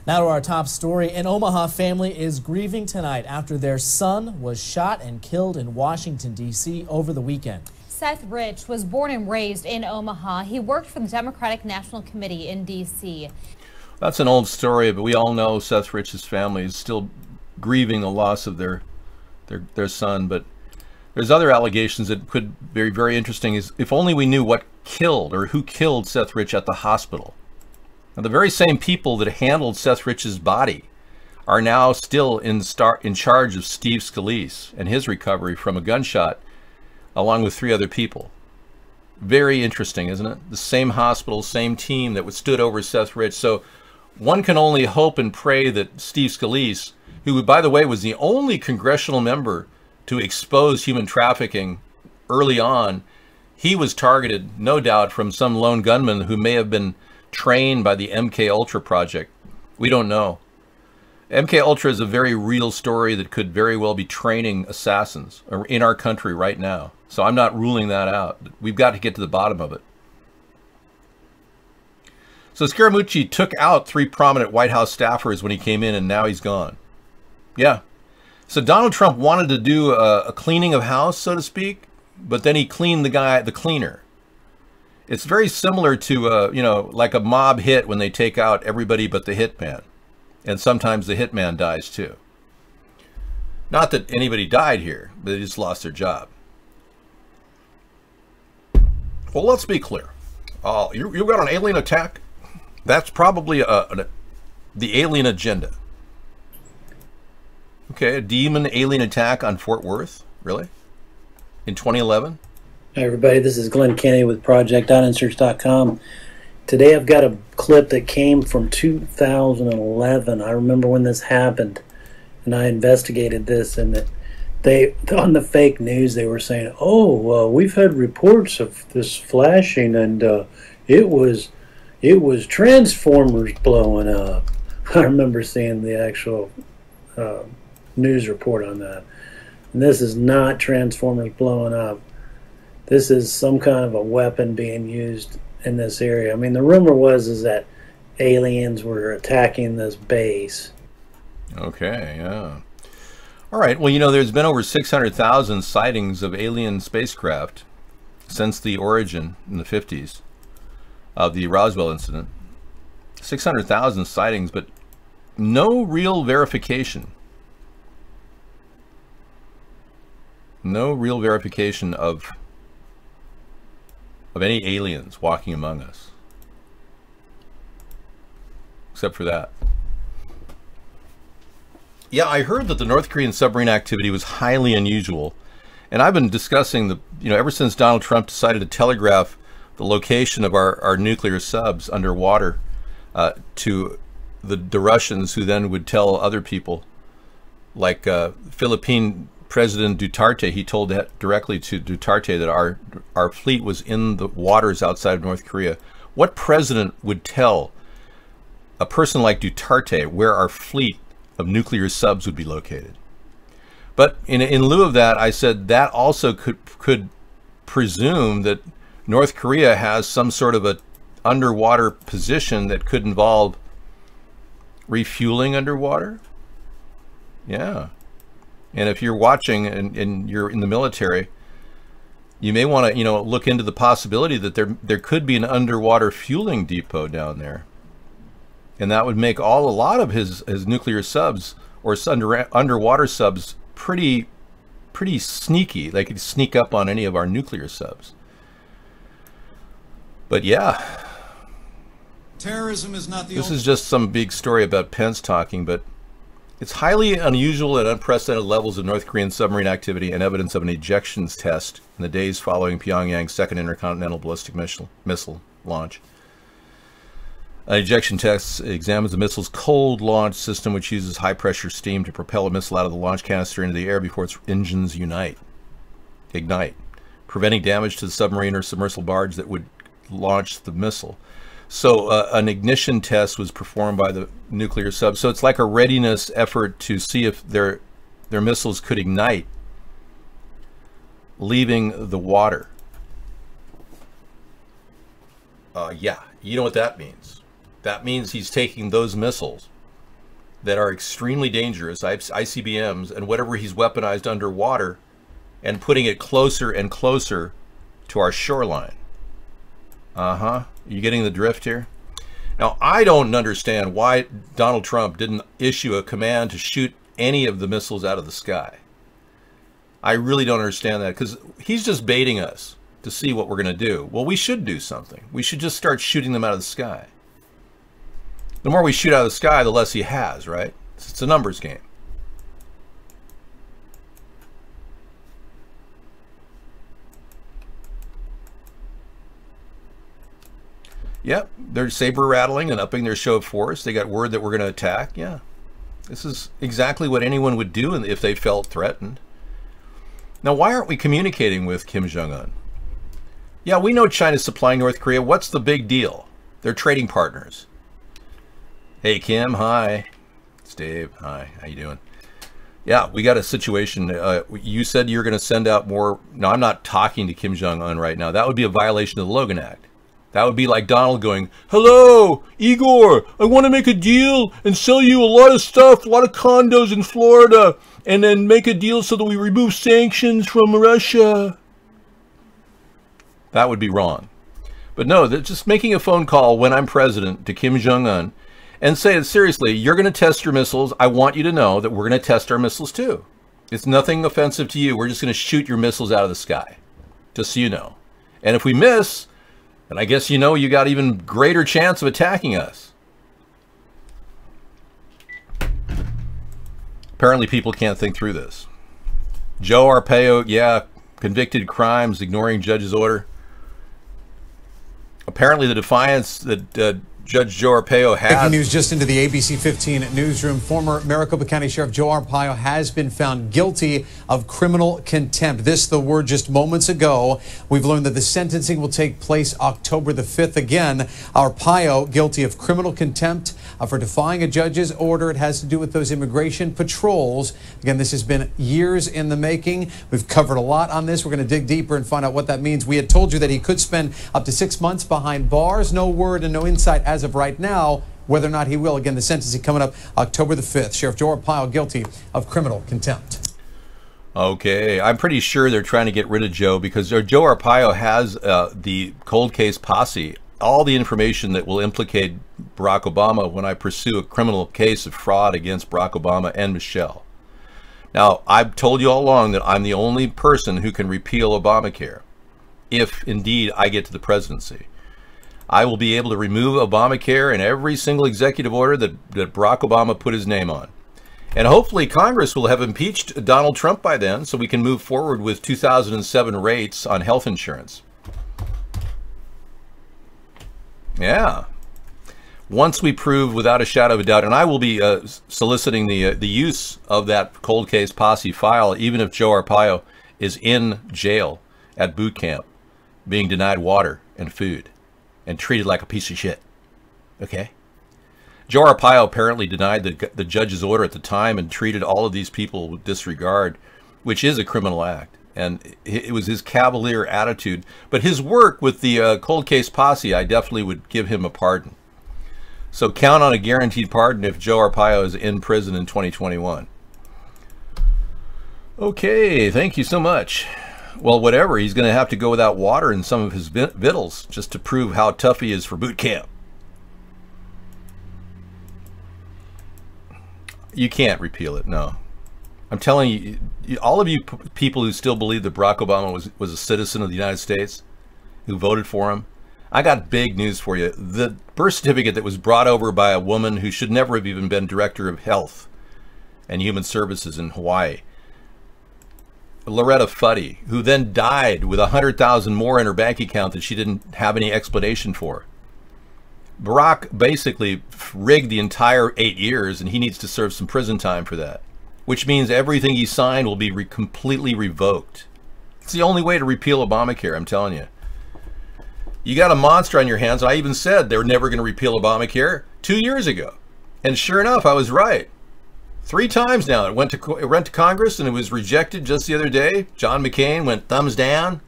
S3: Now to our top story. An Omaha family is grieving tonight after their son was shot and killed in Washington, D.C. over the weekend.
S7: Seth Rich was born and raised in Omaha. He worked for the Democratic National Committee in D.C.
S2: That's an old story, but we all know Seth Rich's family is still grieving the loss of their son. But there's other allegations that could be very interesting. Is if only we knew what killed or who killed Seth Rich at the hospital. Now, the very same people that handled Seth Rich's body are now still in charge of Steve Scalise and his recovery from a gunshot, along with 3 other people. Very interesting, isn't it? The same hospital, same team that stood over Seth Rich. So one can only hope and pray that Steve Scalise, who, by the way, was the only congressional member to expose human trafficking early on, he was targeted, no doubt, from some lone gunman who may have been trained by the MK Ultra project. We don't know. MK Ultra is a very real story that could very well be training assassins in our country right now. So I'm not ruling that out. We've got to get to the bottom of it. So Scaramucci took out 3 prominent White House staffers when he came in, and now he's gone. Yeah. So Donald Trump wanted to do a cleaning of house, so to speak, but then he cleaned the cleaner. It's very similar to, you know, like a mob hit when they take out everybody but the hitman. And sometimes the hitman dies too. Not that anybody died here, but they just lost their job. Well, let's be clear. You got an alien attack? That's probably the alien agenda. Okay, a demon alien attack on Fort Worth? Really? In 2011?
S10: Hi everybody, this is Glenn Kenny with Project.Insearch.com. Today I've got a clip that came from 2011. I remember when this happened, and I investigated this, and they on the fake news they were saying, "Oh, we've had reports of this flashing, and it was transformers blowing up." I remember seeing the actual news report on that, and this is not transformers blowing up. This is some kind of a weapon being used in this area. I mean, the rumor is that aliens were attacking this base.
S2: Okay, yeah. All right, well, you know, there's been over 600,000 sightings of alien spacecraft since the origin in the 50s of the Roswell incident. 600,000 sightings, but no real verification. No real verification of any aliens walking among us, except for that. Yeah, I heard that the North Korean submarine activity was highly unusual, and I've been discussing ever since Donald Trump decided to telegraph the location of our nuclear subs underwater to the Russians, who then would tell other people, like Philippine President Duterte. He told that directly to Duterte that our fleet was in the waters outside of North Korea. What president would tell a person like Duterte where our fleet of nuclear subs would be located. But in lieu of that, I said that also could presume that North Korea has some sort of a underwater position that could involve refueling underwater. Yeah. And if you're watching and you're in the military, you may want to, look into the possibility that there could be an underwater fueling depot down there. And that would make a lot of his nuclear subs or underwater subs pretty sneaky. They could sneak up on any of our nuclear subs. But yeah,
S5: terrorism is not the
S2: this is just some big story about Pence talking, but it's highly unusual at unprecedented levels of North Korean submarine activity and evidence of an ejections test in the days following Pyongyang's second intercontinental ballistic missile launch. An ejection test examines the missile's cold launch system, which uses high-pressure steam to propel a missile out of the launch canister into the air before its engines ignite, preventing damage to the submarine or submersible barge that would launch the missile. So an ignition test was performed by the nuclear sub. So it's like a readiness effort to see if their missiles could ignite, leaving the water. Yeah, you know what that means. That means he's taking those missiles that are extremely dangerous, ICBMs, and whatever he's weaponized underwater, and putting it closer and closer to our shoreline. You getting the drift here? Now, I don't understand why Donald Trump didn't issue a command to shoot any of the missiles out of the sky. I really don't understand that, because he's just baiting us to see what we're going to do. Well, we should do something. We should just start shooting them out of the sky. The more we shoot out of the sky, the less he has, right? It's a numbers game. Yep, they're saber rattling and upping their show of force. They got word that we're going to attack. Yeah, this is exactly what anyone would do if they felt threatened. Now, why aren't we communicating with Kim Jong-un? Yeah, we know China's supplying North Korea. What's the big deal? They're trading partners. Hey, Kim, hi. It's Dave. Hi, how you doing? Yeah, we got a situation. You said you're going to send out more. No, I'm not talking to Kim Jong-un right now. That would be a violation of the Logan Act. That would be like Donald going, hello, Igor, I want to make a deal and sell you a lot of stuff, a lot of condos in Florida, and then make a deal so that we remove sanctions from Russia. That would be wrong. But no, they're just making a phone call when I'm president to Kim Jong-un and say, seriously, you're going to test your missiles. I want you to know that we're going to test our missiles too. It's nothing offensive to you. We're just going to shoot your missiles out of the sky, just so you know. And if we miss, and I guess you know you got even greater chance of attacking us. Apparently people can't think through this. Joe Arpaio, yeah, convicted crimes, ignoring judge's order. Apparently the defiance that Judge Joe Arpaio has.
S5: Breaking news just into the ABC 15 newsroom. Former Maricopa County Sheriff Joe Arpaio has been found guilty of criminal contempt. This, the word just moments ago. We've learned that the sentencing will take place October the 5th. Again, Arpaio guilty of criminal contempt for defying a judge's order. It has to do with those immigration patrols. Again, this has been years in the making. We've covered a lot on this. We're going to dig deeper and find out what that means. We had told you that he could spend up to 6 months behind bars. No word and no insight as of right now whether or not he will. Again, the sentencing coming up October the 5th. Sheriff Joe Arpaio guilty of criminal contempt.
S2: Okay, I'm pretty sure they're trying to get rid of Joe because Joe Arpaio has the cold case posse, all the information that will implicate Barack Obama when I pursue a criminal case of fraud against Barack Obama and Michelle. Now, I've told you all along that I'm the only person who can repeal Obamacare if indeed I get to the presidency. I will be able to remove Obamacare and every single executive order that Barack Obama put his name on. And hopefully Congress will have impeached Donald Trump by then so we can move forward with 2007 rates on health insurance. Yeah. Once we prove without a shadow of a doubt, and I will be soliciting the use of that cold case posse file, even if Joe Arpaio is in jail at boot camp, being denied water and food and treated like a piece of shit. Okay? Joe Arpaio apparently denied the judge's order at the time and treated all of these people with disregard, which is a criminal act. And it was his cavalier attitude. But his work with the cold case posse, I definitely would give him a pardon. So count on a guaranteed pardon if Joe Arpaio is in prison in 2021. Okay, thank you so much. Well, whatever, he's going to have to go without water in some of his victuals just to prove how tough he is for boot camp. You can't repeal it, no. I'm telling you, all of you people who still believe that Barack Obama was a citizen of the United States, who voted for him, I got big news for you. The birth certificate that was brought over by a woman who should never have even been Director of Health and Human Services in Hawaii, Loretta Fuddy, who then died with $100,000 more in her bank account that she didn't have any explanation for. Barack basically rigged the entire 8 years, and he needs to serve some prison time for that, which means everything he signed will be completely revoked. It's the only way to repeal Obamacare, I'm telling you. You got a monster on your hands. I even said they were never going to repeal Obamacare 2 years ago. And sure enough, I was right. 3 times now. It went to Congress and it was rejected just the other day. John McCain went thumbs down.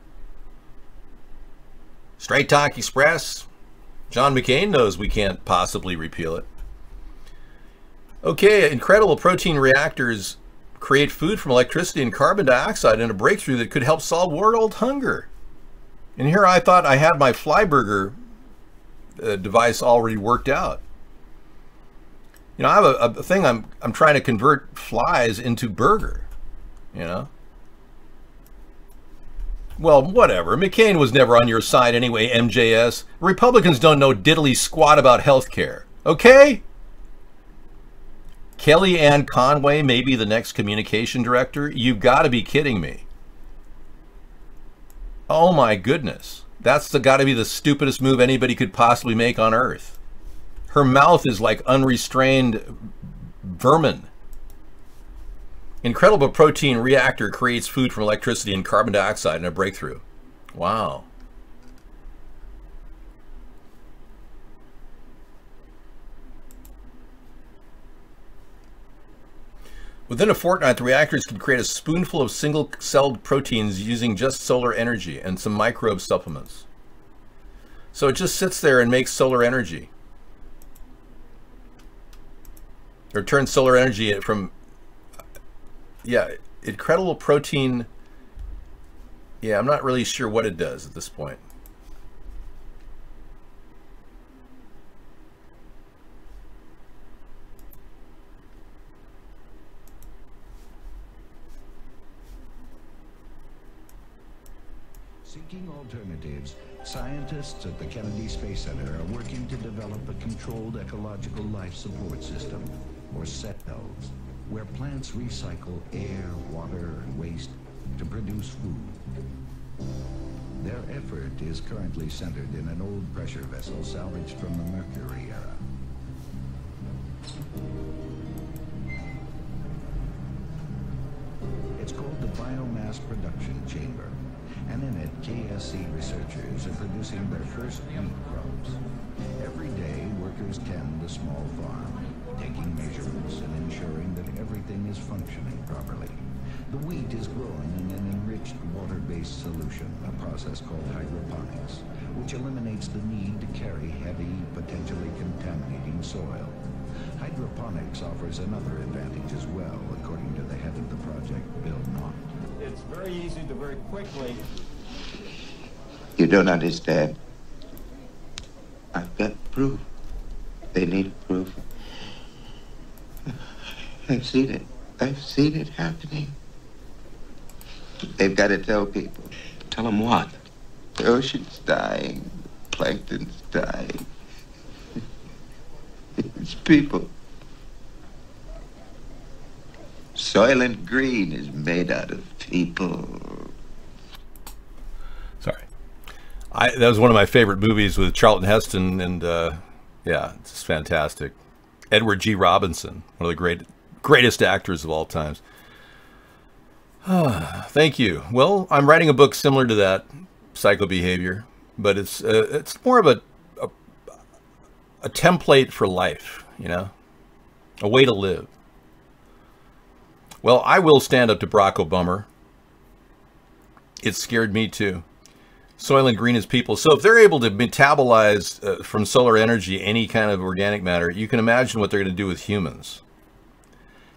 S2: Straight Talk Express. John McCain knows we can't possibly repeal it. Okay, incredible protein reactors create food from electricity and carbon dioxide in a breakthrough that could help solve world hunger. And here I thought I had my Flyburger device already worked out. You know, I have a thing I'm trying to convert flies into burger, you know. Well, whatever. McCain was never on your side anyway, MJS. Republicans don't know diddly squat about health care, okay? Kellyanne Conway may be the next communication director? You've got to be kidding me. Oh my goodness. That's got to be the stupidest move anybody could possibly make on earth. Her mouth is like unrestrained vermin. Incredible protein reactor creates food from electricity and carbon dioxide in a breakthrough. Wow. Within a fortnight, the reactors can create a spoonful of single-celled proteins using just solar energy and some microbe supplements. So it just sits there and makes solar energy. Or turns solar energy from... Yeah, incredible protein. Yeah, I'm not really sure what it does at this point.
S11: Seeking alternatives, scientists at the Kennedy Space Center are working to develop a controlled ecological life support system, or CELS, where plants recycle air, water, and waste to produce food. Their effort is currently centered in an old pressure vessel salvaged from the Mercury era. It's called the Biomass Production Chamber, and in it, KSC researchers are producing their first wheat crops. Every day, workers tend the small farm, taking measurements and ensuring that everything is functioning properly. The wheat is grown in an enriched water-based solution, a process called hydroponics, which eliminates the need to carry heavy, potentially contaminating soil. Hydroponics offers another advantage as well, according to the head of the project, Bill Knott.
S12: It's very easy to very quickly...
S23: You don't understand. I've got proof. They need proof. I've seen it. I've seen it happening. They've got to tell people.
S12: Tell them what?
S23: The ocean's dying. The plankton's dying. It's people. Soylent Green is made out of people.
S2: Sorry. That was one of my favorite movies with Charlton Heston, and yeah, it's fantastic. Edward G. Robinson, one of the greatest actors of all times. Thank you. Well, I'm writing a book similar to that, Psychobehavior, but it's more of a template for life. you know, a way to live. Well, I will stand up to Barack Obama. It scared me too. Soylent Green is people. So if they're able to metabolize from solar energy any kind of organic matter, you can imagine what they're going to do with humans.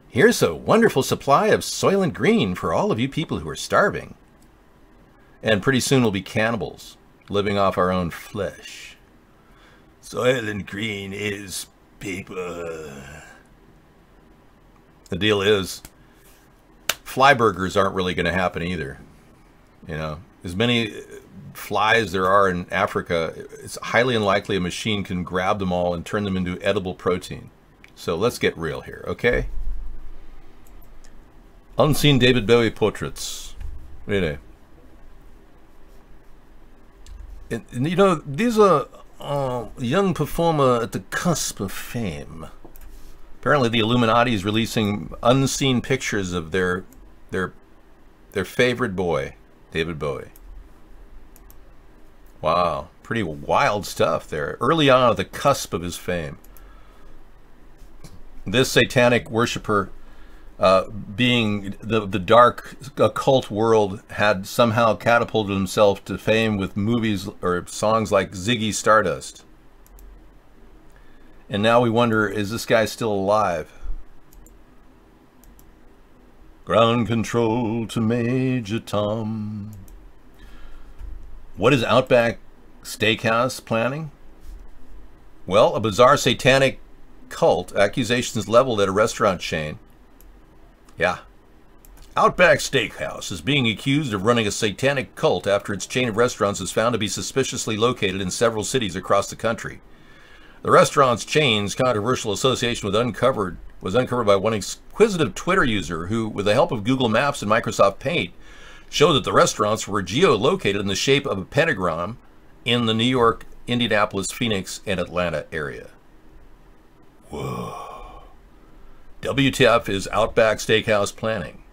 S2: Here's a wonderful supply of Soylent Green for all of you people who are starving. And pretty soon we'll be cannibals, living off our own flesh. Soylent Green is people. The deal is, fly burgers aren't really going to happen either. You know, as many flies there are in Africa, it's highly unlikely a machine can grab them all and turn them into edible protein. So let's get real here, okay? Unseen David Bowie portraits. Really. And you know, these are young performer at the cusp of fame. Apparently the Illuminati is releasing unseen pictures of their favorite boy, David Bowie. Wow, pretty wild stuff there. Early on at the cusp of his fame. This satanic worshiper, being the dark occult world, had somehow catapulted himself to fame with movies or songs like Ziggy Stardust. And now we wonder, is this guy still alive? Ground control to Major Tom. What is Outback Steakhouse planning? Well, a bizarre satanic cult, accusations leveled at a restaurant chain. Yeah. Outback Steakhouse is being accused of running a satanic cult after its chain of restaurants is found to be suspiciously located in several cities across the country. The restaurant's chain's controversial association was uncovered by one inquisitive Twitter user who, with the help of Google Maps and Microsoft Paint, showed that the restaurants were geolocated in the shape of a pentagram in the New York, Indianapolis, Phoenix, and Atlanta area. Whoa. WTF is Outback Steakhouse planning?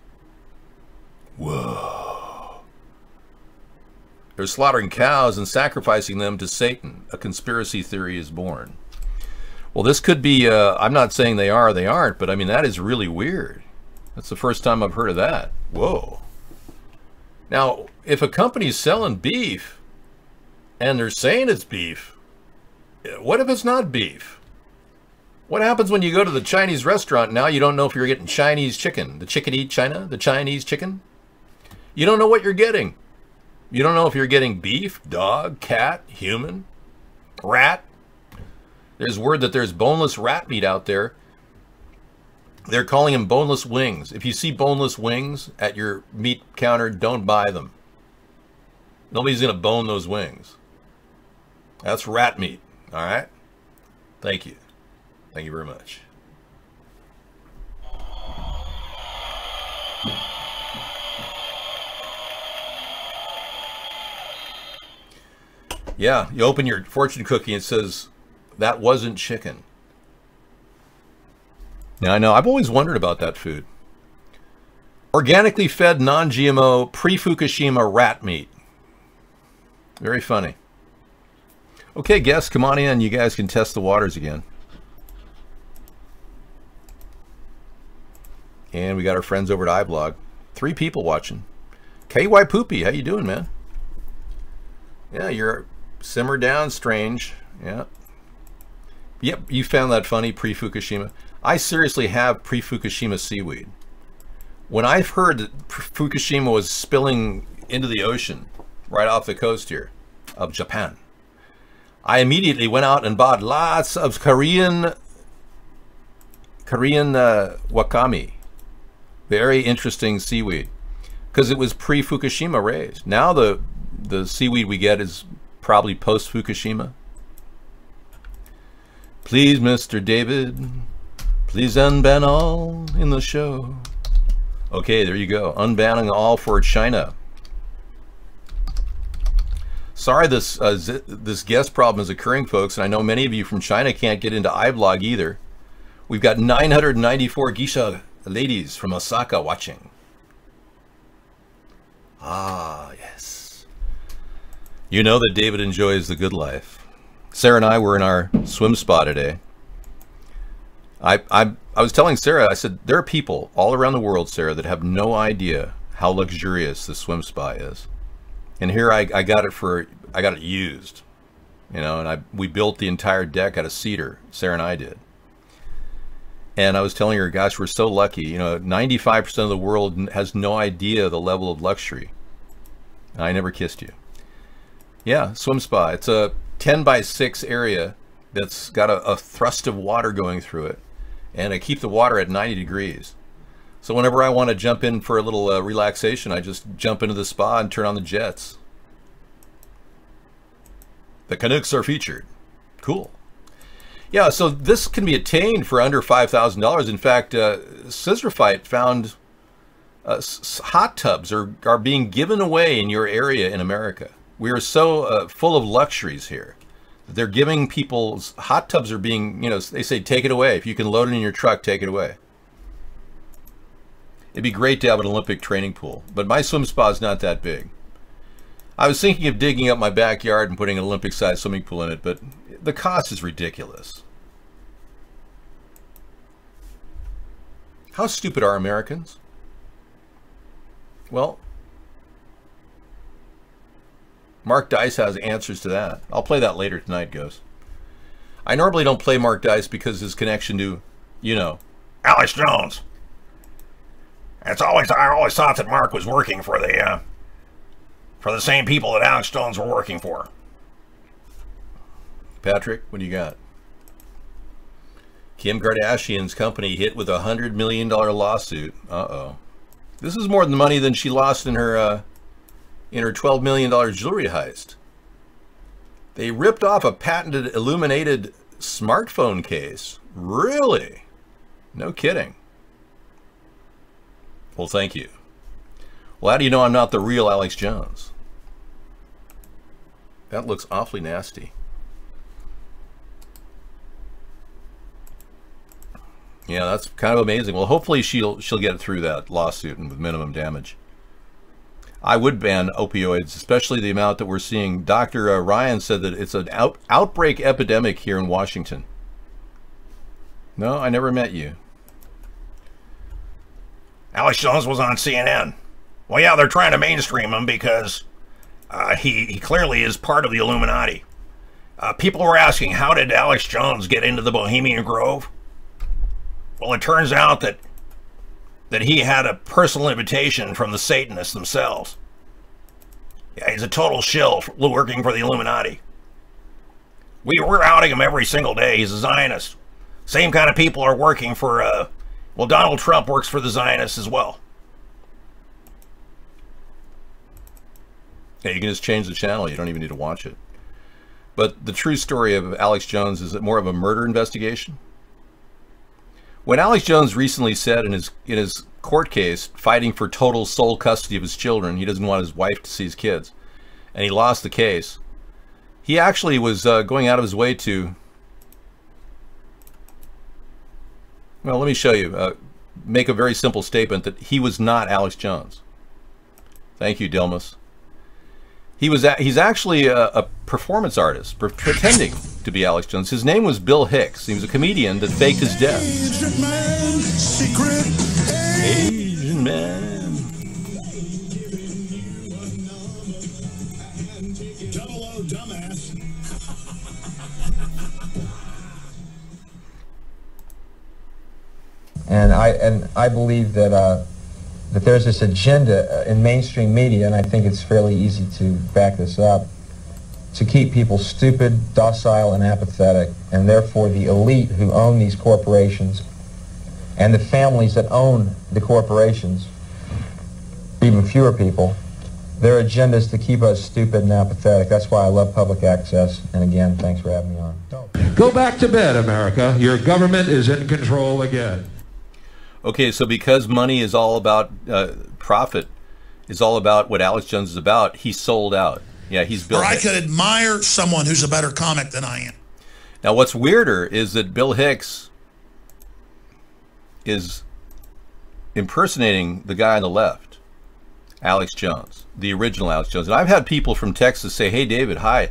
S2: Whoa. They're slaughtering cows and sacrificing them to Satan. A conspiracy theory is born. Well, this could be, I'm not saying they are, they aren't, but I mean, that is really weird. That's the first time I've heard of that. Whoa. Now, if a company's selling beef and they're saying it's beef, what if it's not beef? What happens when you go to the Chinese restaurant now? You don't know if you're getting Chinese chicken, the chickadee China, the Chinese chicken. You don't know what you're getting. You don't know if you're getting beef, dog, cat, human, rat. There's word that there's boneless rat meat out there. They're calling them boneless wings. If you see boneless wings at your meat counter, don't buy them. Nobody's going to bone those wings. That's rat meat. All right? Thank you. Thank you very much. Yeah, you open your fortune cookie and it says, that wasn't chicken. Now, I know, I've always wondered about that food. Organically fed, non-GMO, pre-Fukushima rat meat. Very funny. Okay, guests, come on in. You guys can test the waters again. And we got our friends over at iBlog. 3 people watching. KY Poopy, how you doing, man? Yeah, you're simmer down, strange. Yeah. Yep, you found that funny, pre-Fukushima. I seriously have pre-Fukushima seaweed. When I've heard that Fukushima was spilling into the ocean right off the coast here of Japan, I immediately went out and bought lots of Korean wakame. Very interesting seaweed, because it was pre-Fukushima raised. Now the seaweed we get is probably post-Fukushima. Please, Mr. David, please unban all in the show. Okay, there you go. Unbanning all for China. Sorry this guest problem is occurring, folks, and I know many of you from China can't get into iBlog either. We've got 994 geisha ladies from Osaka watching. Ah, yes. You know that David enjoys the good life. Sarah and I were in our swim spa today. I was telling Sarah, I said, there are people all around the world, Sarah, that have no idea how luxurious the swim spa is. And here I got it used, you know, and we built the entire deck out of cedar, Sarah and I did. And I was telling her, gosh, we're so lucky. You know, 95% of the world has no idea the level of luxury. I never kissed you. Yeah, swim spa. It's a 10x6 area that's got a thrust of water going through it. And I keep the water at 90 degrees. So whenever I want to jump in for a little relaxation, I just jump into the spa and turn on the jets. The Canucks are featured. Cool. Yeah, so this can be attained for under $5,000. In fact, Scissor Fight found hot tubs are being given away in your area in America. We are so full of luxuries here. They're giving people, hot tubs are being, you know, they say take it away. If you can load it in your truck, take it away. It'd be great to have an Olympic training pool, but my swim spa is not that big. I was thinking of digging up my backyard and putting an Olympic-sized swimming pool in it, but the cost is ridiculous. How stupid are Americans? Well, Mark Dice has answers to that. I'll play that later tonight, Ghost. I normally don't play Mark Dice because his connection to, you know, Alex Jones. I always thought that Mark was working for the same people that Alex Jones were working for. Patrick, what do you got? Kim Kardashian's company hit with a $100 million lawsuit. Uh-oh. This is more than money than she lost in her $12 million jewelry heist. They ripped off a patented illuminated smartphone case. Really? No kidding. Well, thank you. Well, how do you know I'm not the real Alex Jones? That looks awfully nasty. Yeah, that's kind of amazing. Well, hopefully she'll get through that lawsuit and with minimum damage. I would ban opioids, especially the amount that we're seeing. Dr. Ryan said that it's an outbreak epidemic here in Washington. No, I never met you.
S6: Alex Jones was on CNN. Well, yeah, they're trying to mainstream him because he clearly is part of the Illuminati. People were asking, how did Alex Jones get into the Bohemian Grove? Well, it turns out that he had a personal invitation from the Satanists themselves. Yeah, he's a total shill working for the Illuminati. We're outing him every single day. He's a Zionist. Same kind of people are working for, well, Donald Trump works for the Zionists as well.
S2: Yeah, you can just change the channel. You don't even need to watch it. But the true story of Alex Jones, is it more of a murder investigation? When Alex Jones recently said in his court case, fighting for total sole custody of his children, he doesn't want his wife to see his kids, and he lost the case, he actually was going out of his way to, well, let me show you, make a very simple statement that he was not Alex Jones. Thank you, Dilmas. He's actually a performance artist, pretending to be Alex Jones. His name was Bill Hicks. He was a comedian that faked his death. Asian man.
S13: And I believe that that there's this agenda in mainstream media, and I think it's fairly easy to back this up, to keep people stupid, docile, and apathetic, and therefore the elite who own these corporations and the families that own the corporations, even fewer people, their agenda is to keep us stupid and apathetic. That's why I love public access, and again, thanks for having me on.
S15: Go back to bed, America. Your government is in control again.
S2: Okay, so because money is all about profit, is all about what Alex Jones is about, he sold out. Yeah, he's Bill Hicks.
S16: I could admire someone who's a better comic than I am.
S2: Now, what's weirder is that Bill Hicks is impersonating the guy on the left, Alex Jones, the original Alex Jones. And I've had people from Texas say, hey, David, hi.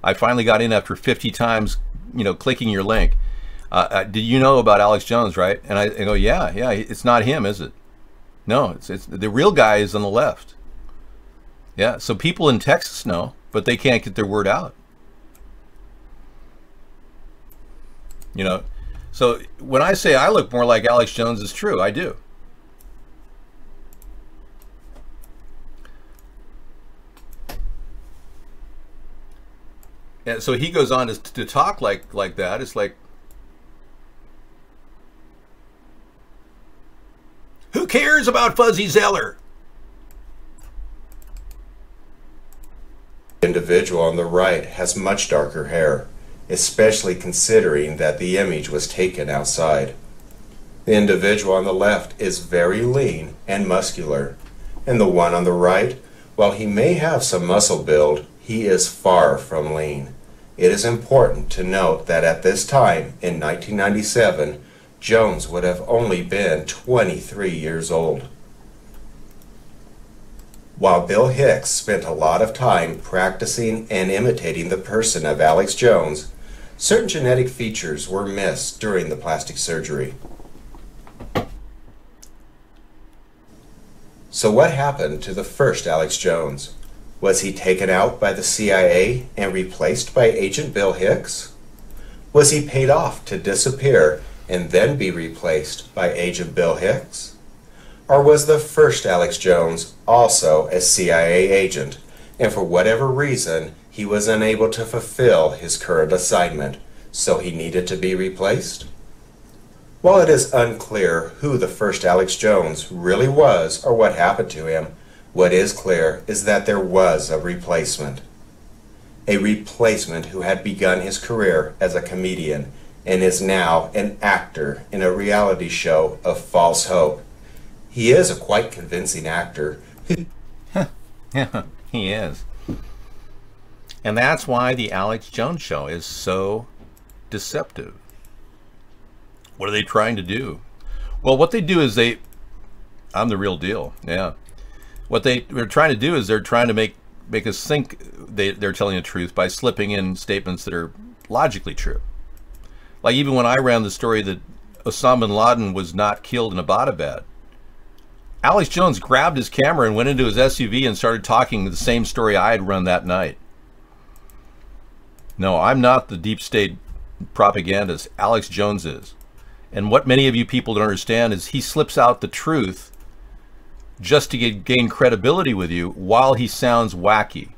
S2: I finally got in after 50 times, you know, clicking your link. Did you know about Alex Jones, right? And I go, yeah, it's not him, is it? No, it's the real guy is on the left. Yeah, so people in Texas know, but they can't get their word out. You know, so when I say I look more like Alex Jones, it's true, I do. And so he goes on to talk like that. It's like, who cares about Fuzzy Zeller?
S1: The individual on the right has much darker hair, especially considering that the image was taken outside. The individual on the left is very lean and muscular, and the one on the right, while he may have some muscle build, he is far from lean. It is important to note that at this time, in 1997, Jones would have only been 23 years old. While Bill Hicks spent a lot of time practicing and imitating the person of Alex Jones, certain genetic features were missed during the plastic surgery. So what happened to the first Alex Jones? Was he taken out by the CIA and replaced by Agent Bill Hicks? Was he paid off to disappear and then be replaced by Agent Bill Hicks? Or was the first Alex Jones also a CIA agent, and for whatever reason, he was unable to fulfill his current assignment, so he needed to be replaced? While it is unclear who the first Alex Jones really was or what happened to him, what is clear is that there was a replacement. A replacement who had begun his career as a comedian and is now an actor in a reality show of false hope. He is a quite convincing actor.
S2: Yeah, he is. And that's why the Alex Jones show is so deceptive. What are they trying to do? Well, what they do is I'm the real deal, yeah. What they're trying to do is they're trying to make us think they're telling the truth by slipping in statements that are logically true. Like even when I ran the story that Osama bin Laden was not killed in Abbottabad, Alex Jones grabbed his camera and went into his SUV and started talking the same story I had run that night. No, I'm not the deep state propagandist. Alex Jones is. And what many of you people don't understand is he slips out the truth just to gain credibility with you while he sounds wacky.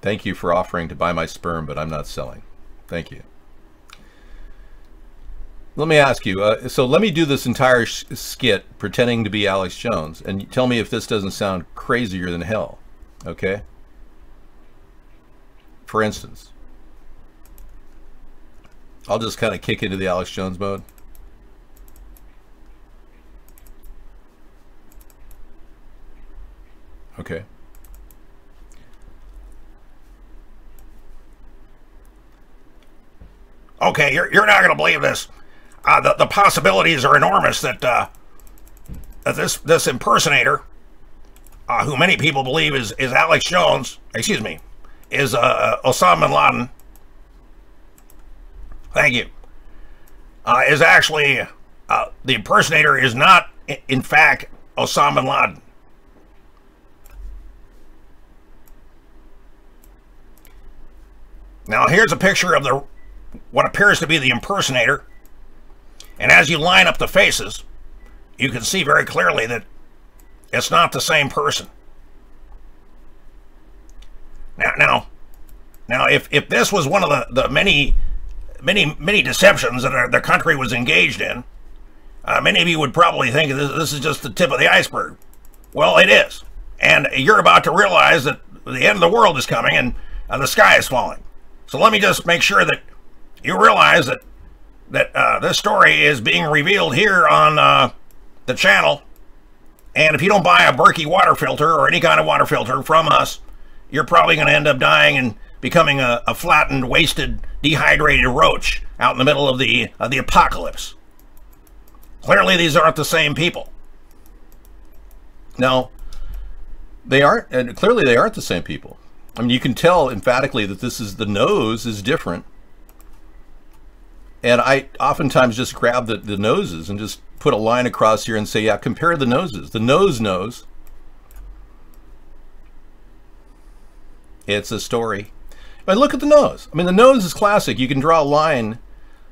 S2: Thank you for offering to buy my sperm, but I'm not selling. Thank you. Let me ask you, so let me do this entire skit pretending to be Alex Jones, and tell me if this doesn't sound crazier than hell, okay? For instance, I'll just kind of kick into the Alex Jones mode. Okay.
S6: Okay, you're not going to believe this. The possibilities are enormous that this impersonator, who many people believe is Alex Jones, excuse me, is Osama bin Laden. Thank you. Is actually the impersonator is not in fact Osama bin Laden. Now here's a picture of what appears to be the impersonator, and as you line up the faces, you can see very clearly that it's not the same person. Now, if this was one of the many deceptions that the country was engaged in, many of you would probably think this is just the tip of the iceberg. Well, it is, and you're about to realize that the end of the world is coming and the sky is falling. So let me just make sure that you realize that this story is being revealed here on the channel, and if you don't buy a Berkey water filter or any kind of water filter from us, you're probably going to end up dying and becoming a flattened, wasted, dehydrated roach out in the middle of the apocalypse. Clearly, these aren't the same people. No, they aren't, and clearly they aren't the same people. I mean, you can tell emphatically that the nose is different.
S2: And I oftentimes just grab the noses and just put a line across here and say, yeah, compare the noses. The nose. It's a story. But look at the nose. I mean, the nose is classic. You can draw a line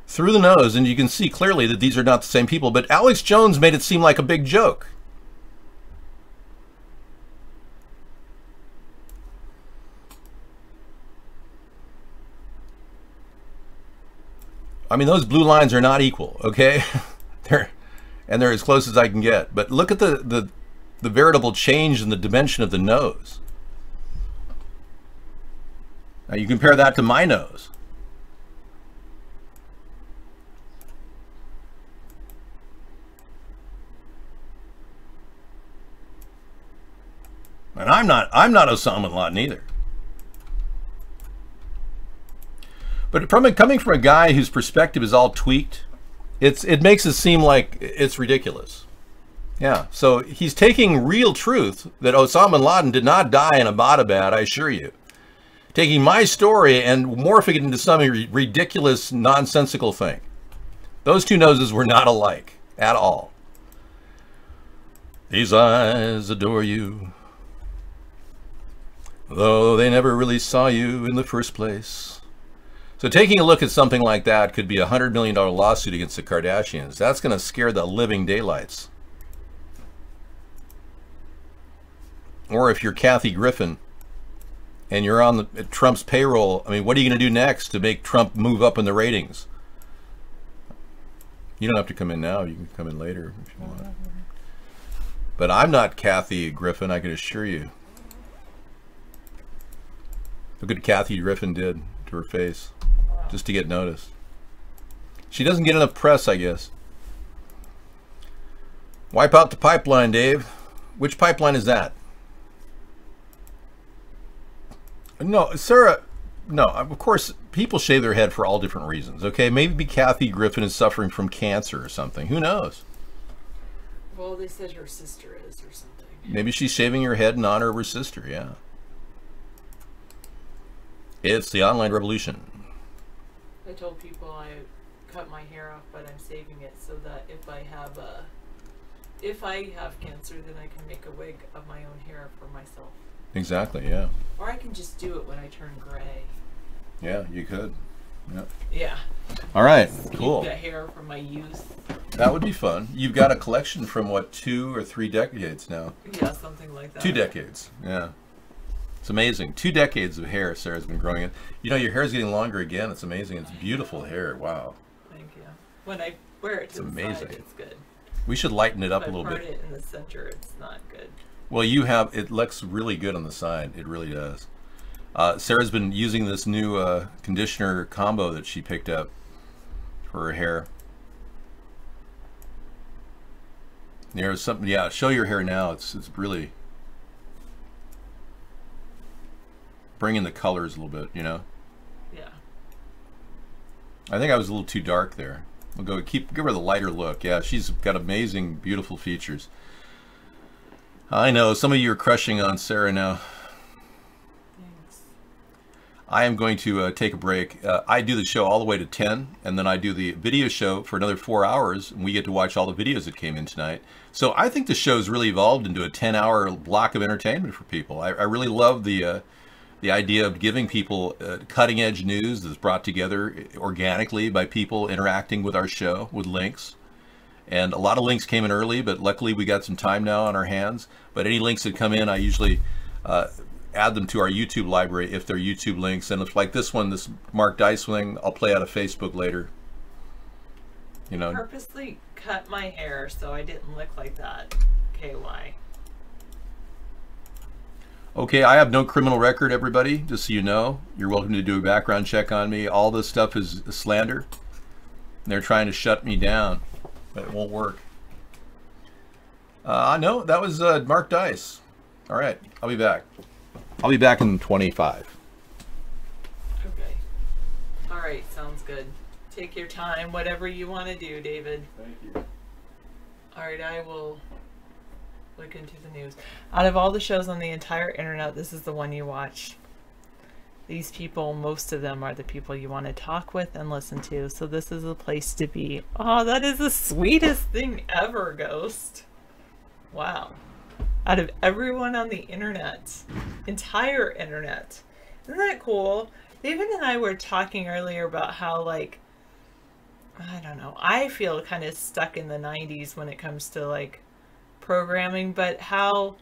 S2: through the nose and you can see clearly that these are not the same people. But Alex Jones made it seem like a big joke. I mean, those blue lines are not equal, okay? they're as close as I can get. But look at the veritable change in the dimension of the nose. Now you compare that to my nose. And I'm not Osama bin Laden either. But coming from a guy whose perspective is all tweaked, it makes it seem like it's ridiculous. Yeah, so he's taking real truth that Osama bin Laden did not die in Abbottabad, I assure you. Taking my story and morphing it into some ridiculous, nonsensical thing. Those two noses were not alike at all. These eyes adore you, though they never really saw you in the first place. So taking a look at something like that could be a $100 million lawsuit against the Kardashians. That's going to scare the living daylights. Or if you're Kathy Griffin and you're on Trump's payroll, I mean, what are you going to do next to make Trump move up in the ratings? You don't have to come in now. You can come in later if you want. But I'm not Kathy Griffin, I can assure you. Look what Kathy Griffin did to her face just to get noticed. She doesn't get enough press, I guess. Wipe out the pipeline, Dave. Which pipeline is that? No, Sarah, no, of course, people shave their head for all different reasons, okay? Maybe Kathy Griffin is suffering from cancer or something. Who knows?
S14: Well, they said her sister is or something.
S2: Maybe she's shaving her head in honor of her sister, yeah. It's the online revolution.
S14: I told people I cut my hair off, but I'm saving it so that if I have cancer, then I can make a wig of my own hair for myself.
S2: Exactly, yeah.
S14: Or I can just do it when I turn gray.
S2: Yeah, you could. Yep.
S14: Yeah.
S2: All right,
S14: Just
S2: cool.
S14: Keep the hair from my youth.
S2: That would be fun. You've got a collection from, what, 2 or 3 decades now?
S14: Yeah, something like that.
S2: 2 decades, yeah. It's amazing. 2 decades of hair Sarah's been growing in. You know, your hair is getting longer again. It's amazing. It's beautiful hair. Wow.
S14: Thank you. When I wear it to the side, it's good.
S2: We should lighten it up a little bit.
S14: If I part it in the center, it's not good.
S2: Well, it looks really good on the side. It really does. Sarah's been using this new conditioner combo that she picked up for her hair. There's something, yeah, show your hair now. It's really bringing the colors a little bit, you know?
S14: Yeah.
S2: I think I was a little too dark there. We'll give her the lighter look. Yeah, she's got amazing, beautiful features. I know, some of you are crushing on Sarah now.
S14: Thanks.
S2: I am going to take a break. I do the show all the way to 10, and then I do the video show for another 4 hours, and we get to watch all the videos that came in tonight. So I think the show's really evolved into a 10-hour block of entertainment for people. I really love the idea of giving people cutting-edge news that's brought together organically by people interacting with our show with links. And a lot of links came in early, but luckily we got some time now on our hands. But any links that come in, I usually add them to our YouTube library if they're YouTube links. And it's like this one, this Mark Dice thing, I'll play out of Facebook later. You know.
S14: I purposely cut my hair so I didn't look like that. KY.
S2: Okay, I have no criminal record, everybody, just so you know. You're welcome to do a background check on me. All this stuff is slander. They're trying to shut me down, but it won't work. No, that was Mark Dice. All right, I'll be back. I'll be back in 25.
S14: Okay. All right, sounds good. Take your time, whatever you want to do, David.
S2: Thank you.
S14: All right, I will look into the news. Out of all the shows on the entire internet, this is the one you watch. these people, most of them are the people you want to talk with and listen to. So this is a place to be. Oh, that is the sweetest thing ever, Ghost. Wow. Out of everyone on the internet, entire internet. Isn't that cool? David and I were talking earlier about how, like, I don't know, I feel kind of stuck in the 90s when it comes to, like, programming, but how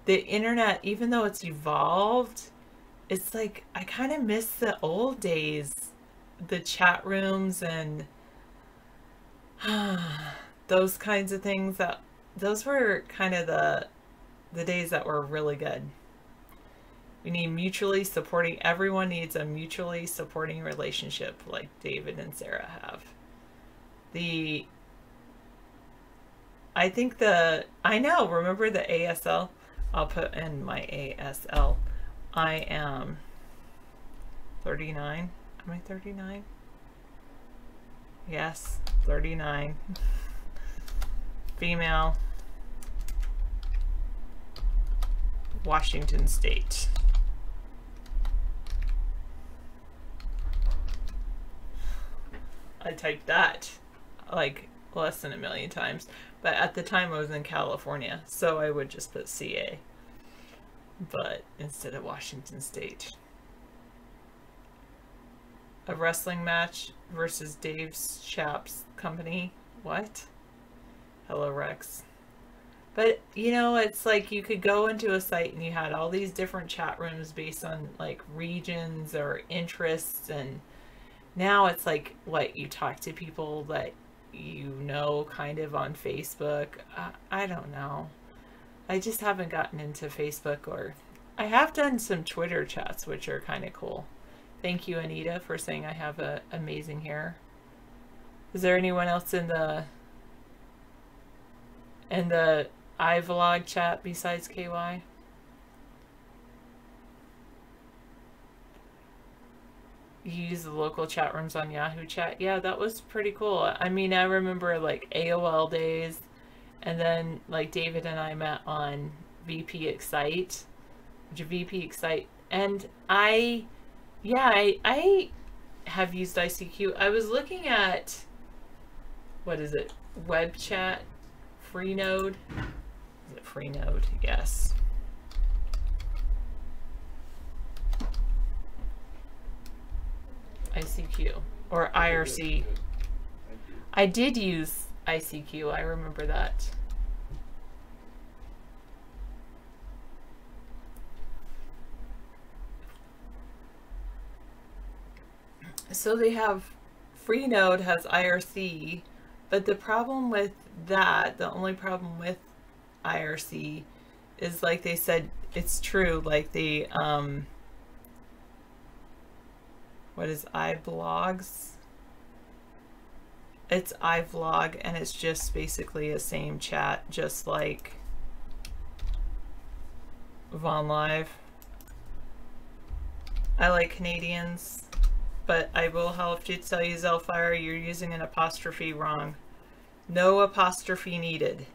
S14: the internet, even though it's evolved, it's like I kind of miss the old days, the chat rooms and those kinds of things. That those were kind of the days that were really good. We need mutually supporting. Everyone needs a mutually supporting relationship like David and Sarah have. I know, remember the ASL? I'll put in my ASL. I am 39. Am I 39? Yes, 39. Female. Washington State. I typed that like less than 1,000,000 times, but at the time I was in California, so I would just put CA, but instead of Washington State. A wrestling match versus Dave's Chaps Company. What? Hello, Rex. But, you know, it's like you could go into a site and you had all these different chat rooms based on, like, regions or interests, and now it's like, what, you talk to people that you know kind of on Facebook. I don't know. I just haven't gotten into Facebook, or I have done some Twitter chats, which are kind of cool. Thank you, Anita, for saying I have amazing hair. Is there anyone else in the iVlog chat besides KY? You use the local chat rooms on Yahoo Chat. Yeah, that was pretty cool. I mean, I remember like AOL days, and then like David and I met on VP Excite, and I have used ICQ. I was looking at, what is it, web chat, Freenode. Is it Freenode? Yes. ICQ or IRC. I did use ICQ. I remember that. So they have, Freenode has IRC, but the problem with that, the only problem with IRC is, like they said, it's true, like the what is iBlogs? It's iVlog, and it's just basically the same chat, just like Von Live. I like Canadians, but I will have to tell you, Zelfire, you're using an apostrophe wrong. No apostrophe needed.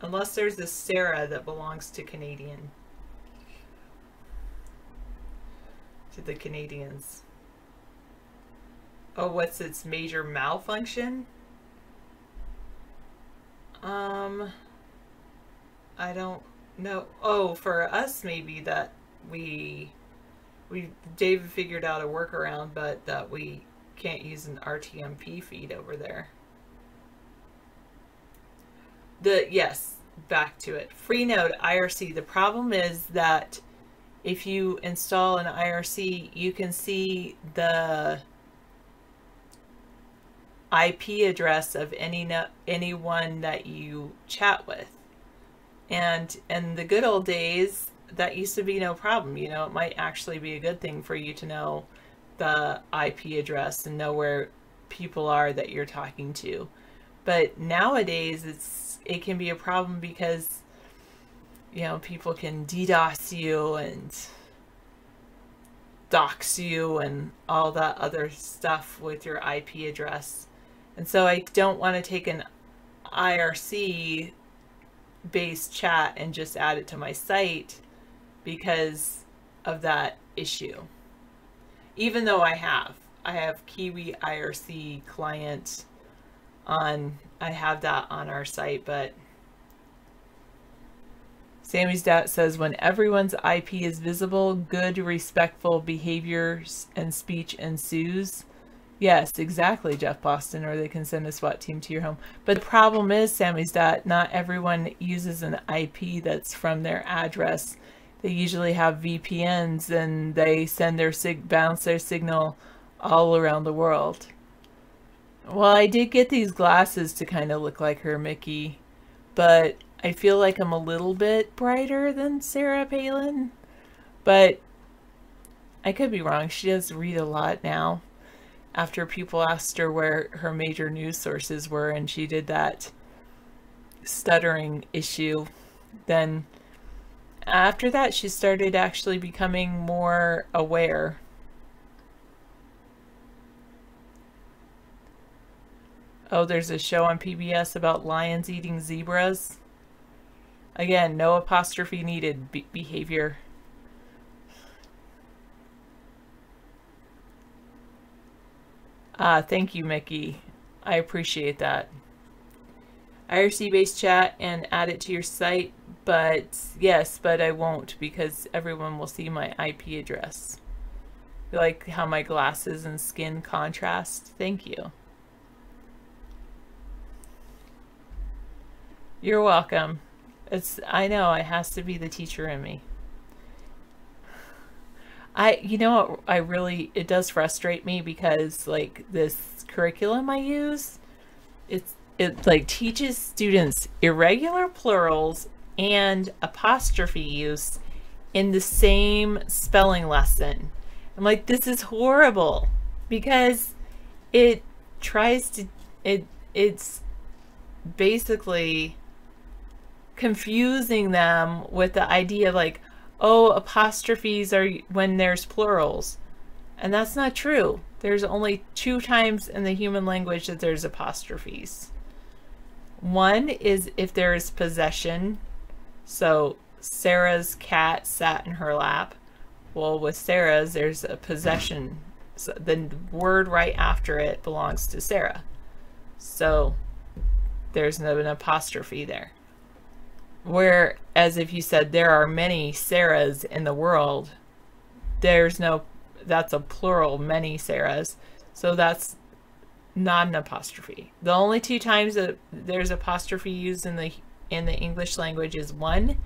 S14: Unless there's a Sarah that belongs to Canadian. To the Canadians. Oh, what's its major malfunction? I don't know. Oh, for us maybe that David figured out a workaround, but that we can't use an RTMP feed over there. Yes, back to it. Freenode IRC. The problem is that if you install an IRC, you can see the IP address of anyone that you chat with. And in the good old days, that used to be no problem. You know, it might actually be a good thing for you to know the IP address and know where people are that you're talking to. But nowadays, it can be a problem because, you know, people can DDoS you and dox you and all that other stuff with your IP address. And so I don't want to take an IRC based chat and just add it to my site because of that issue. Even though I have Kiwi IRC client on, I have that on our site, but Sammy's dad says when everyone's IP is visible, good, respectful behaviors and speech ensues. Yes, exactly, Jeff Boston, or they can send a SWAT team to your home. But the problem is, Sammy's dad, not everyone uses an IP that's from their address. They usually have VPNs and they send their bounce their signal all around the world. Well, I did get these glasses to kind of look like her, Mickey, but I feel like I'm a little bit brighter than Sarah Palin, but I could be wrong. She does read a lot now. After people asked her where her major news sources were and she did that stuttering issue, then after that she started actually becoming more aware. Oh, there's a show on PBS about lions eating zebras. Again, no apostrophe needed behavior. Thank you, Mickey. I appreciate that. IRC-based chat and add it to your site, but yes, but I won't because everyone will see my IP address. You like how my glasses and skin contrast? Thank you. You're welcome. I know, it has to be the teacher in me. You know what, it does frustrate me because like this curriculum I use, it like teaches students irregular plurals and apostrophe use in the same spelling lesson. I'm like, this is horrible because it tries to, it's basically confusing them with the idea like, oh, apostrophes are when there's plurals. And that's not true. There's only 2 times in the human language that there's apostrophes. One is if there is possession. So Sarah's cat sat in her lap. Well, with Sarah's, there's a possession. So the word right after it belongs to Sarah. So there's an apostrophe there. Whereas if you said there are many Sarahs in the world, that's a plural, many Sarahs. So that's not an apostrophe. The only 2 times that there's apostrophe used in the English language is 1,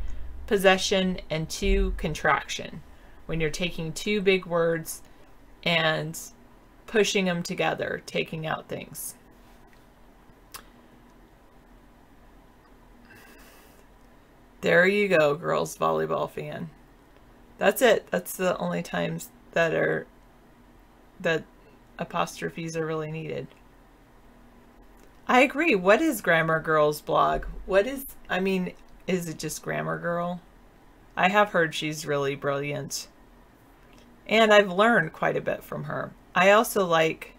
S14: possession, and 2, contraction. When you're taking 2 big words and pushing them together, taking out things. There you go, girls volleyball fan. That's it. That's the only times that apostrophes are really needed. I agree. What is Grammar Girl's blog? Is it just Grammar Girl? I have heard she's really brilliant. And I've learned quite a bit from her. I also like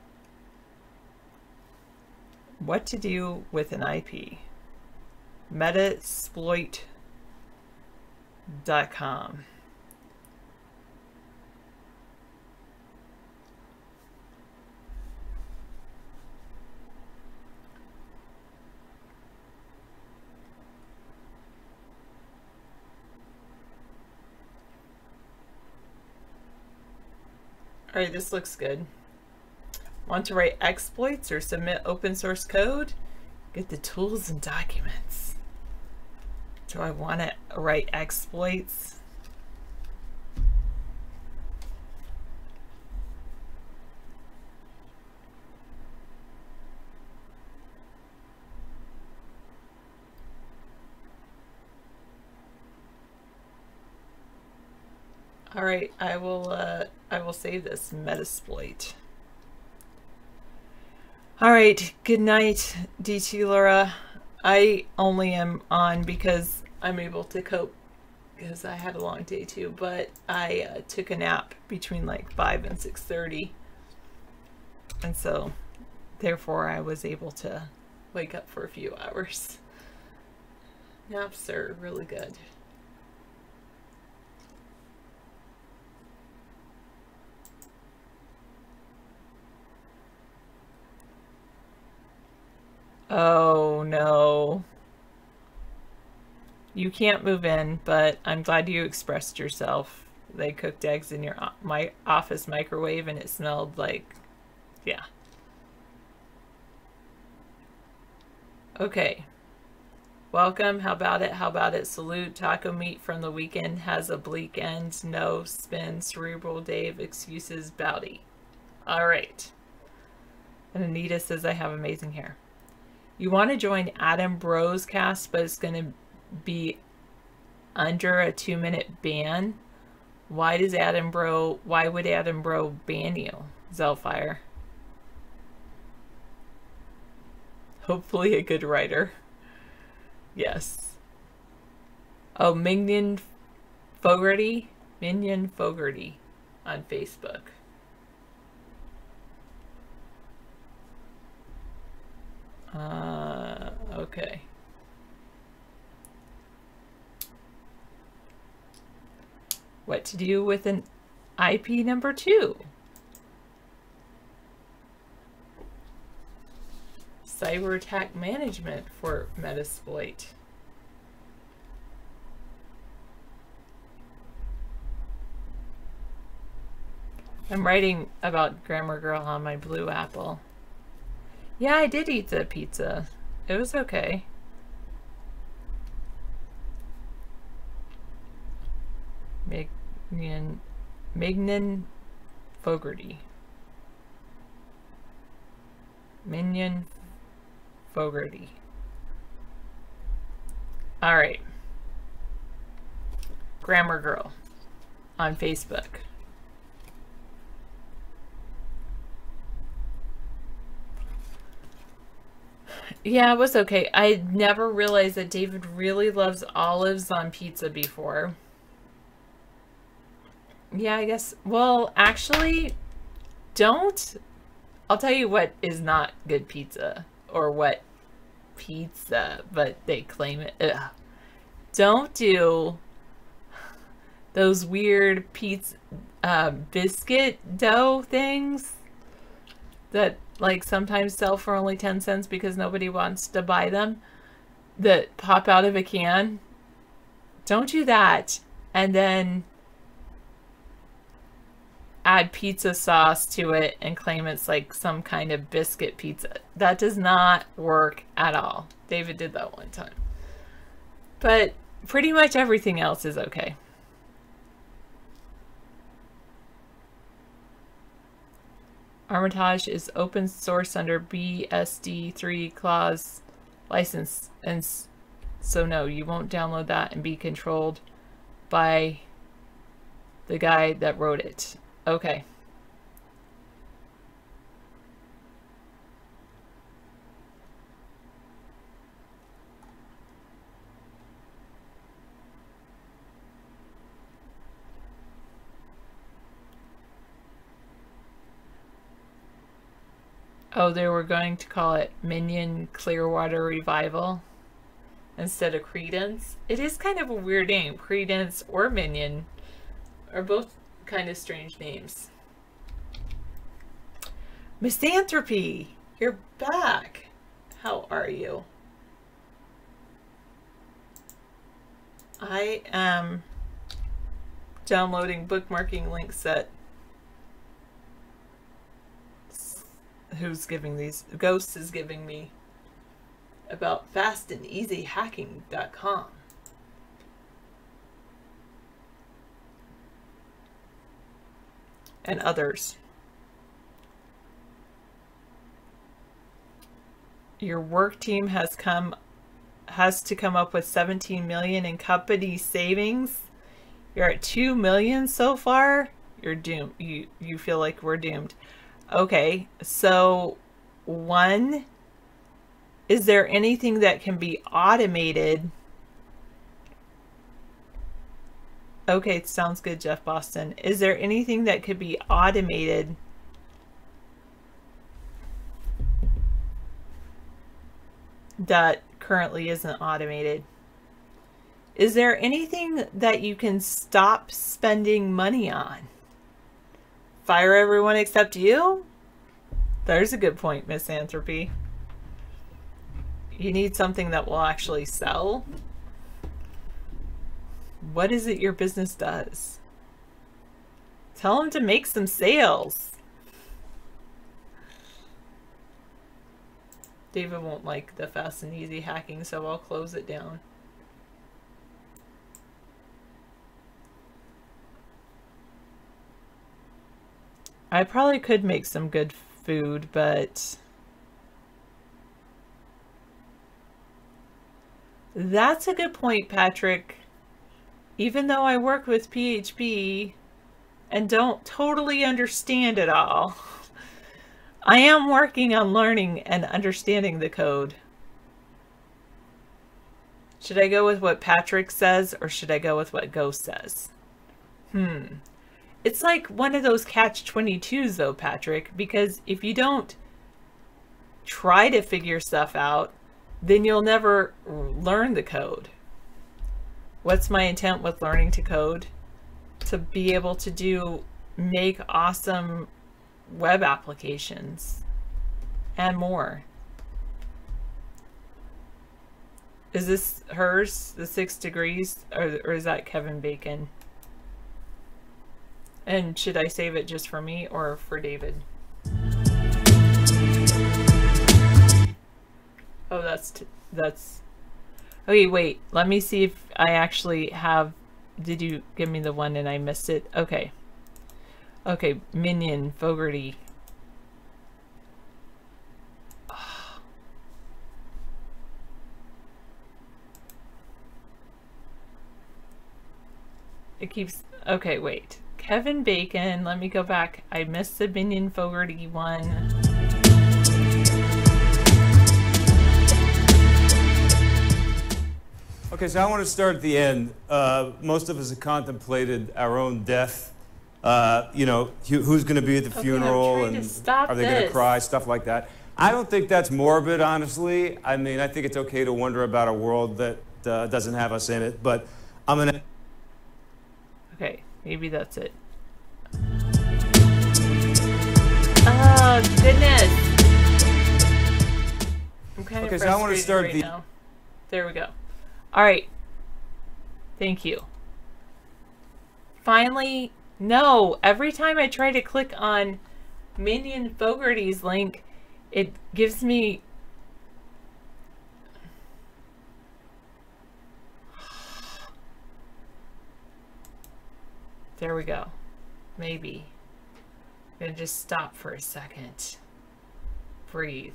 S14: what to do with an IP. Metasploit.com. All right, this looks good. Want to write exploits or submit open source code? Get the tools and documents. Do I want to write exploits? All right, I will save this Metasploit. All right, good night, DT Laura. I only am on because I'm able to cope because I had a long day too, but I took a nap between like 5 and 6:30. And so therefore I was able to wake up for a few hours. Naps are really good. Oh no. You can't move in, but I'm glad you expressed yourself. They cooked eggs in your my office microwave and it smelled like, yeah. Okay. Welcome. How about it? How about it? Salute. Taco meat from the weekend has a bleak end. No spin. Cerebral Dave. Excuses. Bowdy. All right. And Anita says I have amazing hair. You want to join Adam Bro's cast, but it's going to be under a 2-minute ban. Why would Adam Bro ban you, Zelfire? Hopefully a good writer. Yes. Oh, Minion Fogarty on Facebook. Okay. What to do with an IP number 2? Cyber attack management for Metasploit. I'm writing about Grammar Girl on my Blue Apple. Yeah, I did eat the pizza. It was okay. Mignon Fogarty. Minion Fogarty. Alright. Grammar Girl on Facebook. Yeah, it was okay. I never realized that David really loves olives on pizza before. Yeah, I guess. Well, actually, don't. I'll tell you what is not good pizza. Or what pizza, but they claim it. Ugh. Don't do those weird pizza biscuit dough things that like sometimes sell for only 10 cents because nobody wants to buy them, that pop out of a can. Don't do that and then add pizza sauce to it and claim it's like some kind of biscuit pizza. That does not work at all. David did that one time. But pretty much everything else is okay. Armitage is open source under BSD3 clause license, and so no, you won't download that and be controlled by the guy that wrote it. Okay. Oh, they were going to call it Minion Clearwater Revival instead of Credence. It is kind of a weird name. Credence or Minion are both kind of strange names. Misanthropy, you're back. How are you? I am downloading bookmarking links that who's giving these? Ghost is giving me about fastandeasyhacking.com. And others. Your work team has to come up with 17 million in company savings. You're at 2 million so far. You're doomed. You feel like we're doomed. Okay, so 1, is there anything that can be automated? Okay, sounds good, Jeff Boston. Is there anything that could be automated that currently isn't automated? Is there anything that you can stop spending money on? Fire everyone except you? There's a good point, Misanthropy. You need something that will actually sell? What is it your business does? Tell them to make some sales. David won't like the fast and easy hacking, so I'll close it down. I probably could make some good food, but that's a good point, Patrick. Even though I work with PHP and don't totally understand it all, I am working on learning and understanding the code. Should I go with what Patrick says or should I go with what Ghost says? It's like one of those catch-22s though, Patrick, because if you don't try to figure stuff out, then you'll never learn the code. What's my intent with learning to code? To be able to make awesome web applications and more. Is this hers, the 6 degrees, or is that Kevin Bacon? And should I save it just for me or for David? Oh, that's. Okay, wait. Let me see if I actually have. Did you give me the one and I missed it? Okay. Okay, Minion Fogarty. It keeps. Okay, wait. Kevin Bacon. Let me go back. I missed the Minion Fogarty one.
S17: Okay, so I want to start at the end. Most of us have contemplated our own death. You know, who's going to be at the funeral and are they going to cry, stuff like that. I don't think that's morbid, honestly. I mean, I think it's okay to wonder about a world that doesn't have us in it, but I'm going to...
S14: Okay, maybe that's it. Oh, goodness. I'm kind of
S17: okay, so I want to start
S14: right now. There we go. All right. Thank you. Finally, no. Every time I try to click on Minion Fogarty's link, it gives me... There we go. Maybe. I'm gonna just stop for a second. Breathe.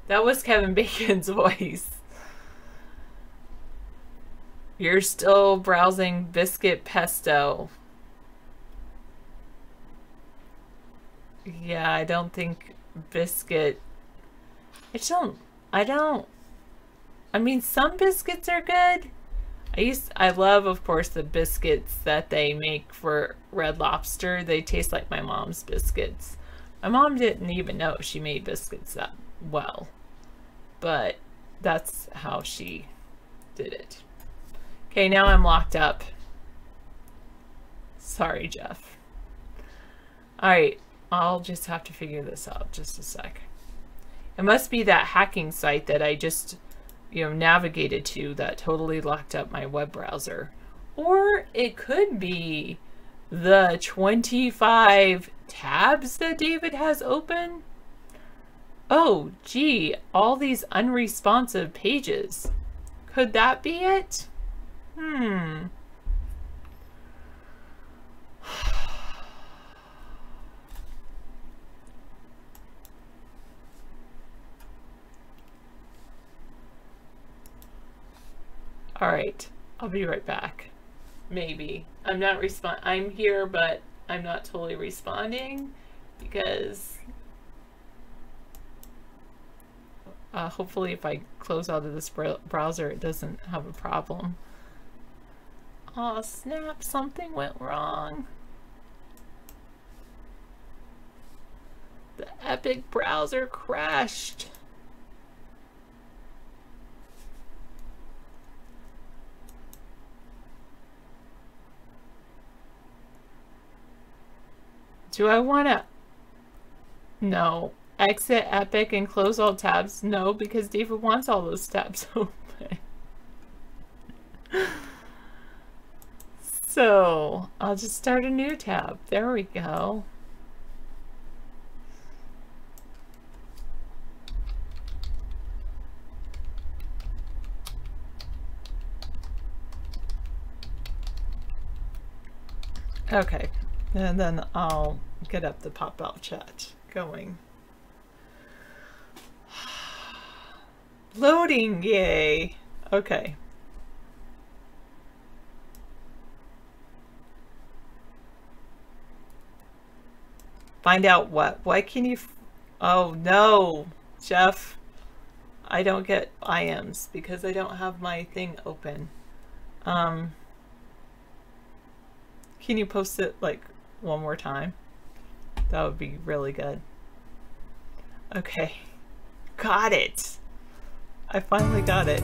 S14: That was Kevin Bacon's voice. You're still browsing Biscuit Pesto. Yeah, I don't think Biscuit... I mean, some biscuits are good. I love, of course, the biscuits that they make for Red Lobster. They taste like my mom's biscuits. My mom didn't even know she made biscuits that well. But that's how she did it. Okay, now I'm locked up. Sorry, Jeff. Alright, I'll just have to figure this out just a sec. It must be that hacking site that I just, navigated to that totally locked up my web browser. Or it could be the 25 tabs that David has open. Oh, gee, all these unresponsive pages. Could that be it? All right, I'll be right back. Maybe. I'm here, but I'm not totally responding because hopefully if I close out of this browser, it doesn't have a problem. Oh, snap, something went wrong. The Epic browser crashed. Do I want to? No. Exit Epic and close all tabs? No, because David wants all those tabs open. So, I'll just start a new tab. There we go. Okay, and then I'll get up the pop-out chat going. Loading, yay. Okay. Find out what? Why can you... Oh, no, Jeff. I don't get IMs because I don't have my thing open. Can you post it like one more time? That would be really good. Okay. Got it. I finally got it.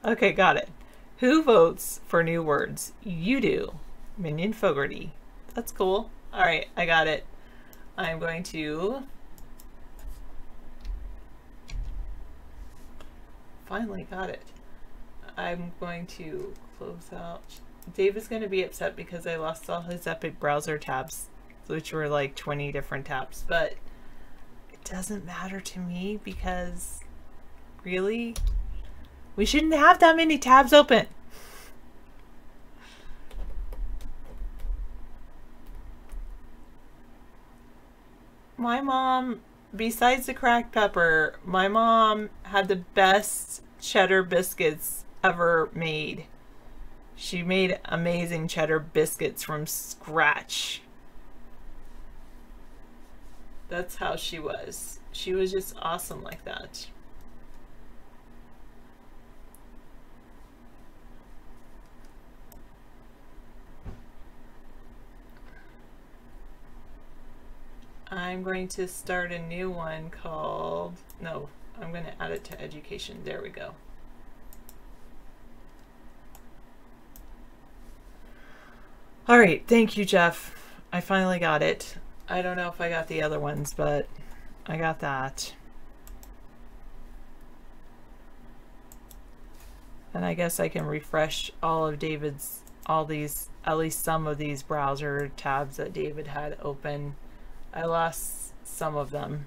S14: Okay, got it. Who votes for new words? You do. Minion Fogarty. That's cool. Alright, I got it. I'm going to... Finally got it. I'm going to close out... Dave is going to be upset because I lost all his Epic browser tabs, which were like 20 different tabs, but it doesn't matter to me because really, we shouldn't have that many tabs open. My mom, besides the cracked pepper, my mom had the best cheddar biscuits ever made. She made amazing cheddar biscuits from scratch. That's how she was. She was just awesome like that. I'm going to start a new one called... No, I'm going to add it to education. There we go. All right, thank you, Jeff. I finally got it. I don't know if I got the other ones, but I got that. And I guess I can refresh all of David's, all these, at least some of these browser tabs that David had open. I lost some of them.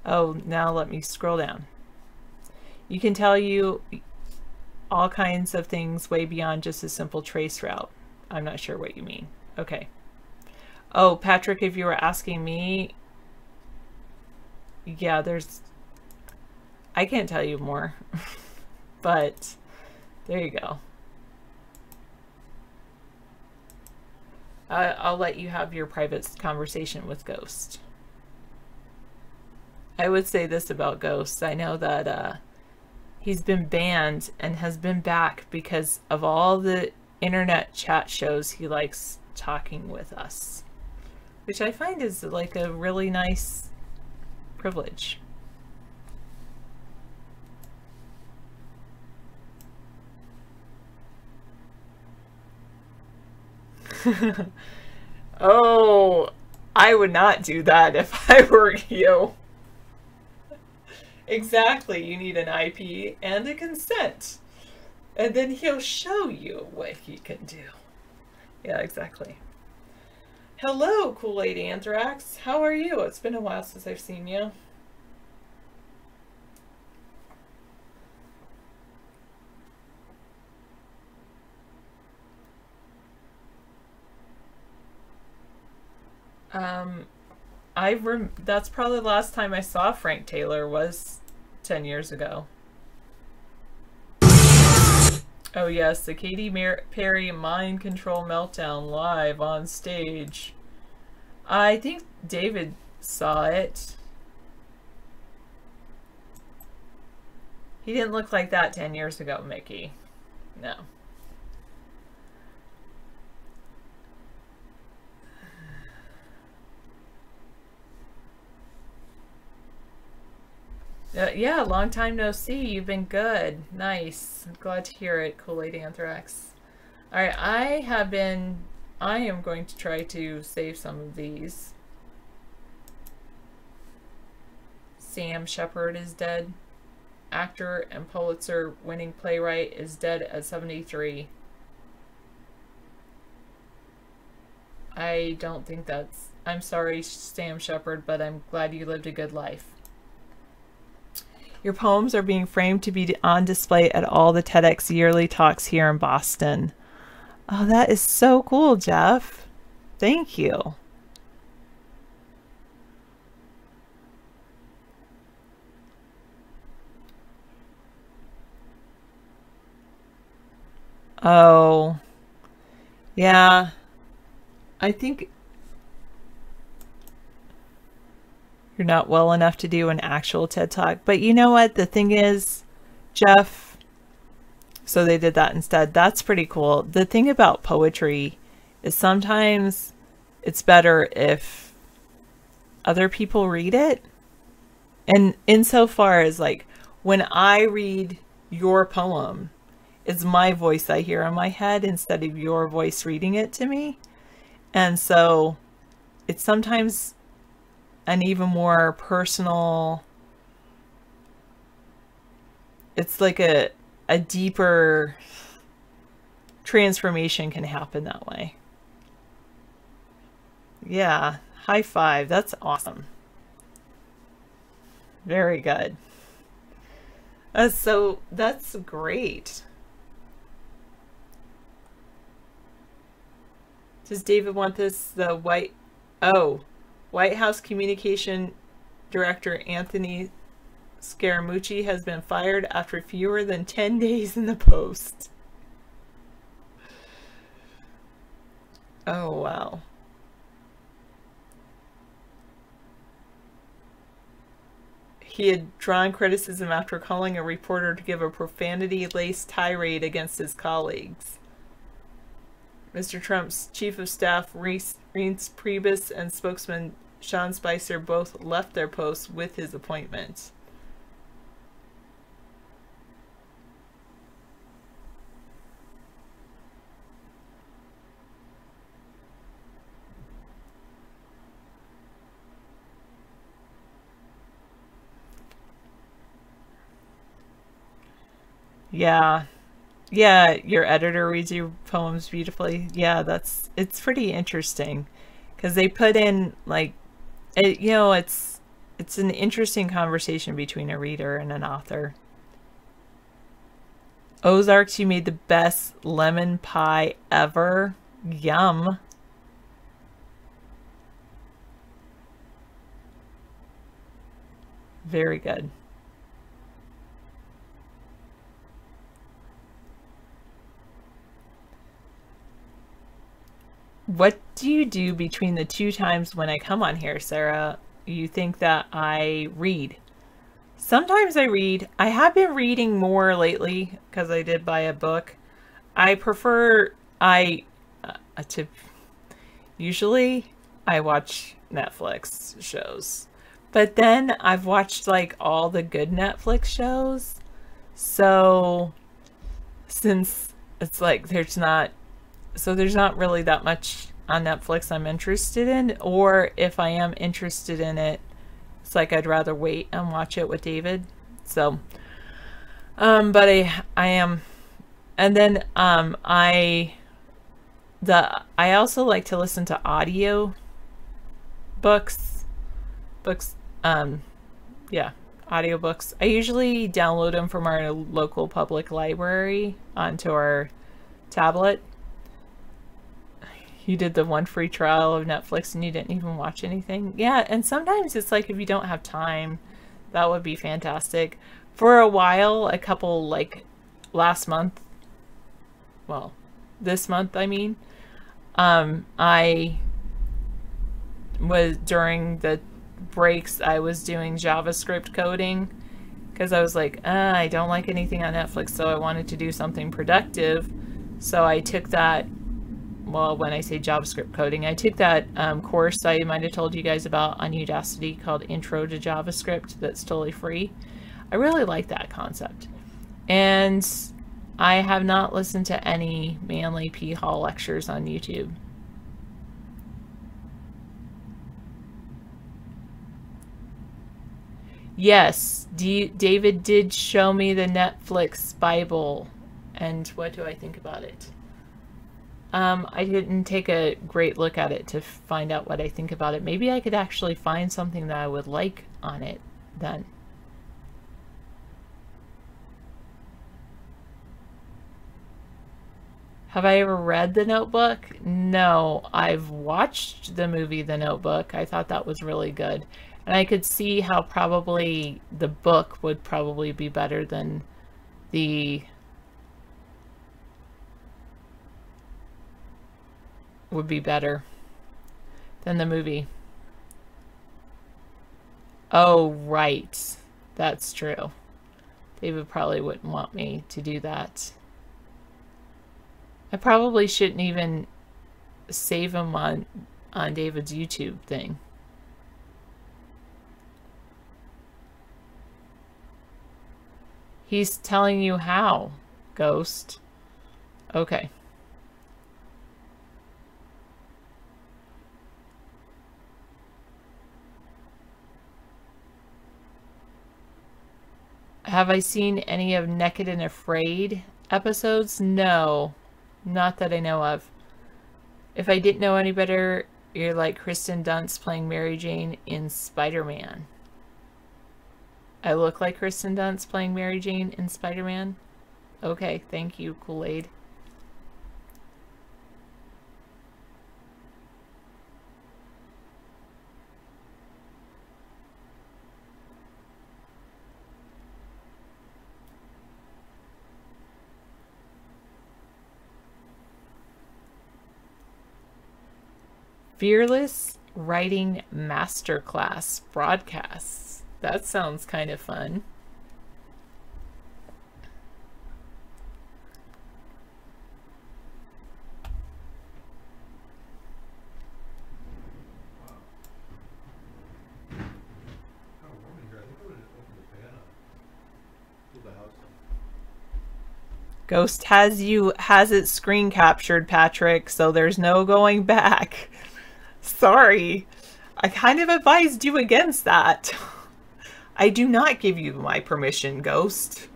S14: Oh, now let me scroll down. You can tell you all kinds of things way beyond just a simple trace route. I'm not sure what you mean. Okay. Oh, Patrick, if you were asking me, yeah, I can't tell you more, but there you go. I'll let you have your private conversation with Ghost. I would say this about Ghost. I know that he's been banned and has been back because of all the internet chat shows he likes talking with us, which I find is like a really nice privilege. Oh, I would not do that if I were you. Exactly, you need an IP and a consent. And then he'll show you what he can do. Yeah, exactly. Hello, Kool-Aid Anthrax. How are you? It's been a while since I've seen you. That's probably the last time I saw Frank Taylor was 10 years ago. Oh yes, the Katy Perry Mind Control Meltdown live on stage. I think David saw it. He didn't look like that 10 years ago, Mickey. No. Yeah, long time no see. You've been good. Nice. I'm glad to hear it, Kool-Aid Anthrax. Alright, I have been I am going to try to save some of these. Sam Shepard is dead. Actor and Pulitzer-winning playwright is dead at 73. I don't think that's... I'm sorry, Sam Shepard, but I'm glad you lived a good life. Your poems are being framed to be on display at all the TEDx yearly talks here in Boston. Oh, that is so cool, Jeff. Thank you. Oh, yeah. I think you're not well enough to do an actual TED Talk. But you know what? The thing is, Jeff, so they did that instead. That's pretty cool. The thing about poetry is sometimes it's better if other people read it. And insofar as, like, when I read your poem, it's my voice I hear in my head instead of your voice reading it to me. And so it's sometimes an even more personal, it's like a deeper transformation can happen that way. Yeah, high five. That's awesome. Very good. That's great. Does David want this? The White House Communication Director Anthony Scaramucci has been fired after fewer than 10 days in the post. Oh, wow. He had drawn criticism after calling a reporter to give a profanity-laced tirade against his colleagues. Mr. Trump's chief of staff, Reince Priebus, and spokesman Sean Spicer both left their posts with his appointment. Yeah. Yeah, your editor reads your poems beautifully. Yeah, it's pretty interesting because they put in, like, it's an interesting conversation between a reader and an author. Ozarks, you made the best lemon pie ever. Yum. Very good. What do you do between the two times when I come on here, Sarah? You think that I read? Sometimes I read. I have been reading more lately because I did buy a book. I prefer usually I watch Netflix shows, but then I've watched like all the good Netflix shows. So since it's like there's not really that much on Netflix I'm interested in, or if I am interested in it, it's like I'd rather wait and watch it with David. So, but I am, and then I also like to listen to audio books, yeah, audiobooks. I usually download them from our local public library onto our tablet. You did the one free trial of Netflix and you didn't even watch anything. Yeah, and sometimes it's like if you don't have time, that would be fantastic. For a while, a couple, like last month, well, this month, I mean, I was, during the breaks, I was doing JavaScript coding because I was like, I don't like anything on Netflix, so I wanted to do something productive. So I took that. Well, when I say JavaScript coding, I took that course I might have told you guys about on Udacity called Intro to JavaScript that's totally free. I really like that concept. And I have not listened to any Manly P. Hall lectures on YouTube. Yes, David did show me the Netflix Bible. And what do I think about it? I didn't take a great look at it to find out what I think about it. Maybe I could actually find something that I would like on it then. Have I ever read The Notebook? No, I've watched the movie The Notebook. I thought that was really good. And I could see how probably the book would probably be better than the... would be better than the movie. Oh, right. That's true. David probably wouldn't want me to do that. I probably shouldn't even save him on David's YouTube thing. He's telling you how, Ghost. Okay. Have I seen any of Naked and Afraid episodes? No, not that I know of. If I didn't know any better, you're like Kristen Dunst playing Mary Jane in Spider-Man. I look like Kristen Dunst playing Mary Jane in Spider-Man? Okay, thank you, Kool-Aid. Fearless Writing Masterclass broadcasts. That sounds kind of fun. Ghost has it screen captured, Patrick, so there's no going back. Sorry. I kind of advised you against that. I do not give you my permission, Ghost.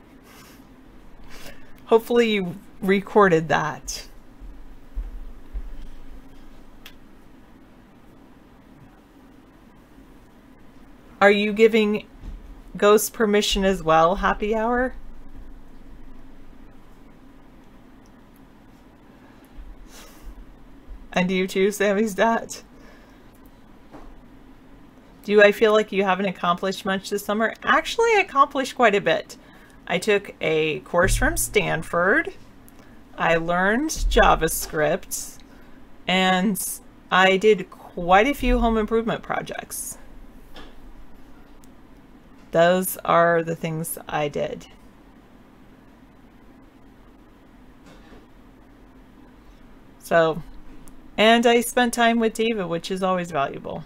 S14: Hopefully you recorded that. Are you giving Ghost permission as well, Happy Hour? And you too, Sammy's dad? Do I feel like you haven't accomplished much this summer? Actually, I accomplished quite a bit. I took a course from Stanford. I learned JavaScript. And I did quite a few home improvement projects. Those are the things I did. So, and I spent time with David, which is always valuable.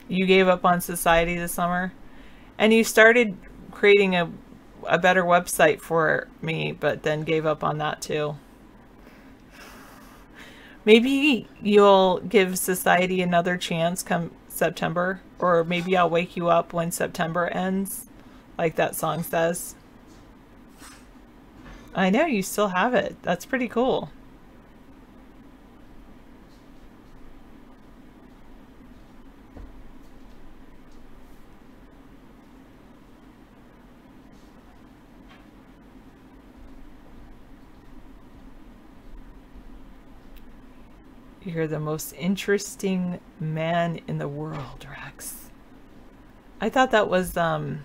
S14: You gave up on society this summer, and you started creating a better website for me, but then gave up on that too. Maybe you'll give society another chance come September, or maybe I'll wake you up when September ends, like that song says. I know you still have it. That's pretty cool. You're the most interesting man in the world, Rex. I thought that was Dos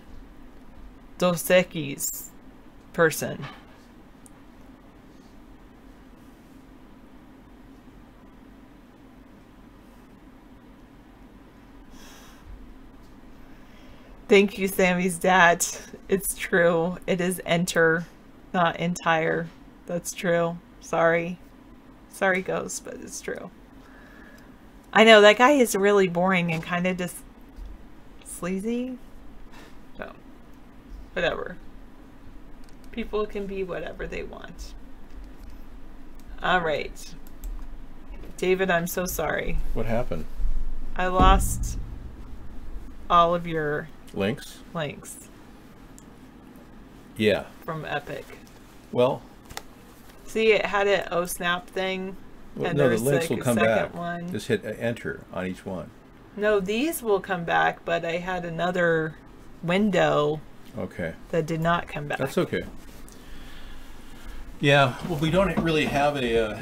S14: Equis person. Thank you, Sammy's dad. It's true. It is enter, not entire. That's true. Sorry. Sorry, Ghost, but it's true. I know, that guy is really boring and kind of just sleazy. So, whatever. People can be whatever they want. All right. David, I'm so sorry.
S2: What happened?
S14: I lost all of your
S2: links. Yeah.
S14: From Epic.
S2: Well.
S14: See, it had an oh snap thing.
S2: Well,
S14: and
S2: no,
S14: there's
S2: the links
S14: like
S2: will come back.
S14: One.
S2: Just hit enter on each one.
S14: No, these will come back, but I had another window.
S2: Okay.
S14: That did not come back.
S2: That's okay. Yeah. Well, we don't really have a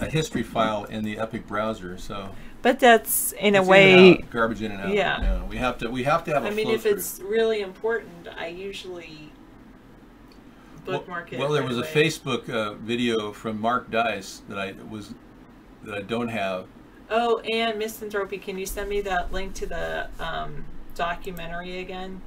S2: history file in the Epic browser, so.
S14: But that's in a way
S2: garbage in and out.
S14: Yeah.
S2: No, we have to have a
S14: I mean,
S2: flow
S14: if it's really important, I usually bookmark it.
S2: Well, there was a Facebook video from Mark Dice that I don't have.
S14: Oh, and Misanthropy, can you send me that link to the documentary again?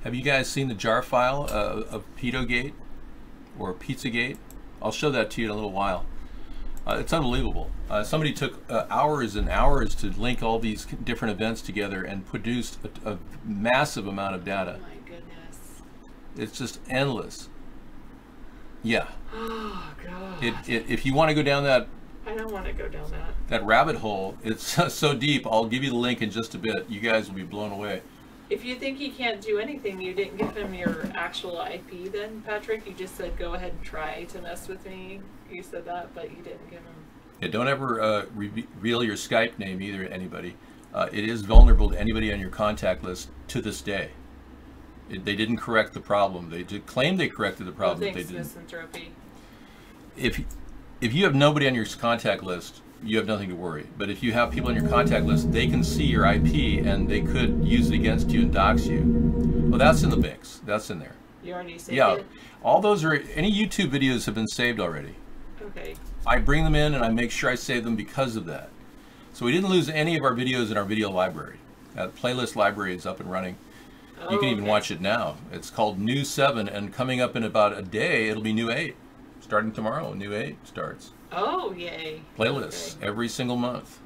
S2: Have you guys seen the jar file of Pedogate or Pizzagate? I'll show that to you in a little while. It's unbelievable. Somebody took hours and hours to link all these different events together and produced a massive amount of data.
S14: Oh my goodness.
S2: It's just endless. Yeah.
S14: Oh God.
S2: If you want to go down that,
S14: I don't want to go down that.
S2: That rabbit hole, it's so deep. I'll give you the link in just a bit. You guys will be blown away.
S14: If you think he can't do anything, you didn't give him your actual IP then, Patrick? You just said, go ahead and try to mess with me. You said that, but you didn't give him...
S2: Yeah, don't ever reveal your Skype name either to anybody. It is vulnerable to anybody on your contact list to this day. They didn't correct the problem. They did claim they corrected the problem,
S14: well,
S2: but they didn't.
S14: Misanthropy.
S2: If you have nobody on your contact list, you have nothing to worry. But if you have people on your contact list, they can see your IP and they could use it against you and dox you. Well, that's in the mix. That's in there.
S14: You already saved
S2: it? All those are, any YouTube videos have been saved already.
S14: Okay.
S2: I bring them in and I make sure I save them because of that. So we didn't lose any of our videos in our video library. That playlist library is up and running.
S14: Oh,
S2: you can even watch it now. It's called New 7, and coming up in about a day, it'll be New 8. Starting tomorrow, New 8 starts.
S14: Oh, yay.
S2: Playlists every single month.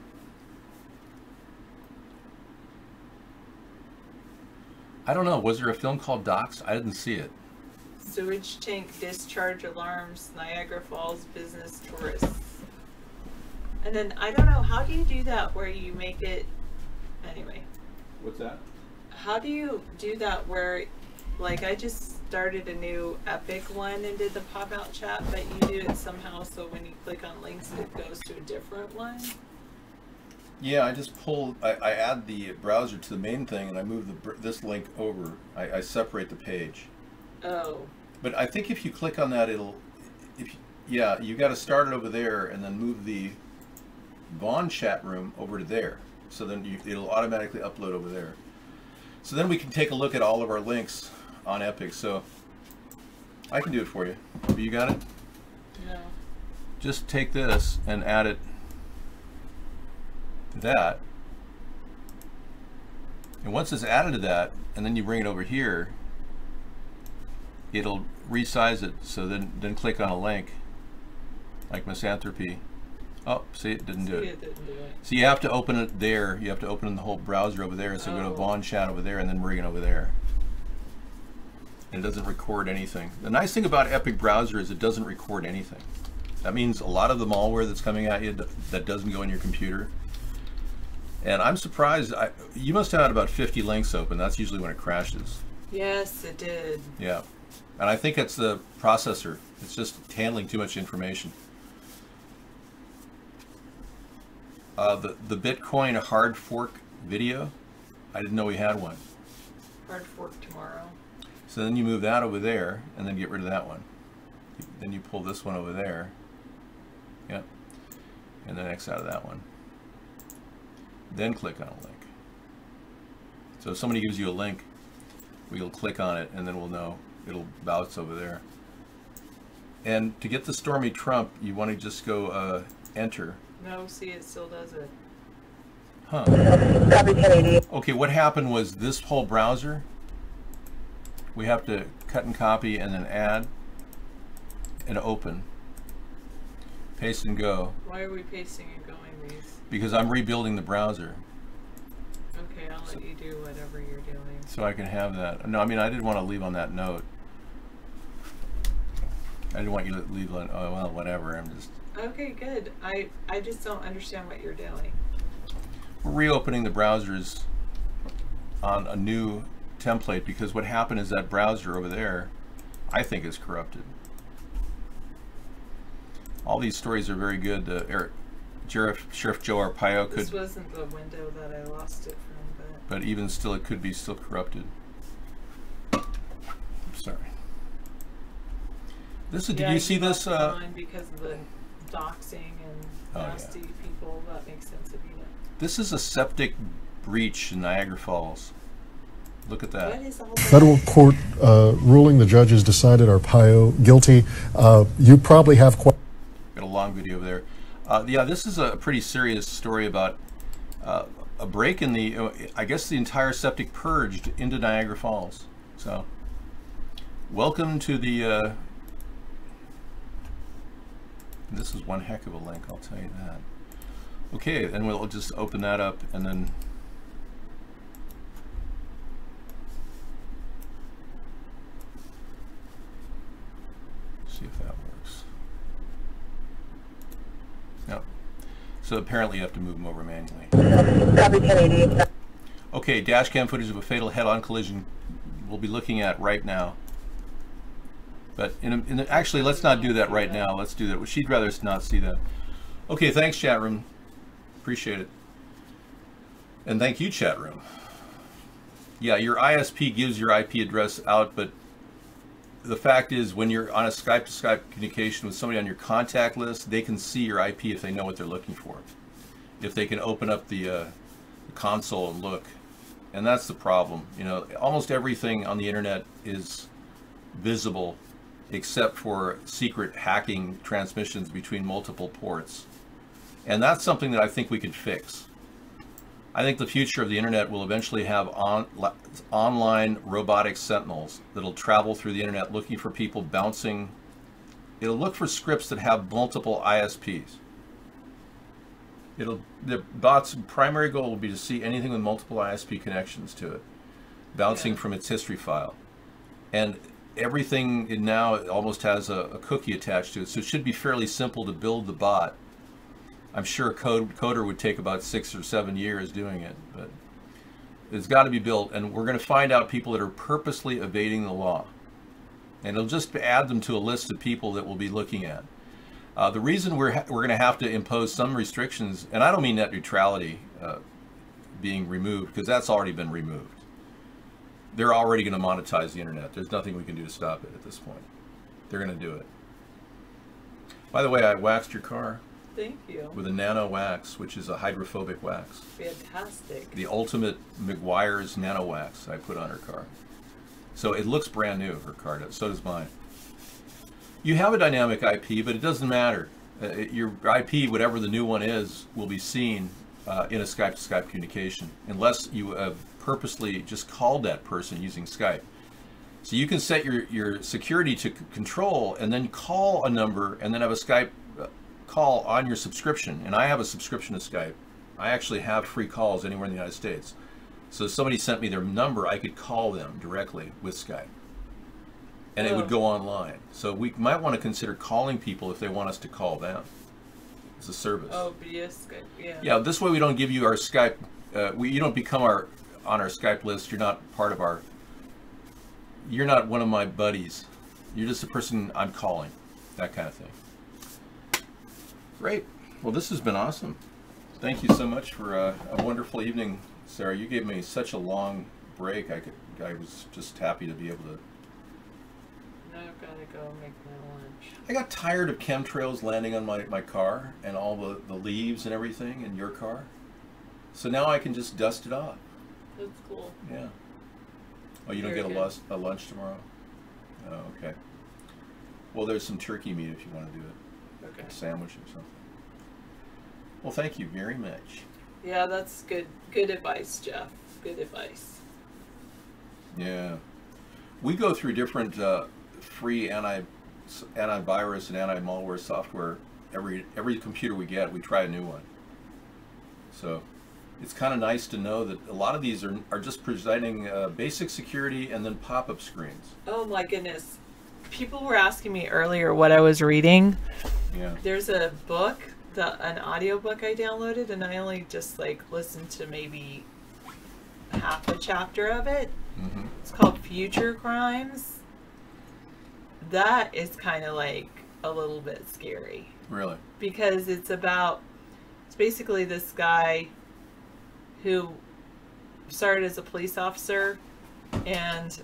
S2: I don't know, was there a film called Docs? I didn't see it.
S14: Sewage tank discharge alarms, Niagara Falls business tourists. And then, I don't know, how do you do that where you make it... Anyway.
S2: What's that?
S14: How do you do that where, like, I just started a new Epic one and did the pop-out chat, but you do it somehow so when you click on links it goes to a different one?
S2: Yeah, I just pull, I add the browser to the main thing and I move this link over. I separate the page.
S14: Oh.
S2: But I think if you click on that, it'll, yeah, you got to start it over there and then move the Vaughn chat room over to there. So then it'll automatically upload over there. So then we can take a look at all of our links on Epic. So I can do it for you. You got it?
S14: No.
S2: Just take this and add it to that. And once it's added to that, and then you bring it over here, it'll resize it. So then click on a link, like Misanthropy. Oh, see, it didn't do it. So you have to open it there. You have to open the whole browser over there. So go to Vaughn chat over there and then bring it over there. And it doesn't record anything. The nice thing about Epic Browser is it doesn't record anything. That means a lot of the malware that's coming at you that doesn't go in your computer. And I'm surprised, you must have had about 50 links open. That's usually when it crashes.
S14: Yes, it did.
S2: Yeah. And I think it's the processor. It's just handling too much information. The Bitcoin hard fork video, I didn't know we had one.
S14: Hard fork tomorrow.
S2: So then you move that over there and then get rid of that one. Then you pull this one over there. Yep. And then X out of that one. Then click on a link. So if somebody gives you a link, we'll click on it and then we'll know it'll bounce over there. And to get the Stormy Trump, you want to just go enter.
S14: No, see, it still does it.
S2: Huh. Okay, what happened was this whole browser, we have to cut and copy and then add and open. Paste and go.
S14: Why are we pasting and going these?
S2: Because I'm rebuilding the browser.
S14: Okay, I'll let you do whatever you're doing.
S2: So I can have that. No, I mean, I didn't want to leave on that note. I didn't want you to leave on, oh, well, whatever. I'm just...
S14: Okay, good. I just don't understand what you're doing.
S2: We're reopening the browsers on a new template because what happened is that browser over there, I think, is corrupted. All these stories are very good. Sheriff Joe Arpaio could...
S14: This wasn't the window that I lost it from,
S2: but even still, it could be still corrupted. I'm sorry. This is,
S14: yeah,
S2: did you see this?
S14: Because of the doxing and nasty people, that makes sense if you know.
S2: This is a septic breach in Niagara Falls. Look at that.
S14: What is all
S18: Federal court ruling, the judges decided Arpaio guilty. You probably have quite...
S2: Got a long video there. Yeah, this is a pretty serious story about a break in the, I guess the entire septic purged into Niagara Falls. So, welcome to the, this is one heck of a link, I'll tell you that. Okay, and we'll just open that up and then see if that works. Yep. So apparently you have to move them over manually. Okay, dash cam footage of a fatal head-on collision we'll be looking at right now. But actually, let's not do that right now. Let's do that. She'd rather not see that. Okay, thanks, chat room. Appreciate it. And thank you, chat room. Yeah, your ISP gives your IP address out, but the fact is when you're on a Skype-to-Skype communication with somebody on your contact list, they can see your IP if they know what they're looking for. If they can open up the console and look. And that's the problem. You know, almost everything on the internet is visible except for secret hacking transmissions between multiple ports. And that's something that I think we can fix. I think the future of the internet will eventually have online robotic sentinels that'll travel through the internet looking for people bouncing. It'll look for scripts that have multiple ISPs. The bot's primary goal will be to see anything with multiple ISP connections to it, bouncing from its history file. And everything now almost has a cookie attached to it, so it should be fairly simple to build the bot. I'm sure a coder would take about 6 or 7 years doing it, but it's got to be built, and we're going to find out people that are purposely evading the law. And it'll just add them to a list of people that we'll be looking at. The reason we're going to have to impose some restrictions, and I don't mean net neutrality being removed, because that's already been removed. They're already going to monetize the internet. There's nothing we can do to stop it at this point. They're going to do it. By the way, I waxed your car.
S14: Thank you.
S2: With a nano wax, which is a hydrophobic wax.
S14: Fantastic.
S2: The ultimate McGuire's nano wax I put on her car. So it looks brand new, her car does. So does mine. You have a dynamic IP, but it doesn't matter. Your IP, whatever the new one is, will be seen in a Skype-to-Skype communication, unless you have purposely just called that person using Skype. So you can set your security to control and then call a number and then have a Skype call on your subscription. And I have a subscription to Skype. I actually have free calls anywhere in the United States. So if somebody sent me their number, I could call them directly with Skype. And it would go online. So we might want to consider calling people if they want us to call them as a service.
S14: Oh, via Skype, yeah.
S2: Yeah, this way we don't give you our Skype, you don't become on our Skype list. You're not part of our, you're not one of my buddies. You're just a person I'm calling, that kind of thing. Great. Well, this has been awesome. Thank you so much for a wonderful evening, Sarah. You gave me such a long break. I was just happy to be able to.
S14: Now I've got to go make my lunch.
S2: I got tired of chemtrails landing on my car and all the leaves and everything in your car. So now I can just dust it off.
S14: That's cool.
S2: Yeah. Oh, you don't get a lunch tomorrow? Oh, okay. Well, there's some turkey meat if you want to do it.
S14: Okay.
S2: A sandwich or something. Well, thank you very much.
S14: Yeah, that's good. Good advice, Jeff. Good advice.
S2: Yeah. We go through different free antivirus and anti-malware software. Every computer we get, we try a new one. So it's kind of nice to know that a lot of these are just presenting basic security and then pop-up screens.
S14: Oh my goodness. People were asking me earlier what I was reading.
S2: Yeah.
S14: There's a book, an audio book I downloaded, and I only just like listened to maybe half a chapter of it.
S2: Mm-hmm.
S14: It's called Future Crimes. That is kind of like a little bit scary.
S2: Really?
S14: Because it's basically this guy who started as a police officer, and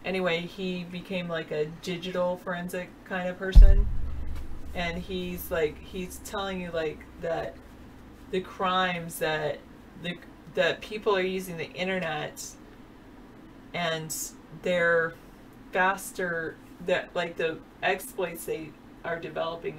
S14: anyway, he became like a digital forensic kind of person, and he's telling you like that the crimes that people are using the internet, and they're faster, that like the exploits they are developing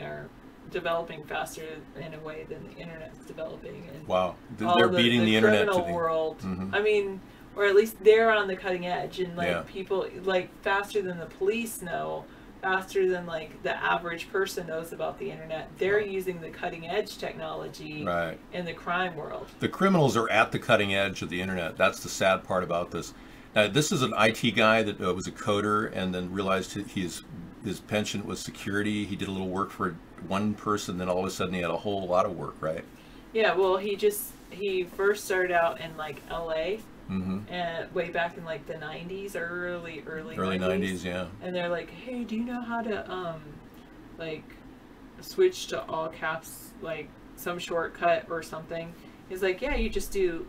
S14: faster in a way than the internet's developing. And
S2: wow, they're beating the internet to the
S14: criminal world.
S2: Mm-hmm.
S14: I mean, or at least they're on the cutting edge, and like
S2: yeah.
S14: people like faster than the police know, faster than like the average person knows about the internet. They're using the cutting edge technology
S2: right.
S14: in the crime world.
S2: The criminals are at the cutting edge of the internet. That's the sad part about this. Now, this is an IT guy that was a coder and then realized his penchant was security. He did a little work for one person, then all of a sudden he had a whole lot of work, right?
S14: Yeah, well, he first started out in like LA,
S2: mm-hmm.
S14: and way back in like the 90s, early
S2: 90s, yeah.
S14: And they're like, hey, do you know how to like switch to all caps, like some shortcut or something? He's like, yeah, you just do,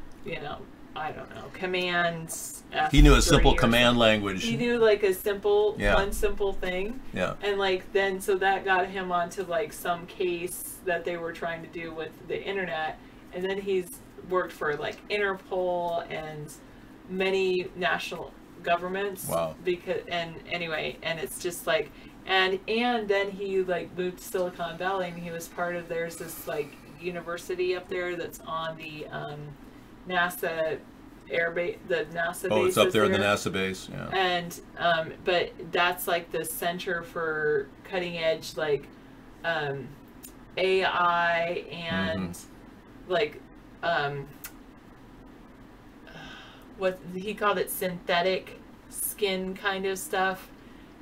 S14: I don't know, commands.
S2: He knew a simple command language.
S14: He knew like a simple,
S2: yeah.
S14: one simple thing.
S2: Yeah.
S14: And like then, so that got him onto like some case that they were trying to do with the internet. And then he's worked for like Interpol and many national governments.
S2: Wow.
S14: And it's just like, and then he like moved to Silicon Valley, and he was part of, there's this like university up there that's on the NASA airbase, the NASA base.
S2: Oh, it's up there in the NASA base, yeah.
S14: And but that's like the center for cutting edge like AI and
S2: mm-hmm.
S14: like what he called it, synthetic skin kind of stuff,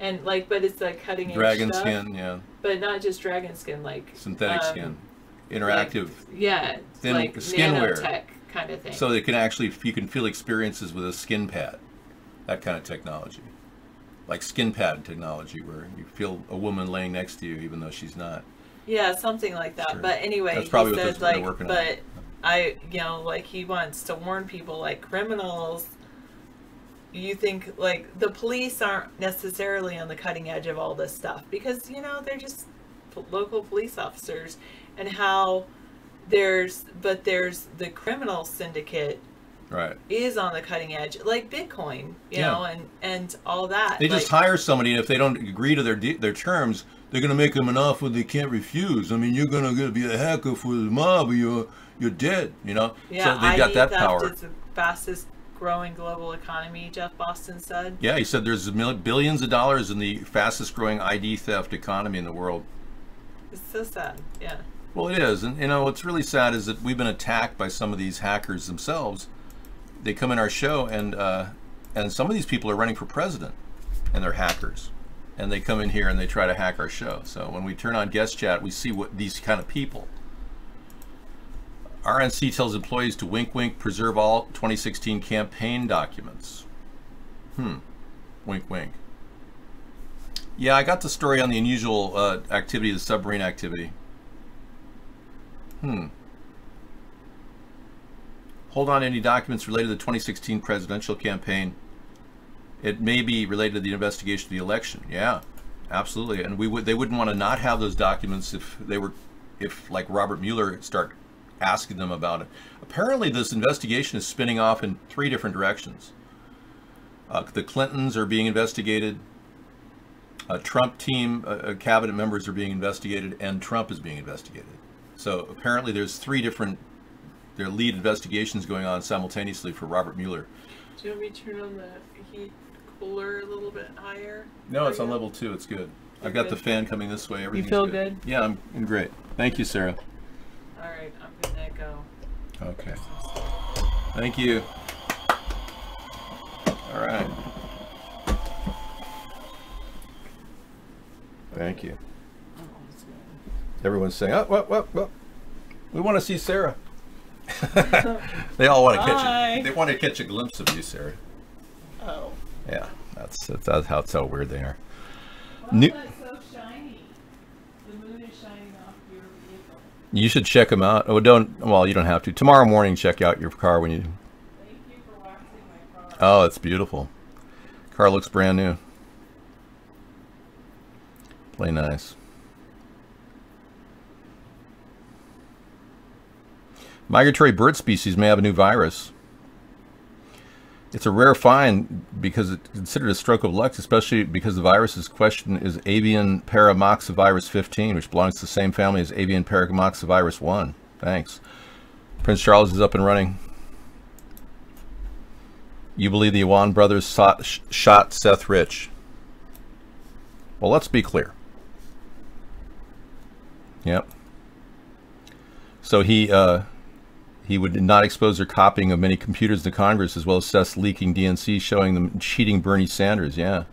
S14: and like, but it's like cutting edge
S2: dragon
S14: stuff,
S2: skin, yeah.
S14: But not just dragon skin, like
S2: synthetic skin, interactive,
S14: like, yeah,
S2: thin
S14: like
S2: skinwear
S14: nanotech kind of thing.
S2: So they can actually, you can feel experiences with a skin pad, that kind of technology, like skin pad technology, where you feel a woman laying next to you even though she's not.
S14: Yeah, something like that.
S2: Sure.
S14: But anyway,
S2: that's probably
S14: he
S2: what
S14: said,
S2: they're working on.
S14: Like he wants to warn people, like criminals. You think like the police aren't necessarily on the cutting edge of all this stuff because they're just local police officers, and how there's the criminal syndicate
S2: right
S14: is on the cutting edge, like Bitcoin, you know, and all that.
S2: They just hire somebody, and if they don't agree to their terms, they're going to make them an offer they can't refuse. I mean, you're going to be a hacker for the mob, or you're dead,
S14: Yeah,
S2: so they've got that power.
S14: It's the fastest growing global economy, Jeff Boston said.
S2: Yeah, he said there's billions of dollars in the fastest growing ID theft economy in the world.
S14: It's so sad, yeah.
S2: Well, it is, and what's really sad is that we've been attacked by some of these hackers themselves. They come in our show, and some of these people are running for president, and they're hackers, and they come in here and they try to hack our show. So when we turn on guest chat, we see what these kind of people. RNC tells employees to wink, wink, preserve all 2016 campaign documents. Wink, wink. Yeah, I got the story on the unusual activity, the submarine activity. Hold on to any documents related to the 2016 presidential campaign. It may be related to the investigation of the election. Yeah, absolutely. And they wouldn't want to not have those documents if like Robert Mueller start asking them about it. Apparently this investigation is spinning off in 3 different directions. The Clintons are being investigated, Trump team cabinet members are being investigated, and Trump is being investigated. So apparently there's 3 different lead investigations going on simultaneously for Robert Mueller.
S14: Do you want me to turn on the heat cooler a little bit higher?
S2: No, it's on level 2. It's good. I've got the fan coming this way. Everything's
S14: You feel good?
S2: Yeah, I'm great. Thank you, Sarah.
S14: All right, I'm gonna go.
S2: Okay. Thank you. All right. Thank you. Everyone's saying, "Oh, what? We want to see Sarah." They all want to catch. They want to catch a glimpse of you, Sarah.
S14: Oh.
S2: Yeah, that's how weird they are.
S14: That's so shiny. The moon is shining off your vehicle.
S2: You should check them out. Oh, don't. Well, you don't have to. Tomorrow morning, check out your car when you.
S14: Thank you for waxing my car.
S2: Oh, it's beautiful. Car looks brand new. Play nice. Migratory bird species may have a new virus. It's a rare find because it's considered a stroke of luck, especially because the virus's question is avian paramoxavirus 15, which belongs to the same family as avian paramoxavirus 1. Thanks. Prince Charles is up and running. You believe the Iwan brothers shot Seth Rich? Well, let's be clear. Yep. So he would not expose their copying of many computers in the Congress, as well as Seth's leaking DNC showing them cheating Bernie Sanders. Yeah.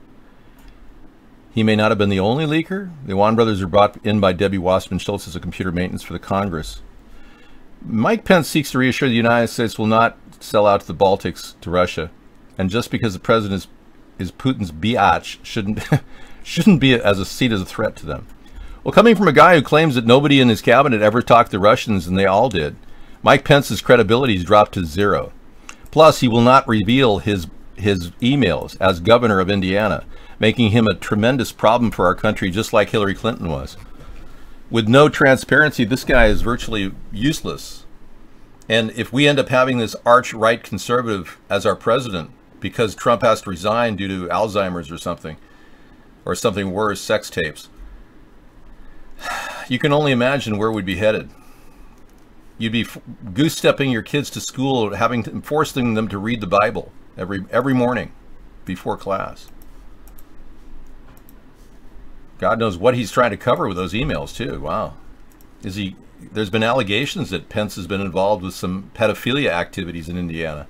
S2: He may not have been the only leaker. The Iwan brothers are brought in by Debbie Wasserman Schultz as a computer maintenance for the Congress. Mike Pence seeks to reassure the United States will not sell out to the Baltics to Russia. And just because the president is Putin's biatch shouldn't be seen as a threat to them. Well, coming from a guy who claims that nobody in his cabinet ever talked to the Russians and they all did, Mike Pence's credibility has dropped to 0. Plus, he will not reveal his emails as governor of Indiana, making him a tremendous problem for our country, just like Hillary Clinton was. With no transparency, this guy is virtually useless. And if we end up having this arch-right conservative as our president, because Trump has to resign due to Alzheimer's or something worse, sex tapes, you can only imagine where we'd be headed. You'd be goose-stepping your kids to school, forcing them to read the Bible every morning before class. God knows what he's trying to cover with those emails too. Wow. There's been allegations that Pence has been involved with some pedophilia activities in Indiana.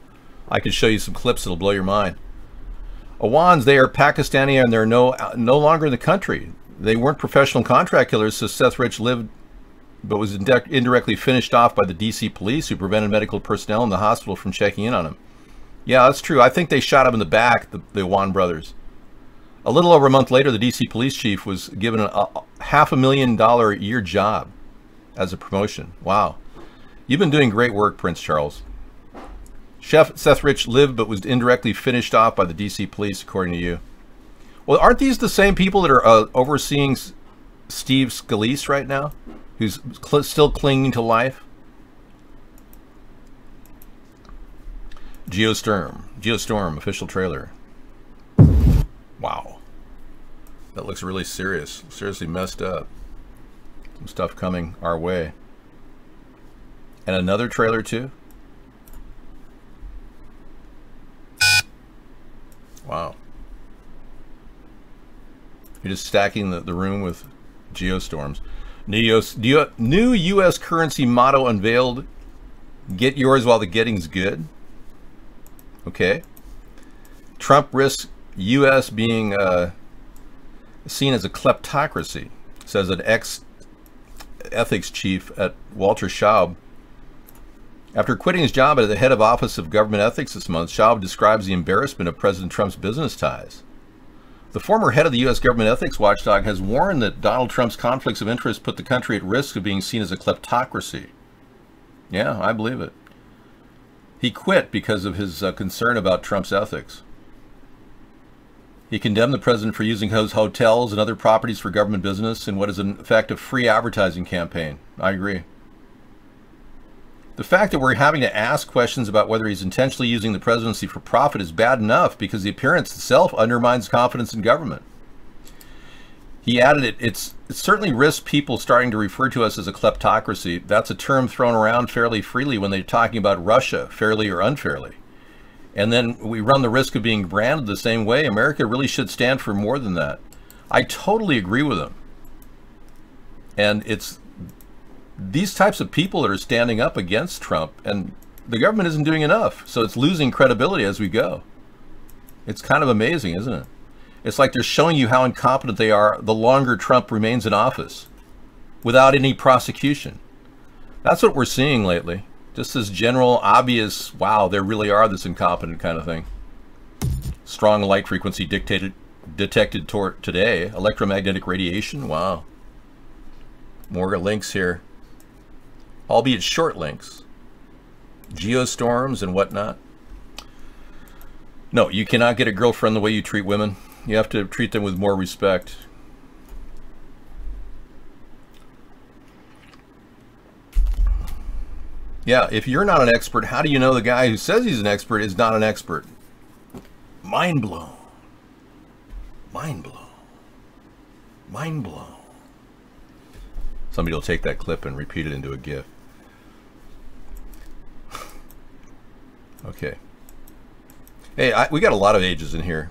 S2: I could show you some clips that'll blow your mind. Iwans, they are Pakistani and they're no longer in the country. They weren't professional contract killers, so Seth Rich lived but was indirectly finished off by the D.C. police who prevented medical personnel in the hospital from checking in on him. Yeah, that's true. I think they shot him in the back, the Iwan brothers. A little over a month later, the D.C. police chief was given a $500,000 a year job as a promotion. Wow. You've been doing great work, Prince Charles. Chef Seth Rich lived but was indirectly finished off by the D.C. police, according to you. Well, aren't these the same people that are overseeing Steve Scalise right now? Who's still clinging to life? Geostorm, official trailer. Wow. That looks really serious. Seriously messed up. Some stuff coming our way. And another trailer too? Wow. You're just stacking the room with geostorms. New U.S. currency motto unveiled. Get yours while the getting's good. Okay. Trump risks U.S. being seen as a kleptocracy, says an ex-ethics chief at Walter Schaub. After quitting his job as the head of Office of Government Ethics this month, Schaub describes the embarrassment of President Trump's business ties. The former head of the U.S. government ethics watchdog has warned that Donald Trump's conflicts of interest put the country at risk of being seen as a kleptocracy. Yeah, I believe it. He quit because of his concern about Trump's ethics. He condemned the president for using his hotels and other properties for government business in what is in effect a free advertising campaign. I agree. The fact that we're having to ask questions about whether he's intentionally using the presidency for profit is bad enough because the appearance itself undermines confidence in government. He added, it certainly risks people starting to refer to us as a kleptocracy. That's a term thrown around fairly freely when they're talking about Russia, fairly or unfairly. And then we run the risk of being branded the same way. America really should stand for more than that. I totally agree with him. And these types of people that are standing up against Trump, and the government isn't doing enough, so it's losing credibility as we go. It's kind of amazing, isn't it? It's like they're showing you how incompetent they are the longer Trump remains in office without any prosecution. That's what we're seeing lately. Just this general, obvious, wow, they really are this incompetent kind of thing. Strong light frequency detected today. Electromagnetic radiation, wow. More links here, albeit short links. Geostorms and whatnot. No, you cannot get a girlfriend the way you treat women. You have to treat them with more respect. Yeah, if you're not an expert, how do you know the guy who says he's an expert is not an expert? Mind blown. Mind blown. Mind blown. Somebody will take that clip and repeat it into a GIF. Okay. Hey, we got a lot of ages in here.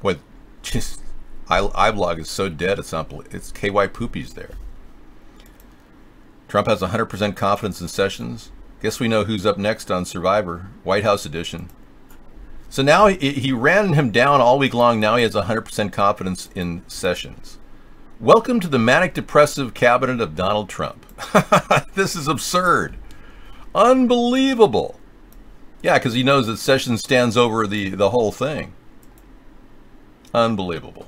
S2: What? Just iBlog is so dead. It's not. It's KY Poopy's there. Trump has 100% confidence in Sessions. Guess we know who's up next on Survivor, White House edition. So now he ran him down all week long. Now he has 100% confidence in Sessions. Welcome to the manic depressive cabinet of Donald Trump. This is absurd. Unbelievable. Yeah, because he knows that Sessions stands over the whole thing. Unbelievable.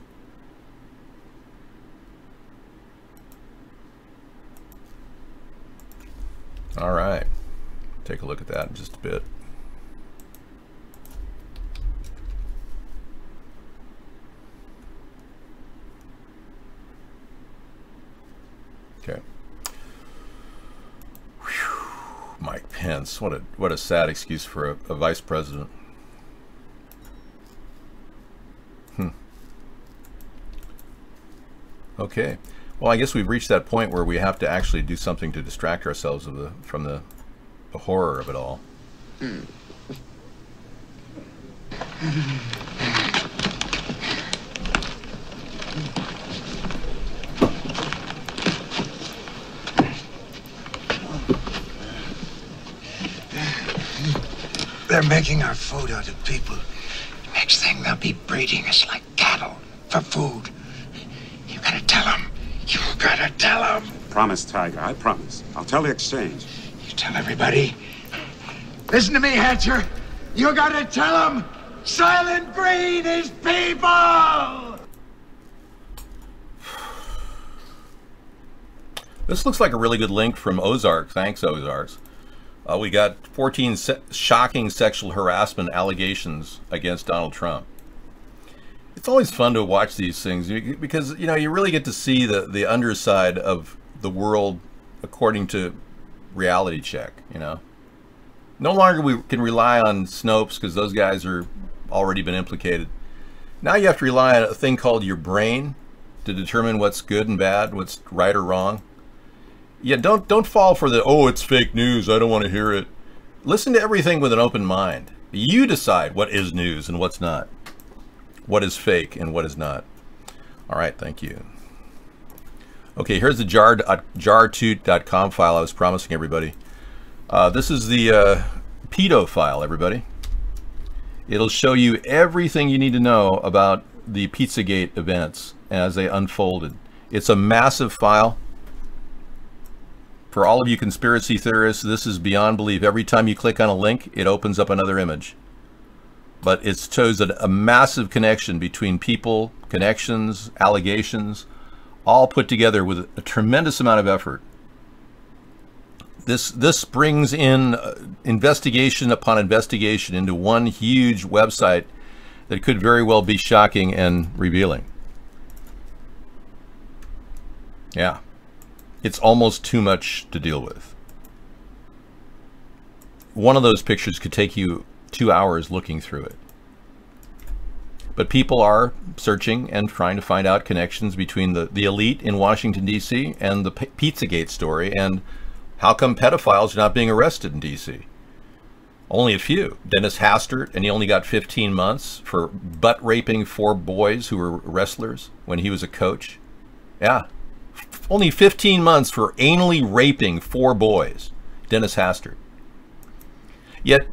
S2: All right. Take a look at that in just a bit. Okay. Whew. Mike Pence, what a sad excuse for a vice president. Okay. Well, I guess we've reached that point where we have to actually do something to distract ourselves from the horror of it all.
S23: They're making our food out of people. Next thing, they'll be breeding us like cattle for food. You gotta tell them. You gotta tell them.
S19: Promise, Tiger. I promise. I'll tell the exchange.
S23: You tell everybody. Listen to me, Hatcher. You gotta tell them. Silent Green is people.
S2: This looks like a really good link from Ozark. Thanks, Ozarks. We got 14 shocking sexual harassment allegations against Donald Trump. It's always fun to watch these things because, you know, you really get to see the underside of the world according to reality check, you know. No longer we can rely on Snopes because those guys are already been implicated. Now you have to rely on a thing called your brain to determine what's good and bad, what's right or wrong. Yeah, don't fall for the, oh, it's fake news, I don't want to hear it. Listen to everything with an open mind. You decide what is news and what's not. What is fake and what is not. All right, thank you. Okay, here's the jar2.com file I was promising everybody. This is the pedo file, everybody. It'll show you everything you need to know about the Pizzagate events as they unfolded. It's a massive file. For all of you conspiracy theorists, this is beyond belief. Every time you click on a link, it opens up another image. But it shows a massive connection between people, connections, allegations, all put together with a tremendous amount of effort. This brings in investigation upon investigation into one huge website that could very well be shocking and revealing. Yeah, it's almost too much to deal with. One of those pictures could take you 2 hours looking through it. But people are searching and trying to find out connections between the elite in Washington, D.C. and the Pizzagate story, and how come pedophiles are not being arrested in D.C.? Only a few. Dennis Hastert, and he only got 15 months for butt raping 4 boys who were wrestlers when he was a coach. Yeah, Only 15 months for anally raping 4 boys. Dennis Hastert. Yet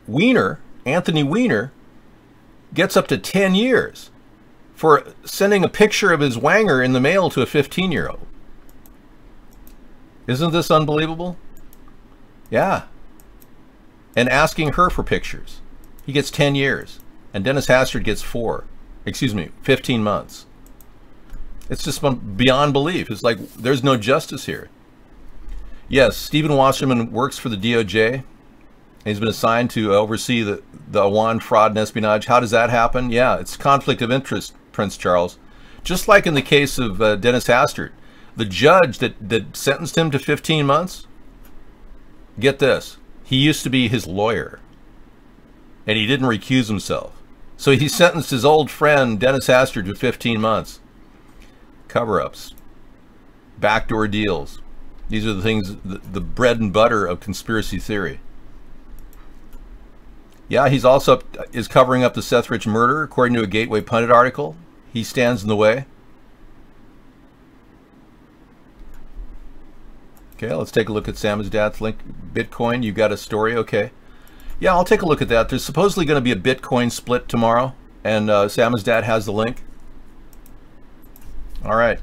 S2: Weiner, Anthony Weiner, gets up to 10 years for sending a picture of his wanger in the mail to a 15-year-old. Isn't this unbelievable? Yeah. And asking her for pictures. He gets 10 years. And Dennis Hastert gets 15 months. It's just beyond belief. It's like there's no justice here. Yes, Stephen Wasserman works for the DOJ. He's been assigned to oversee the Awan fraud and espionage. How does that happen? Yeah, it's conflict of interest, Prince Charles. Just like in the case of Dennis Hastert. The judge that sentenced him to 15 months, get this, he used to be his lawyer. And he didn't recuse himself. So he sentenced his old friend, Dennis Hastert, to 15 months. Cover-ups. Backdoor deals. These are the things, the bread and butter of conspiracy theory. Yeah, he's also is covering up the Seth Rich murder, according to a Gateway Pundit article. He stands in the way. Okay, let's take a look at Samizdat's link. Bitcoin, you got a story? Okay. Yeah, I'll take a look at that. There's supposedly going to be a Bitcoin split tomorrow, and Samizdat has the link. All right.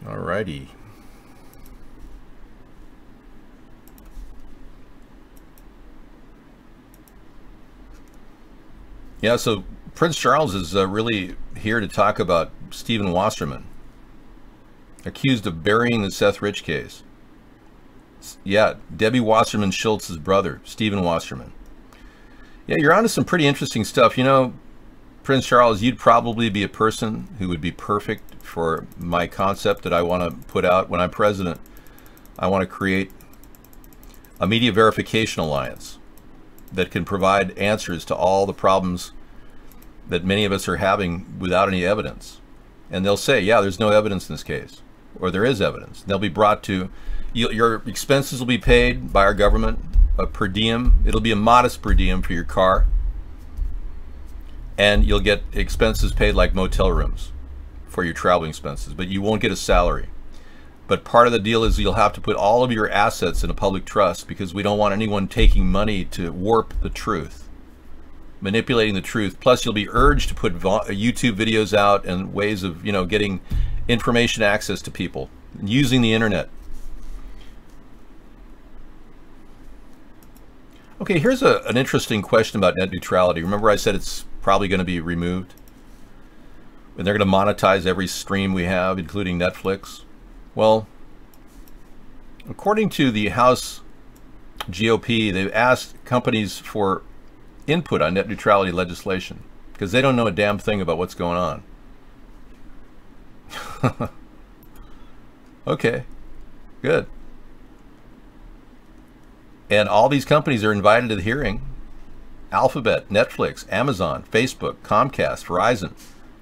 S2: All righty. Yeah, so Prince Charles is really here to talk about Stephen Wasserman, accused of burying the Seth Rich case. Yeah, Debbie Wasserman Schultz's brother, Stephen Wasserman. Yeah, you're onto some pretty interesting stuff. You know, Prince Charles, you'd probably be a person who would be perfect for my concept that I want to put out when I'm president. I want to create a media verification alliance that can provide answers to all the problems that many of us are having without any evidence. And they'll say, yeah, there's no evidence in this case, or there is evidence. They'll be brought to, your expenses will be paid by our government, a per diem. It'll be a modest per diem for your car. And you'll get expenses paid like motel rooms for your traveling expenses, but you won't get a salary. But part of the deal is you'll have to put all of your assets in a public trust, because we don't want anyone taking money to warp the truth, manipulating the truth. Plus, you'll be urged to put YouTube videos out and ways of, getting information access to people using the internet. Okay, here's an interesting question about net neutrality. Remember I said it's probably going to be removed? And they're going to monetize every stream we have, including Netflix. Well, according to the House GOP, they've asked companies for input on net neutrality legislation because they don't know a damn thing about what's going on. Okay, good. And all these companies are invited to the hearing. Alphabet, Netflix, Amazon, Facebook, Comcast, Verizon,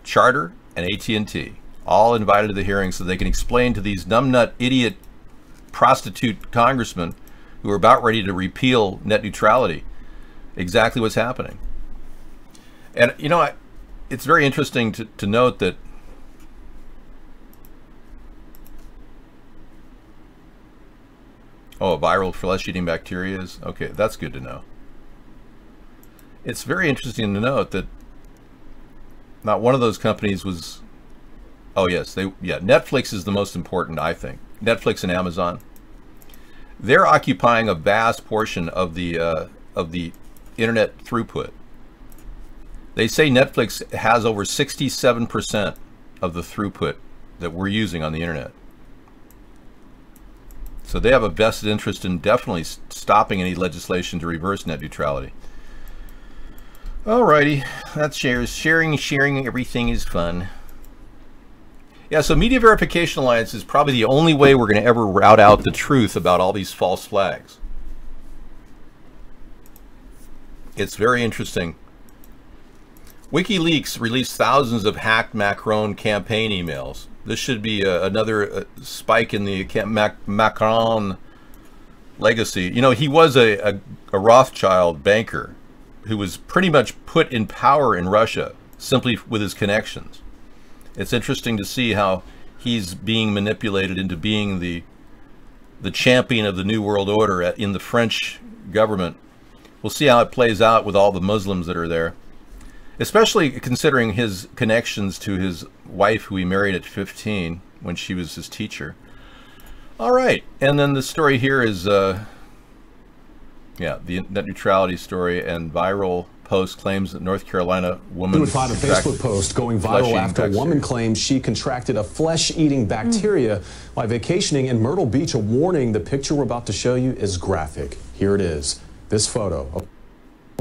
S2: Charter, and AT&T. All invited to the hearing so they can explain to these numbnut, idiot, prostitute congressmen who are about ready to repeal net neutrality exactly what's happening. And, it's very interesting to note that viral flesh-eating bacteria is, okay, that's good to know. It's very interesting to note that not one of those companies was, Netflix is the most important, I think. Netflix and Amazon. They're occupying a vast portion of the internet throughput. They say Netflix has over 67% of the throughput that we're using on the internet. So they have a vested interest in definitely stopping any legislation to reverse net neutrality. Alrighty, that's sharing everything is fun. Yeah, so Media Verification Alliance is probably the only way we're going to ever rout out the truth about all these false flags. It's very interesting. WikiLeaks released thousands of hacked Macron campaign emails This should be another spike in the Macron legacy. You know, he was a Rothschild banker who was pretty much put in power in Russia simply with his connections. It's interesting to see how he's being manipulated into being the champion of the New World Order in the French government. We'll see how it plays out with all the Muslims that are there, especially considering his connections to his wife, who he married at 15 when she was his teacher. All right, and then the story here is, the net neutrality story, and viral post claims that North Carolina woman...
S4: A Facebook post going viral after a woman claims she contracted a flesh-eating bacteria while vacationing in Myrtle Beach. A warning, the picture we're about to show you is graphic. Here it is, this photo of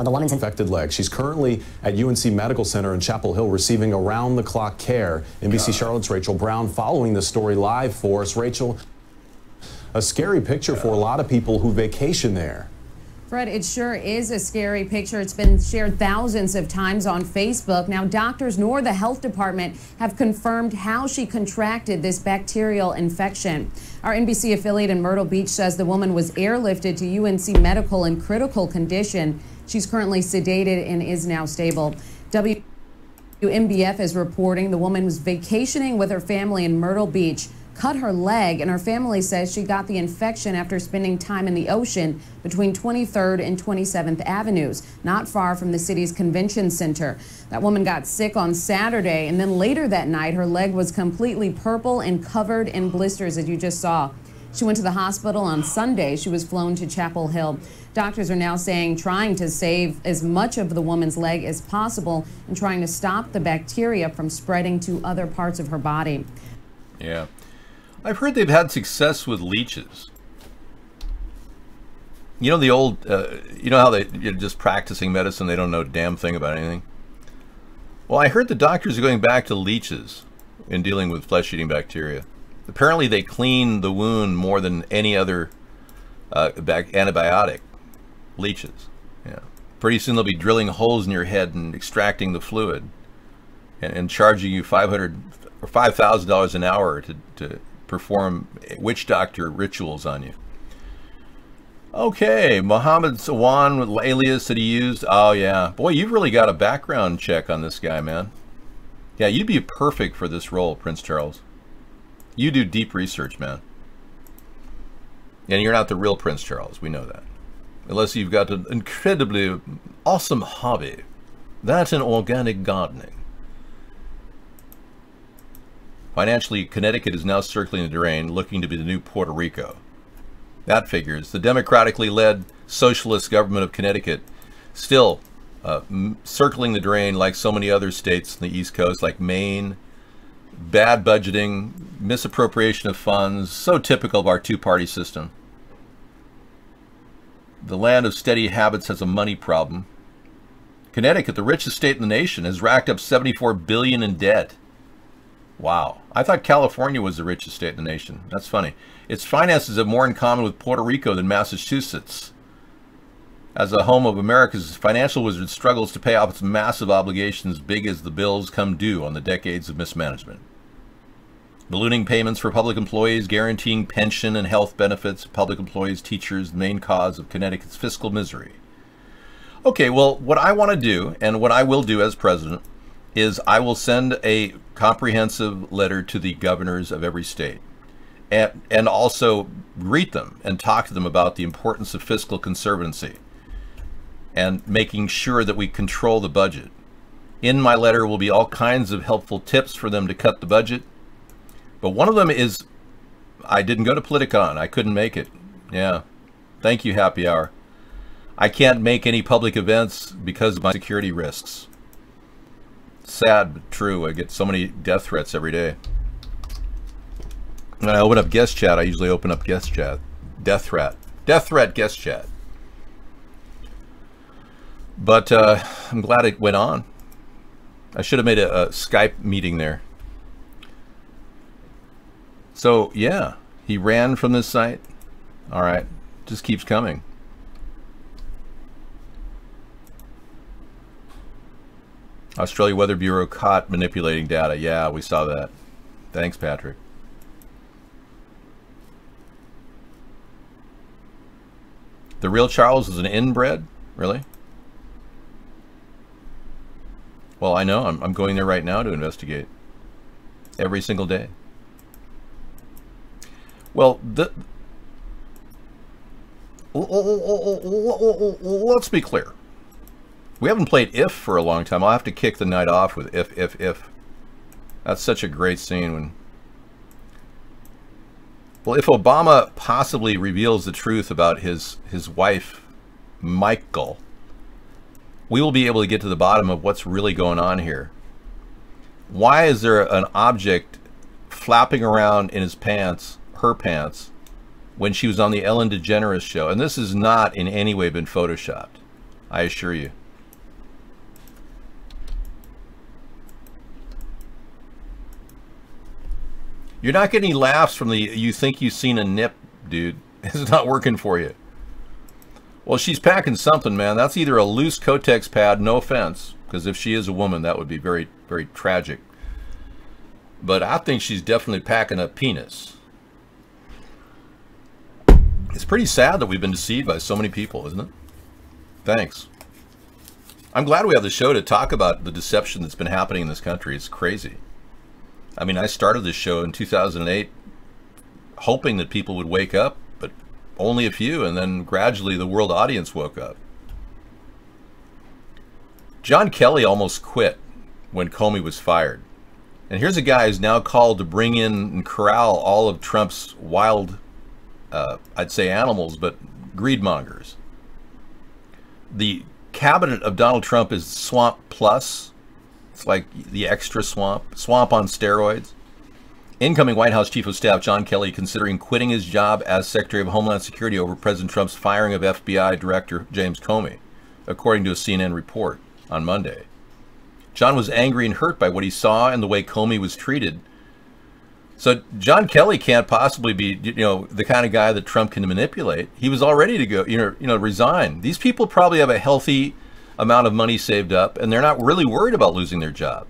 S4: the woman's infected leg. She's currently at UNC Medical Center in Chapel Hill receiving around-the-clock care. NBC Charlotte's Rachel Brown following the story live for us. Rachel, a scary picture for a lot of people who vacation there.
S20: Fred, it sure is a scary picture. It's been shared thousands of times on Facebook. Now, doctors nor the health department have confirmed how she contracted this bacterial infection. Our NBC affiliate in Myrtle Beach says the woman was airlifted to UNC Medical in critical condition. She's currently sedated and is now stable. WMBF is reporting the woman was vacationing with her family in Myrtle Beach, cut her leg, and her family says she got the infection after spending time in the ocean between 23rd and 27th Avenues, not far from the city's convention center. That woman got sick on Saturday, and then later that night her leg was completely purple and covered in blisters, as you just saw. She went to the hospital on Sunday. She was flown to Chapel Hill. Doctors are now saying trying to save as much of the woman's leg as possible and trying to stop the bacteria from spreading to other parts of her body.
S2: Yeah. I've heard they've had success with leeches. You know the old, you know how you're just practicing medicine, they don't know a damn thing about anything? Well, I heard the doctors are going back to leeches in dealing with flesh-eating bacteria. Apparently they clean the wound more than any other antibiotic. Leeches. Yeah. Pretty soon they'll be drilling holes in your head and extracting the fluid and charging you $500 or $5,000 an hour to perform witch doctor rituals on you. Okay, Mohammed Sawan with alias that he used. Oh yeah, boy, you've really got a background check on this guy, man. Yeah, you'd be perfect for this role, Prince Charles. You do deep research, man. And you're not the real Prince Charles, we know that. Unless you've got an incredibly awesome hobby. That and organic gardening. Financially, Connecticut is now circling the drain, looking to be the new Puerto Rico. That figures. The democratically led socialist government of Connecticut still circling the drain like so many other states in the East Coast, like Maine. Bad budgeting, misappropriation of funds, so typical of our two-party system. The land of steady habits has a money problem. Connecticut, the richest state in the nation, has racked up $74 billion in debt. Wow. I thought California was the richest state in the nation. That's funny. Its finances have more in common with Puerto Rico than Massachusetts. As a home of America's financial wizard struggles to pay off its massive obligations, big as the bills come due on the decades of mismanagement. Ballooning payments for public employees, guaranteeing pension and health benefits of public employees, teachers, the main cause of Connecticut's fiscal misery. Okay, well, what I want to do, and what I will do as president, is I will send a comprehensive letter to the governors of every state, and also greet them and talk to them about the importance of fiscal conservancy and making sure that we control the budget. In my letter will be all kinds of helpful tips for them to cut the budget. But one of them is, I didn't go to Politicon. I couldn't make it. Yeah. Thank you, Happy Hour. I can't make any public events because of my security risks. Sad, but true. I get so many death threats every day. When I open up guest chat, I usually open up guest chat. Death threat. Death threat guest chat. But I'm glad it went on. I should have made a Skype meeting there. So, yeah, he ran from this site. All right, just keeps coming. Australia Weather Bureau caught manipulating data. Yeah, we saw that. Thanks, Patrick. The real Charles is an inbred? Really? Well, I know. I'm going there right now to investigate. Every single day. Well, let's be clear. We haven't played If for a long time. I'll have to kick the night off with If. That's such a great scene when... Well, if Obama possibly reveals the truth about his wife, Michael, we will be able to get to the bottom of what's really going on here. Why is there an object flapping around in his pants, her pants, when she was on the Ellen DeGeneres show? And this has not in any way been photoshopped, I assure you. You're not getting any laughs from the "you think you've seen a nip," dude. It's not working for you. Well, she's packing something, man. That's either a loose Kotex pad, no offense, because if she is a woman, that would be very, very tragic. But I think she's definitely packing a penis. It's pretty sad that we've been deceived by so many people, isn't it? Thanks. I'm glad we have the show to talk about the deception that's been happening in this country. It's crazy. I mean, I started this show in 2008 hoping that people would wake up, but only a few, and then gradually the world audience woke up. John Kelly almost quit when Comey was fired. And here's a guy who's now called to bring in and corral all of Trump's wild, I'd say animals, but greedmongers. The cabinet of Donald Trump is Swamp Plus. It's like the extra swamp on steroids. Incoming White House Chief of Staff John Kelly considering quitting his job as Secretary of Homeland Security over President Trump's firing of FBI Director James Comey, according to a CNN report on Monday. John was angry and hurt by what he saw and the way Comey was treated. So John Kelly can't possibly be, the kind of guy that Trump can manipulate. He was all ready to go, resign. These people probably have a healthy amount of money saved up, and they're not really worried about losing their job.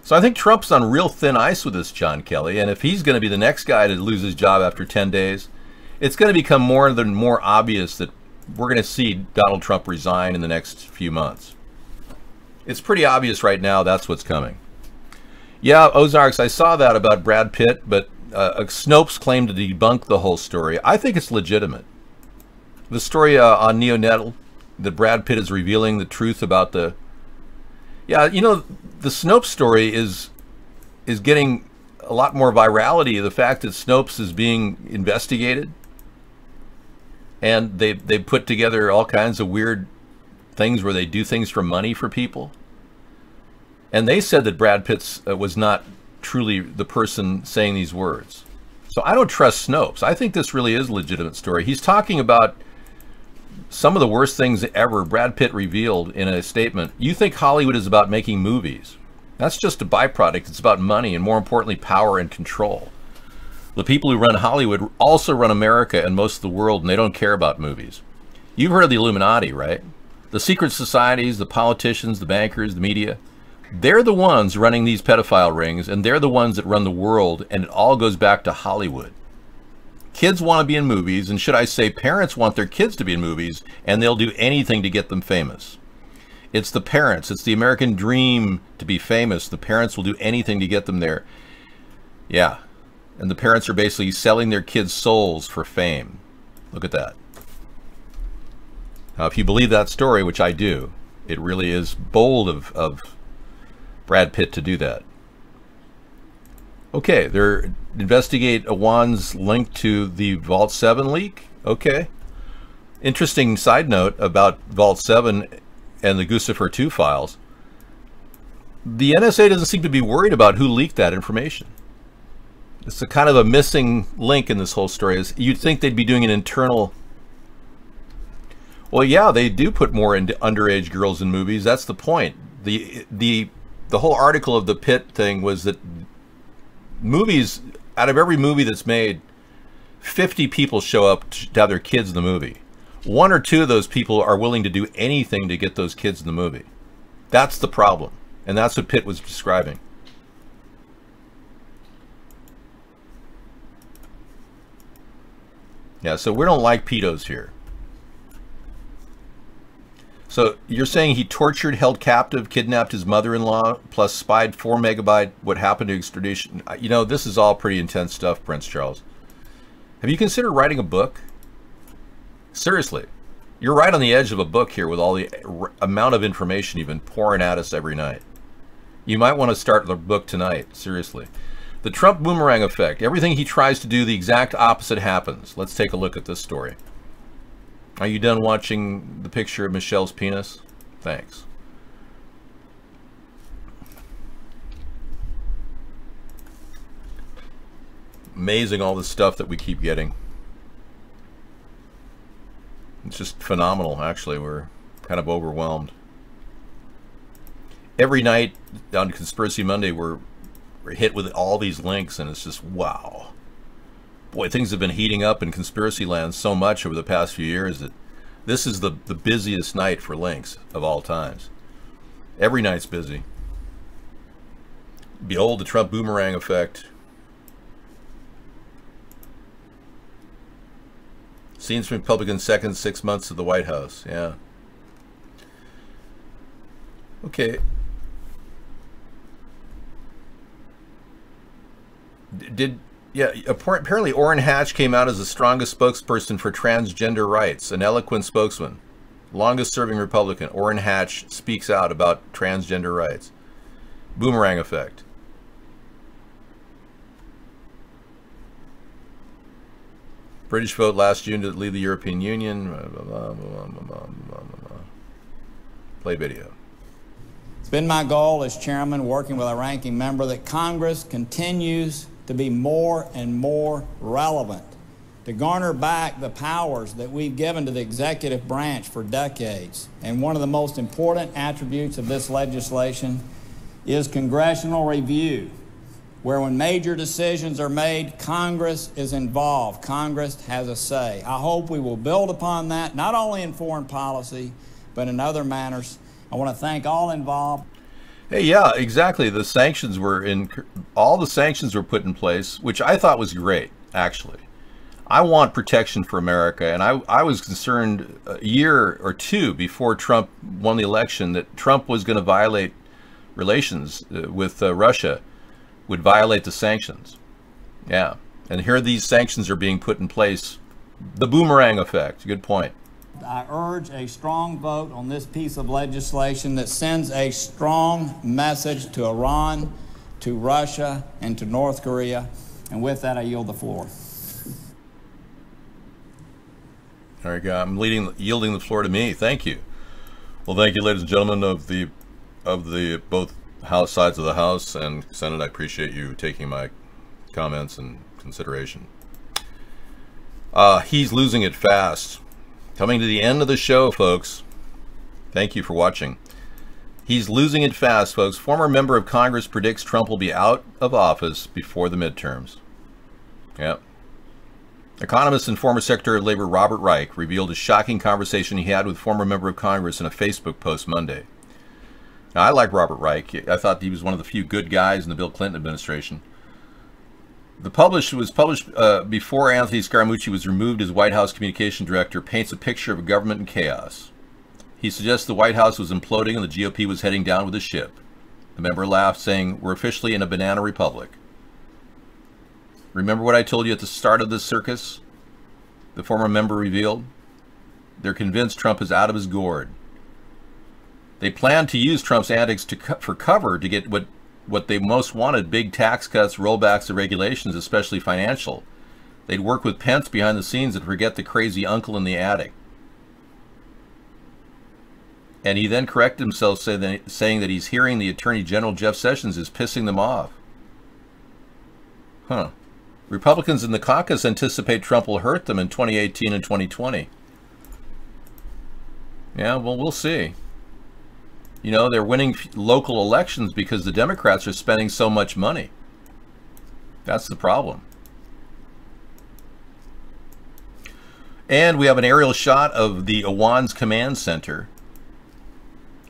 S2: So I think Trump's on real thin ice with this John Kelly, and if he's going to be the next guy to lose his job after 10 days, it's going to become more and more obvious that we're going to see Donald Trump resign in the next few months. It's pretty obvious right now that's what's coming. Yeah, Ozarks, I saw that about Brad Pitt, but Snopes claimed to debunk the whole story. I think it's legitimate. The story on Neonet that Brad Pitt is revealing the truth about the... Yeah, the Snopes story is getting a lot more virality. The fact that Snopes is being investigated, and they put together all kinds of weird things where they do things for money for people. And they said that Brad Pitt was not truly the person saying these words. So I don't trust Snopes. I think this really is a legitimate story. He's talking about some of the worst things ever. Brad Pitt revealed in a statement, "You think Hollywood is about making movies. That's just a byproduct. It's about money and, more importantly, power and control. The people who run Hollywood also run America and most of the world, and they don't care about movies." You've heard of the Illuminati, right? The secret societies, the politicians, the bankers, the media. They're the ones running these pedophile rings, and they're the ones that run the world, and it all goes back to Hollywood. Kids want to be in movies, and should I say parents want their kids to be in movies, and they'll do anything to get them famous. It's the parents. It's the American dream to be famous. The parents will do anything to get them there. Yeah. And the parents are basically selling their kids' souls for fame. Look at that. Now, if you believe that story, which I do, it really is bold of Brad Pitt to do that. Okay, they're investigate Awan's link to the Vault 7 leak. Okay. Interesting side note about Vault 7 and the Guccifer 2 files. The NSA doesn't seem to be worried about who leaked that information. It's a kind of a missing link in this whole story. You'd think they'd be doing an internal... Well, yeah, they do put more into underage girls in movies. That's the point. The whole article of the Pitt thing was that movies, out of every movie that's made, 50 people show up to have their kids in the movie. 1 or 2 of those people are willing to do anything to get those kids in the movie. That's the problem. And that's what Pitt was describing. Yeah, so we don't like pedos here. So you're saying he tortured, held captive, kidnapped his mother-in-law, plus spied 4 megabyte what happened to extradition. You know, this is all pretty intense stuff, Prince Charles. Have you considered writing a book? Seriously. You're right on the edge of a book here with all the amount of information you've been pouring at us every night. You might want to start the book tonight, seriously. The Trump boomerang effect. Everything he tries to do, the exact opposite happens. Let's take a look at this story. Are you done watching the picture of Michelle's penis? Thanks. Amazing all the stuff that we keep getting. It's just phenomenal, actually. We're kind of overwhelmed. Every night on Conspiracy Monday, we're hit with all these links, and it's just, wow. Boy, things have been heating up in conspiracy land so much over the past few years that this is the busiest night for links of all times. Every night's busy. Behold the Trump boomerang effect. Scenes from Republicans' second 6 months of the White House. Yeah. Okay. Apparently Orrin Hatch came out as the strongest spokesperson for transgender rights, an eloquent spokesman. Longest serving Republican, Orrin Hatch, speaks out about transgender rights. Boomerang effect. British vote last June to leave the European Union. Play video.
S8: It's been my goal as chairman, working with our ranking member, that Congress continues to be more and more relevant, to garner back the powers that we've given to the executive branch for decades. And one of the most important attributes of this legislation is congressional review, where when major decisions are made, Congress is involved. Congress has a say. I hope we will build upon that, not only in foreign policy, but in other manners. I want to thank all involved.
S2: Hey, yeah, exactly. The sanctions were all the sanctions were put in place, which I thought was great, actually. I want protection for America, and I was concerned a year or two before Trump won the election that Trump was going to violate relations with Russia, would violate the sanctions. Yeah, and here these sanctions are being put in place. The boomerang effect, good point.
S8: I urge a strong vote on this piece of legislation that sends a strong message to Iran, to Russia, and to North Korea. And with that, I yield the floor.
S2: There you go. I'm yielding the floor to me. Thank you. Well, thank you, ladies and gentlemen of the both House sides of the House and Senate. I appreciate you taking my comments and consideration. He's losing it fast. Coming to the end of the show, folks. Thank you for watching. He's losing it fast, folks. Former member of Congress predicts Trump will be out of office before the midterms. Yep. Economist and former Secretary of Labor Robert Reich revealed a shocking conversation he had with former member of Congress in a Facebook post Monday. Now, I like Robert Reich. I thought he was one of the few good guys in the Bill Clinton administration. Was published before Anthony Scaramucci was removed as White House communication director, paints a picture of a government in chaos. He suggests the White House was imploding and the GOP was heading down with the ship. The member laughed, saying, "We're officially in a banana republic." Remember what I told you at the start of this circus? The former member revealed. They're convinced Trump is out of his gourd. They plan to use Trump's antics for cover to get what they most wanted: big tax cuts, rollbacks of regulations, especially financial. They'd work with Pence behind the scenes and forget the crazy uncle in the attic. And he then corrected himself, saying that he's hearing the Attorney General Jeff Sessions is pissing them off. Huh. Republicans in the caucus anticipate Trump will hurt them in 2018 and 2020. Yeah, well, we'll see. You know, they're winning local elections because the Democrats are spending so much money. That's the problem. And we have an aerial shot of the Awan's command center.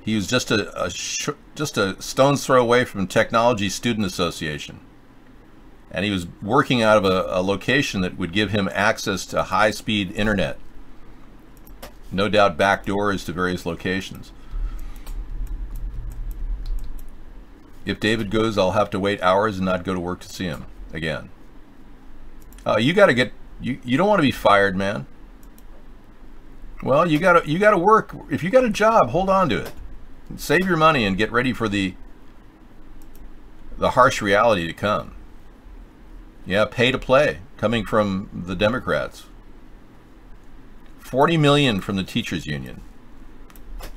S2: He was just a stone's throw away from Technology Student Association. And he was working out of a location that would give him access to high-speed internet. No doubt back doors to various locations. If David goes, I'll have to wait hours and not go to work to see him again. You got to get, you don't want to be fired, man. Well, you got to work. If you got a job, hold on to it. Save your money and get ready for the harsh reality to come. Yeah, pay to play coming from the Democrats. 40 million from the teachers union.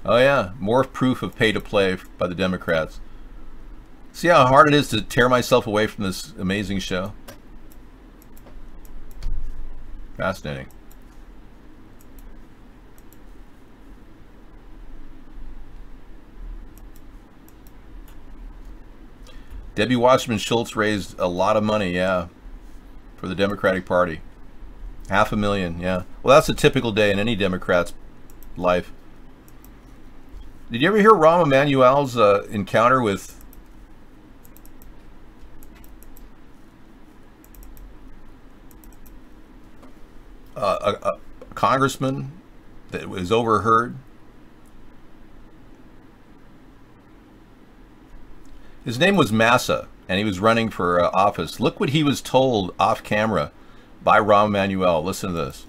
S2: Oh yeah, more proof of pay to play by the Democrats. See how hard it is to tear myself away from this amazing show? Fascinating. Debbie Wasserman Schultz raised a lot of money, yeah, for the Democratic Party. $500,000, yeah. Well, that's a typical day in any Democrat's life. Did you ever hear Rahm Emanuel's encounter with a congressman that was overheard? His name was Massa, and he was running for office. Look what he was told off camera by Rahm Emanuel. Listen to this.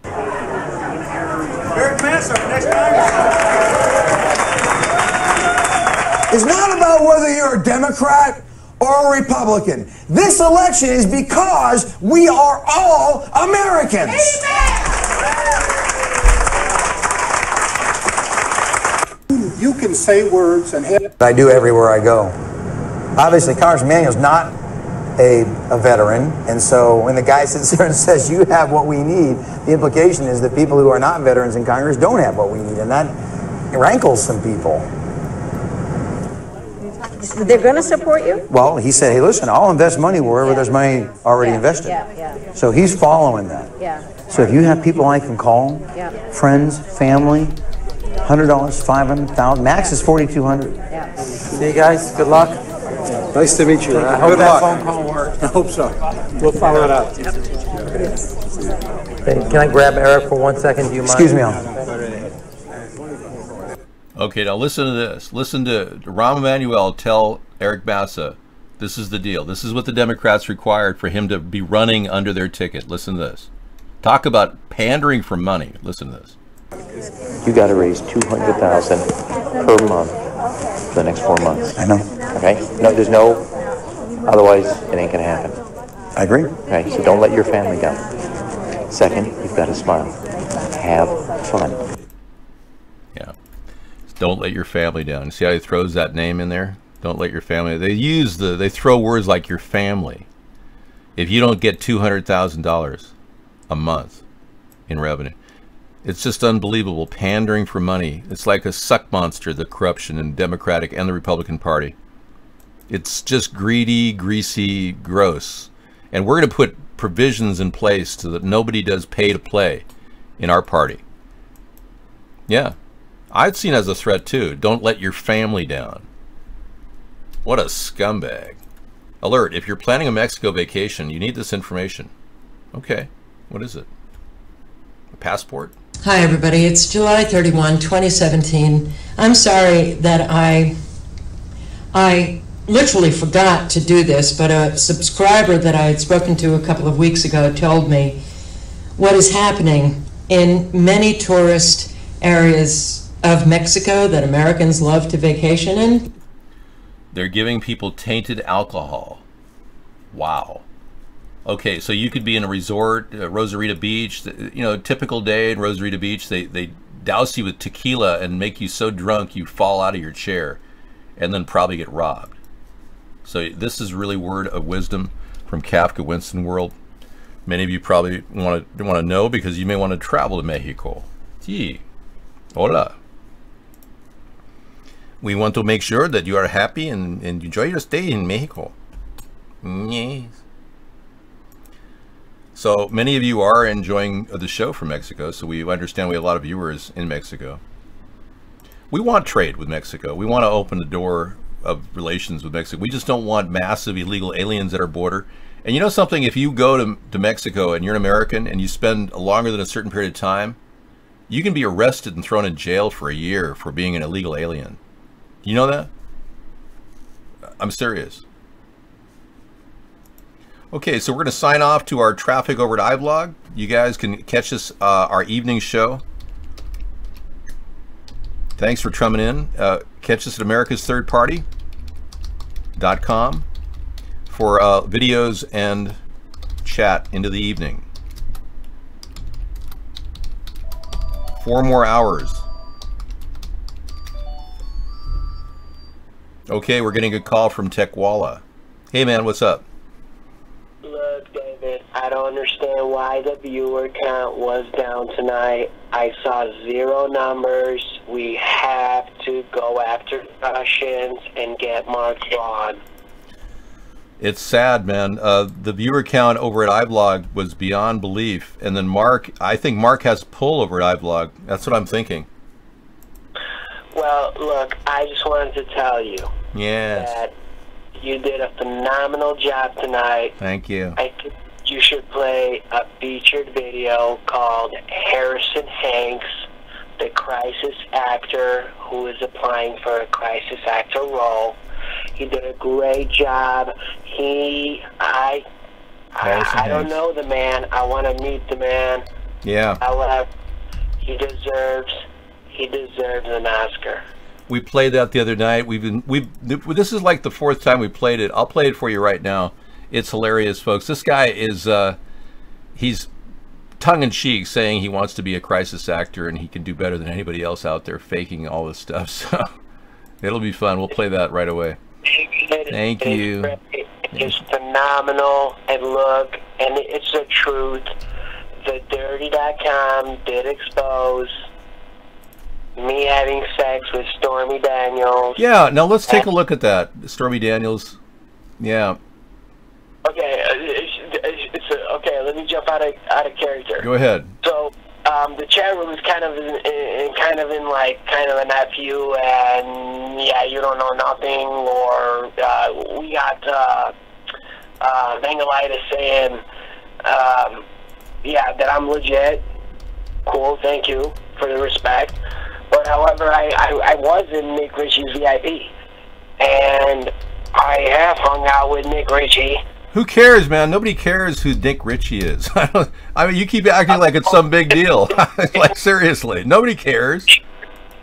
S9: Eric Massa, next congressman. It's not about whether you're a Democrat or a Republican. This election is because we are all Americans.
S21: You can say words and have...
S22: I do everywhere I go. Obviously, Congressman Emanuel's not a veteran, and so when the guy sits there and says, you have what we need, the implication is that people who are not veterans in Congress don't have what we need, and that rankles some people.
S24: They're going to support you?
S22: Well, he said, hey, listen, I'll invest money wherever there's money already invested.
S24: Yeah.
S22: So he's following that.
S24: Yeah.
S22: So if you have people I can call, friends, family, $100, $500,000, max is $4,200.
S24: Yeah.
S22: See you guys. Good luck.
S21: Nice to meet you. I hope that phone call worked. I hope so. We'll follow it up.
S22: Hey, can I grab Eric for 1 second? Do you mind? Excuse me.
S2: Okay, now listen to this. Listen to Rahm Emanuel tell Eric Massa, this is the deal. This is what the Democrats required for him to be running under their ticket. Listen to this. Talk about pandering for money. Listen to this.
S25: You got to raise $200,000 per month for the next 4 months.
S22: I know.
S25: Okay? No, there's no. Otherwise, it ain't gonna happen.
S22: I agree.
S25: Okay, so don't let your family down. Second, you've got to smile. Have fun.
S2: Yeah. Don't let your family down. See how he throws that name in there? Don't let your family. They throw words like your family. If you don't get $200,000 a month in revenue. It's just unbelievable. Pandering for money. It's like a suck monster, the corruption in Democratic and the Republican Party. It's just greedy, greasy, gross. And we're going to put provisions in place so that nobody does pay to play in our party. Yeah. I'd seen it as a threat too. Don't let your family down. What a scumbag. Alert, if you're planning a Mexico vacation, you need this information. Okay. What is it? A passport?
S26: Hi, everybody. It's July 31, 2017. I'm sorry that I literally forgot to do this, but a subscriber that I had spoken to a couple of weeks ago told me what is happening in many tourist areas of Mexico that Americans love to vacation in.
S2: They're giving people tainted alcohol. Wow. Okay, so you could be in a resort, Rosarita Beach, you know, typical day in Rosarita Beach, they douse you with tequila and make you so drunk you fall out of your chair and then probably get robbed. So this is really word of wisdom from Kafka Winston World. Many of you probably want to know because you may want to travel to Mexico. Sí. Hola. We want to make sure that you are happy and enjoy your stay in Mexico. Yes. So many of you are enjoying the show from Mexico, so we understand we have a lot of viewers in Mexico. We want trade with Mexico. We want to open the door of relations with Mexico. We just don't want massive illegal aliens at our border. And you know something? If you go to Mexico and you're an American and you spend longer than a certain period of time, you can be arrested and thrown in jail for a year for being an illegal alien. You know that? I'm serious. Okay, so we're going to sign off to our traffic over at iVlog. You guys can catch us our evening show. Thanks for trumming in. Catch us at americasthirdparty.com for videos and chat into the evening. 4 more hours. Okay, we're getting a call from Techwalla. Hey man, what's up?
S3: Look, David, I don't understand why the viewer count was down tonight. I saw 0 numbers. We have to go after Russians and get Mark Vaughn.
S2: It's sad, man. The viewer count over at iVlog was beyond belief. And then Mark, I think Mark has pull over at iVlog. That's what I'm thinking.
S3: Well, look, I just wanted to tell you that you did a phenomenal job tonight.
S2: Thank you.
S3: I think you should play a featured video called Harrison Hanks, the crisis actor who is applying for a crisis actor role. He did a great job. I don't know the man. I want to meet the man.
S2: Yeah.
S3: He deserves an Oscar.
S2: We played that the other night. This is like the 4th time we played it. I'll play it for you right now. It's hilarious, folks. This guy is he's tongue-in-cheek saying he wants to be a crisis actor and he can do better than anybody else out there faking all this stuff. So it'll be fun. We'll play that right away. Thank you.
S3: It's phenomenal, and look, and it's the truth. The Dirty.com did expose me having sex with Stormy Daniels.
S2: Yeah, now let's take a look at that. Stormy Daniels. Yeah.
S3: Okay, okay. Let me jump out of character.
S2: Go ahead.
S3: So, the chat room is kind of in like an FU, and yeah, you don't know nothing, or we got Vangelitis saying, yeah, that I'm legit. Cool, thank you for the respect. But however, I was in Nick Ritchie's VIP, and I have hung out with Nick Ritchie.
S2: Who cares, man? Nobody cares who Nick Ritchie is. I mean, you keep acting like it's some big deal. Like, seriously, nobody cares.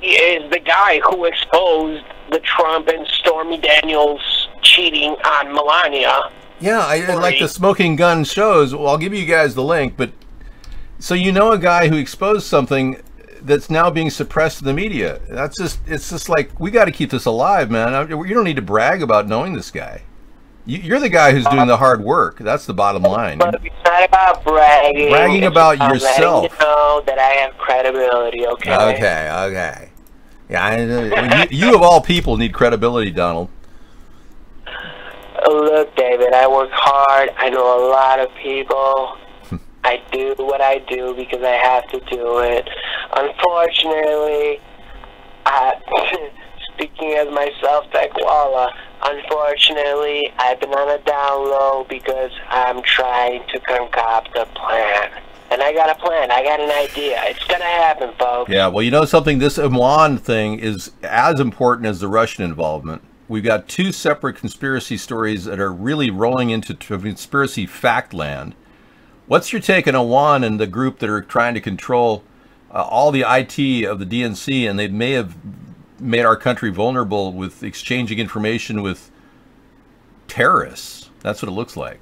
S3: He is the guy who exposed the Trump and Stormy Daniels cheating on Melania.
S2: Yeah, I like the smoking gun shows. Well, I'll give you guys the link, but so you know a guy who exposed something that's now being suppressed in the media. It's just like, we got to keep this alive, man. You don't need to brag about knowing this guy. You're the guy who's doing the hard work. That's the bottom line.
S3: But it's not about bragging.
S2: Bragging about yourself.
S3: Letting you know that I have credibility, okay?
S2: Okay. Yeah, you of all people need credibility, Donald.
S3: Look, David, I work hard. I know a lot of people. I do what I do because I have to do it. Unfortunately, speaking as myself, Techwalla, unfortunately, I've been on a down low because I'm trying to concoct a plan. And I got a plan. I got an idea. It's going to happen, folks.
S2: Yeah, well, you know something? This Iran thing is as important as the Russian involvement. We've got 2 separate conspiracy stories that are really rolling into conspiracy fact land. What's your take on Iran and the group that are trying to control all the IT of the DNC, and they may have made our country vulnerable with exchanging information with terrorists? That's what it looks like.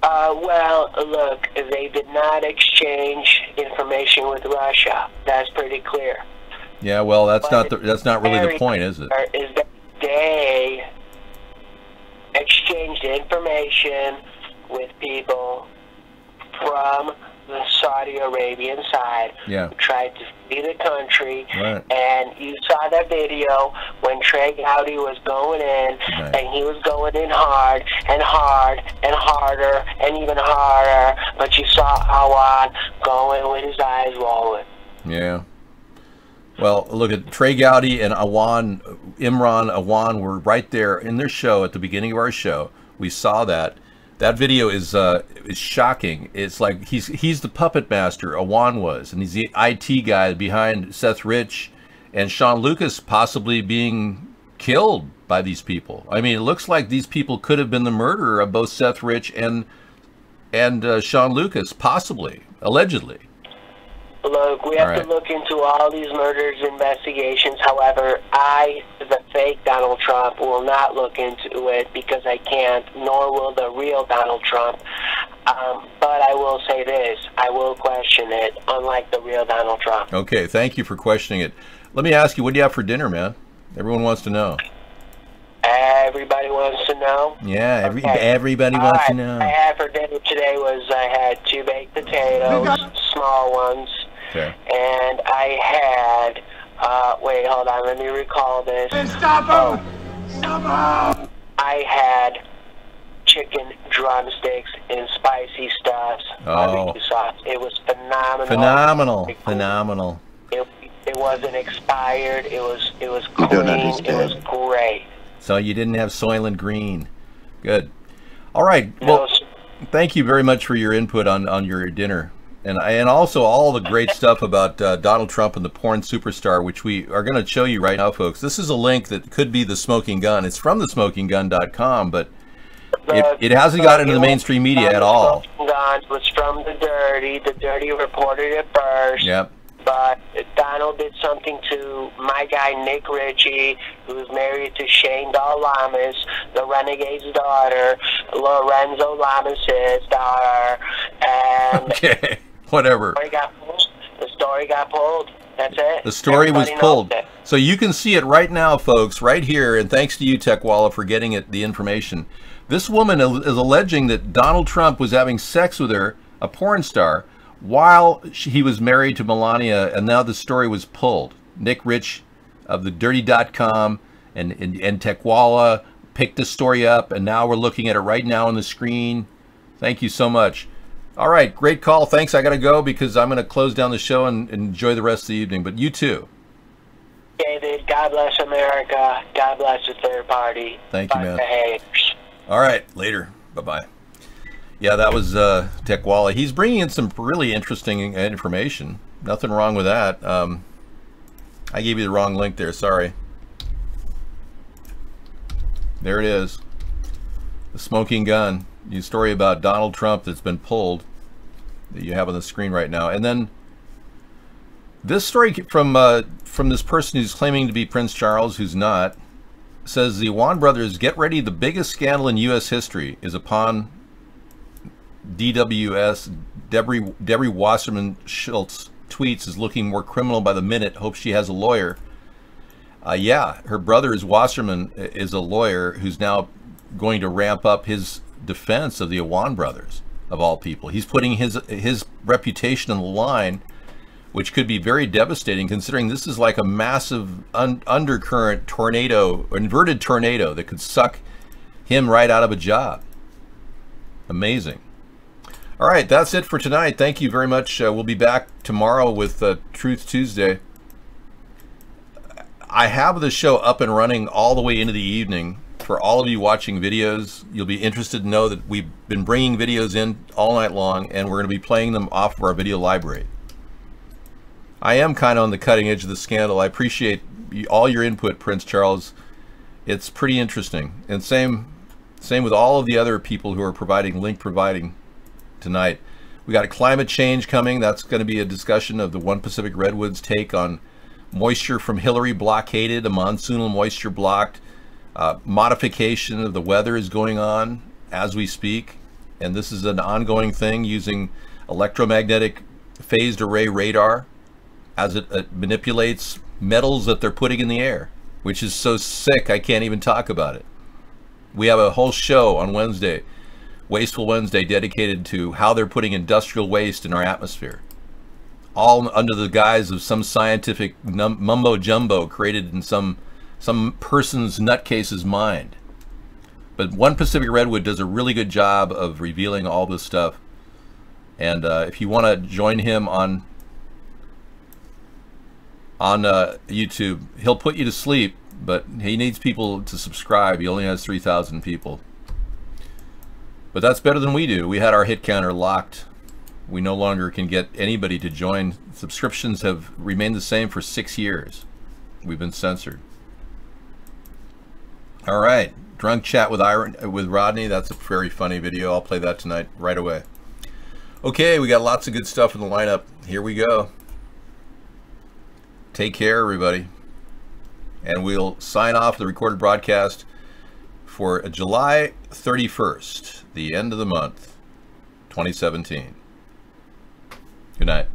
S3: Well, look, they did not exchange information with Russia. That's pretty clear.
S2: Yeah, well, that's not really the point, is it?
S3: Is that they exchanged information with people from the Saudi Arabian side who tried to flee the country.
S2: Right.
S3: And you saw that video when Trey Gowdy was going in, and he was going in hard and hard and harder and even harder, but you saw Awan going with his eyes rolling.
S2: Yeah. Well, look at Trey Gowdy and Imran Awan were right there in their show at the beginning of our show. We saw that. That video is shocking. It's like he's the puppet master, Awan was, and he's the IT guy behind Seth Rich and Sean Lucas possibly being killed by these people. I mean, it looks like these people could have been the murderer of both Seth Rich and Sean Lucas, possibly, allegedly.
S3: Look, we have to look into all these murders investigations. However, I, the fake Donald Trump, will not look into it because I can't, nor will the real Donald Trump. But I will say this, I will question it, unlike the real Donald Trump.
S2: Okay, thank you for questioning it. Let me ask you, what do you have for dinner, man? Everyone wants to know.
S3: Everybody wants to know?
S2: Yeah, everybody wants to know.
S3: I had for dinner today was I had 2 baked potatoes, small ones.
S2: Okay.
S3: And I had, wait, hold on, let me recall this.
S23: Stop him! Stop him!
S3: I had chicken drumsticks and spicy stuffs, barbecue sauce. It was phenomenal.
S2: Phenomenal.
S3: It wasn't expired. It was clean. It was great.
S2: So you didn't have Soylent Green. Good. All right. Well, thank you very much for your input on your dinner. And also all the great stuff about Donald Trump and the porn superstar, which we are going to show you right now, folks. This is a link that could be the Smoking Gun. It's from thesmokinggun.com, but it hasn't got into the mainstream media at all.
S3: It was from The Dirty. The Dirty reported it first.
S2: Yep.
S3: But Donald did something to my guy Nick Ritchie, who's married to Shane Dahl Lamas, the Renegade's daughter, Lorenzo Lamas' daughter, and...
S2: Okay. Whatever.
S3: The story got pulled. That's it.
S2: The story was pulled. So you can see it right now, folks, right here. And thanks to you, Techwalla, for getting the information. This woman is alleging that Donald Trump was having sex with her, a porn star, while he was married to Melania. And now the story was pulled. Nick Rich of the Dirty.com and Techwalla picked the story up. And now we're looking at it right now on the screen. Thank you so much. All right, great call. Thanks. I got to go because I'm going to close down the show and enjoy the rest of the evening. But you too.
S3: David, God bless America. God bless the third party.
S2: Thank you, man. All right, later. Bye-bye. Yeah, that was Techwalla. He's bringing in some really interesting information. Nothing wrong with that. I gave you the wrong link there. Sorry. There it is. The Smoking Gun. Your story about Donald Trump that's been pulled that you have on the screen right now. And then this story from this person who's claiming to be Prince Charles, who's not, says the Awan brothers, get ready, the biggest scandal in U.S. history is upon DWS. Debbie Wasserman Schultz tweets, is looking more criminal by the minute, hopes she has a lawyer. Yeah, her brother is Wasserman, is a lawyer who's now going to ramp up his defense of the Awan brothers, of all people. He's putting his reputation on the line, which could be very devastating, considering this is like a massive undercurrent tornado, or inverted tornado, that could suck him right out of a job. Amazing. All right, that's it for tonight. Thank you very much. We'll be back tomorrow with Truth Tuesday. I have the show up and running all the way into the evening. For all of you watching videos, you'll be interested to know that we've been bringing videos in all night long, and we're going to be playing them off of our video library. I am kind of on the cutting edge of the scandal. I appreciate all your input, Prince Charles. It's pretty interesting. And same with all of the other people who are providing tonight. We got a climate change coming. That's going to be a discussion of the One Pacific Redwoods take on moisture from Hillary blockaded, a monsoonal moisture blocked. Modification of the weather is going on as we speak, and this is an ongoing thing using electromagnetic phased array radar as it manipulates metals that they're putting in the air, which is so sick I can't even talk about it. We have a whole show on Wednesday, Wasteful Wednesday, dedicated to how they're putting industrial waste in our atmosphere, all under the guise of some scientific mumbo jumbo created in some person's nutcase's mind. But One Pacific Redwood does a really good job of revealing all this stuff. And if you want to join him on on YouTube. He'll put you to sleep, but he needs people to subscribe. He only has 3,000 people. But that's better than we do. We had our hit counter locked. We no longer can get anybody to join. Subscriptions have remained the same for 6 years. We've been censored. All right, drunk chat with Rodney. That's a very funny video. I'll play that tonight right away. Okay, we got lots of good stuff in the lineup. Here we go. Take care, everybody. And we'll sign off the recorded broadcast for July 31st, the end of the month, 2017. Good night.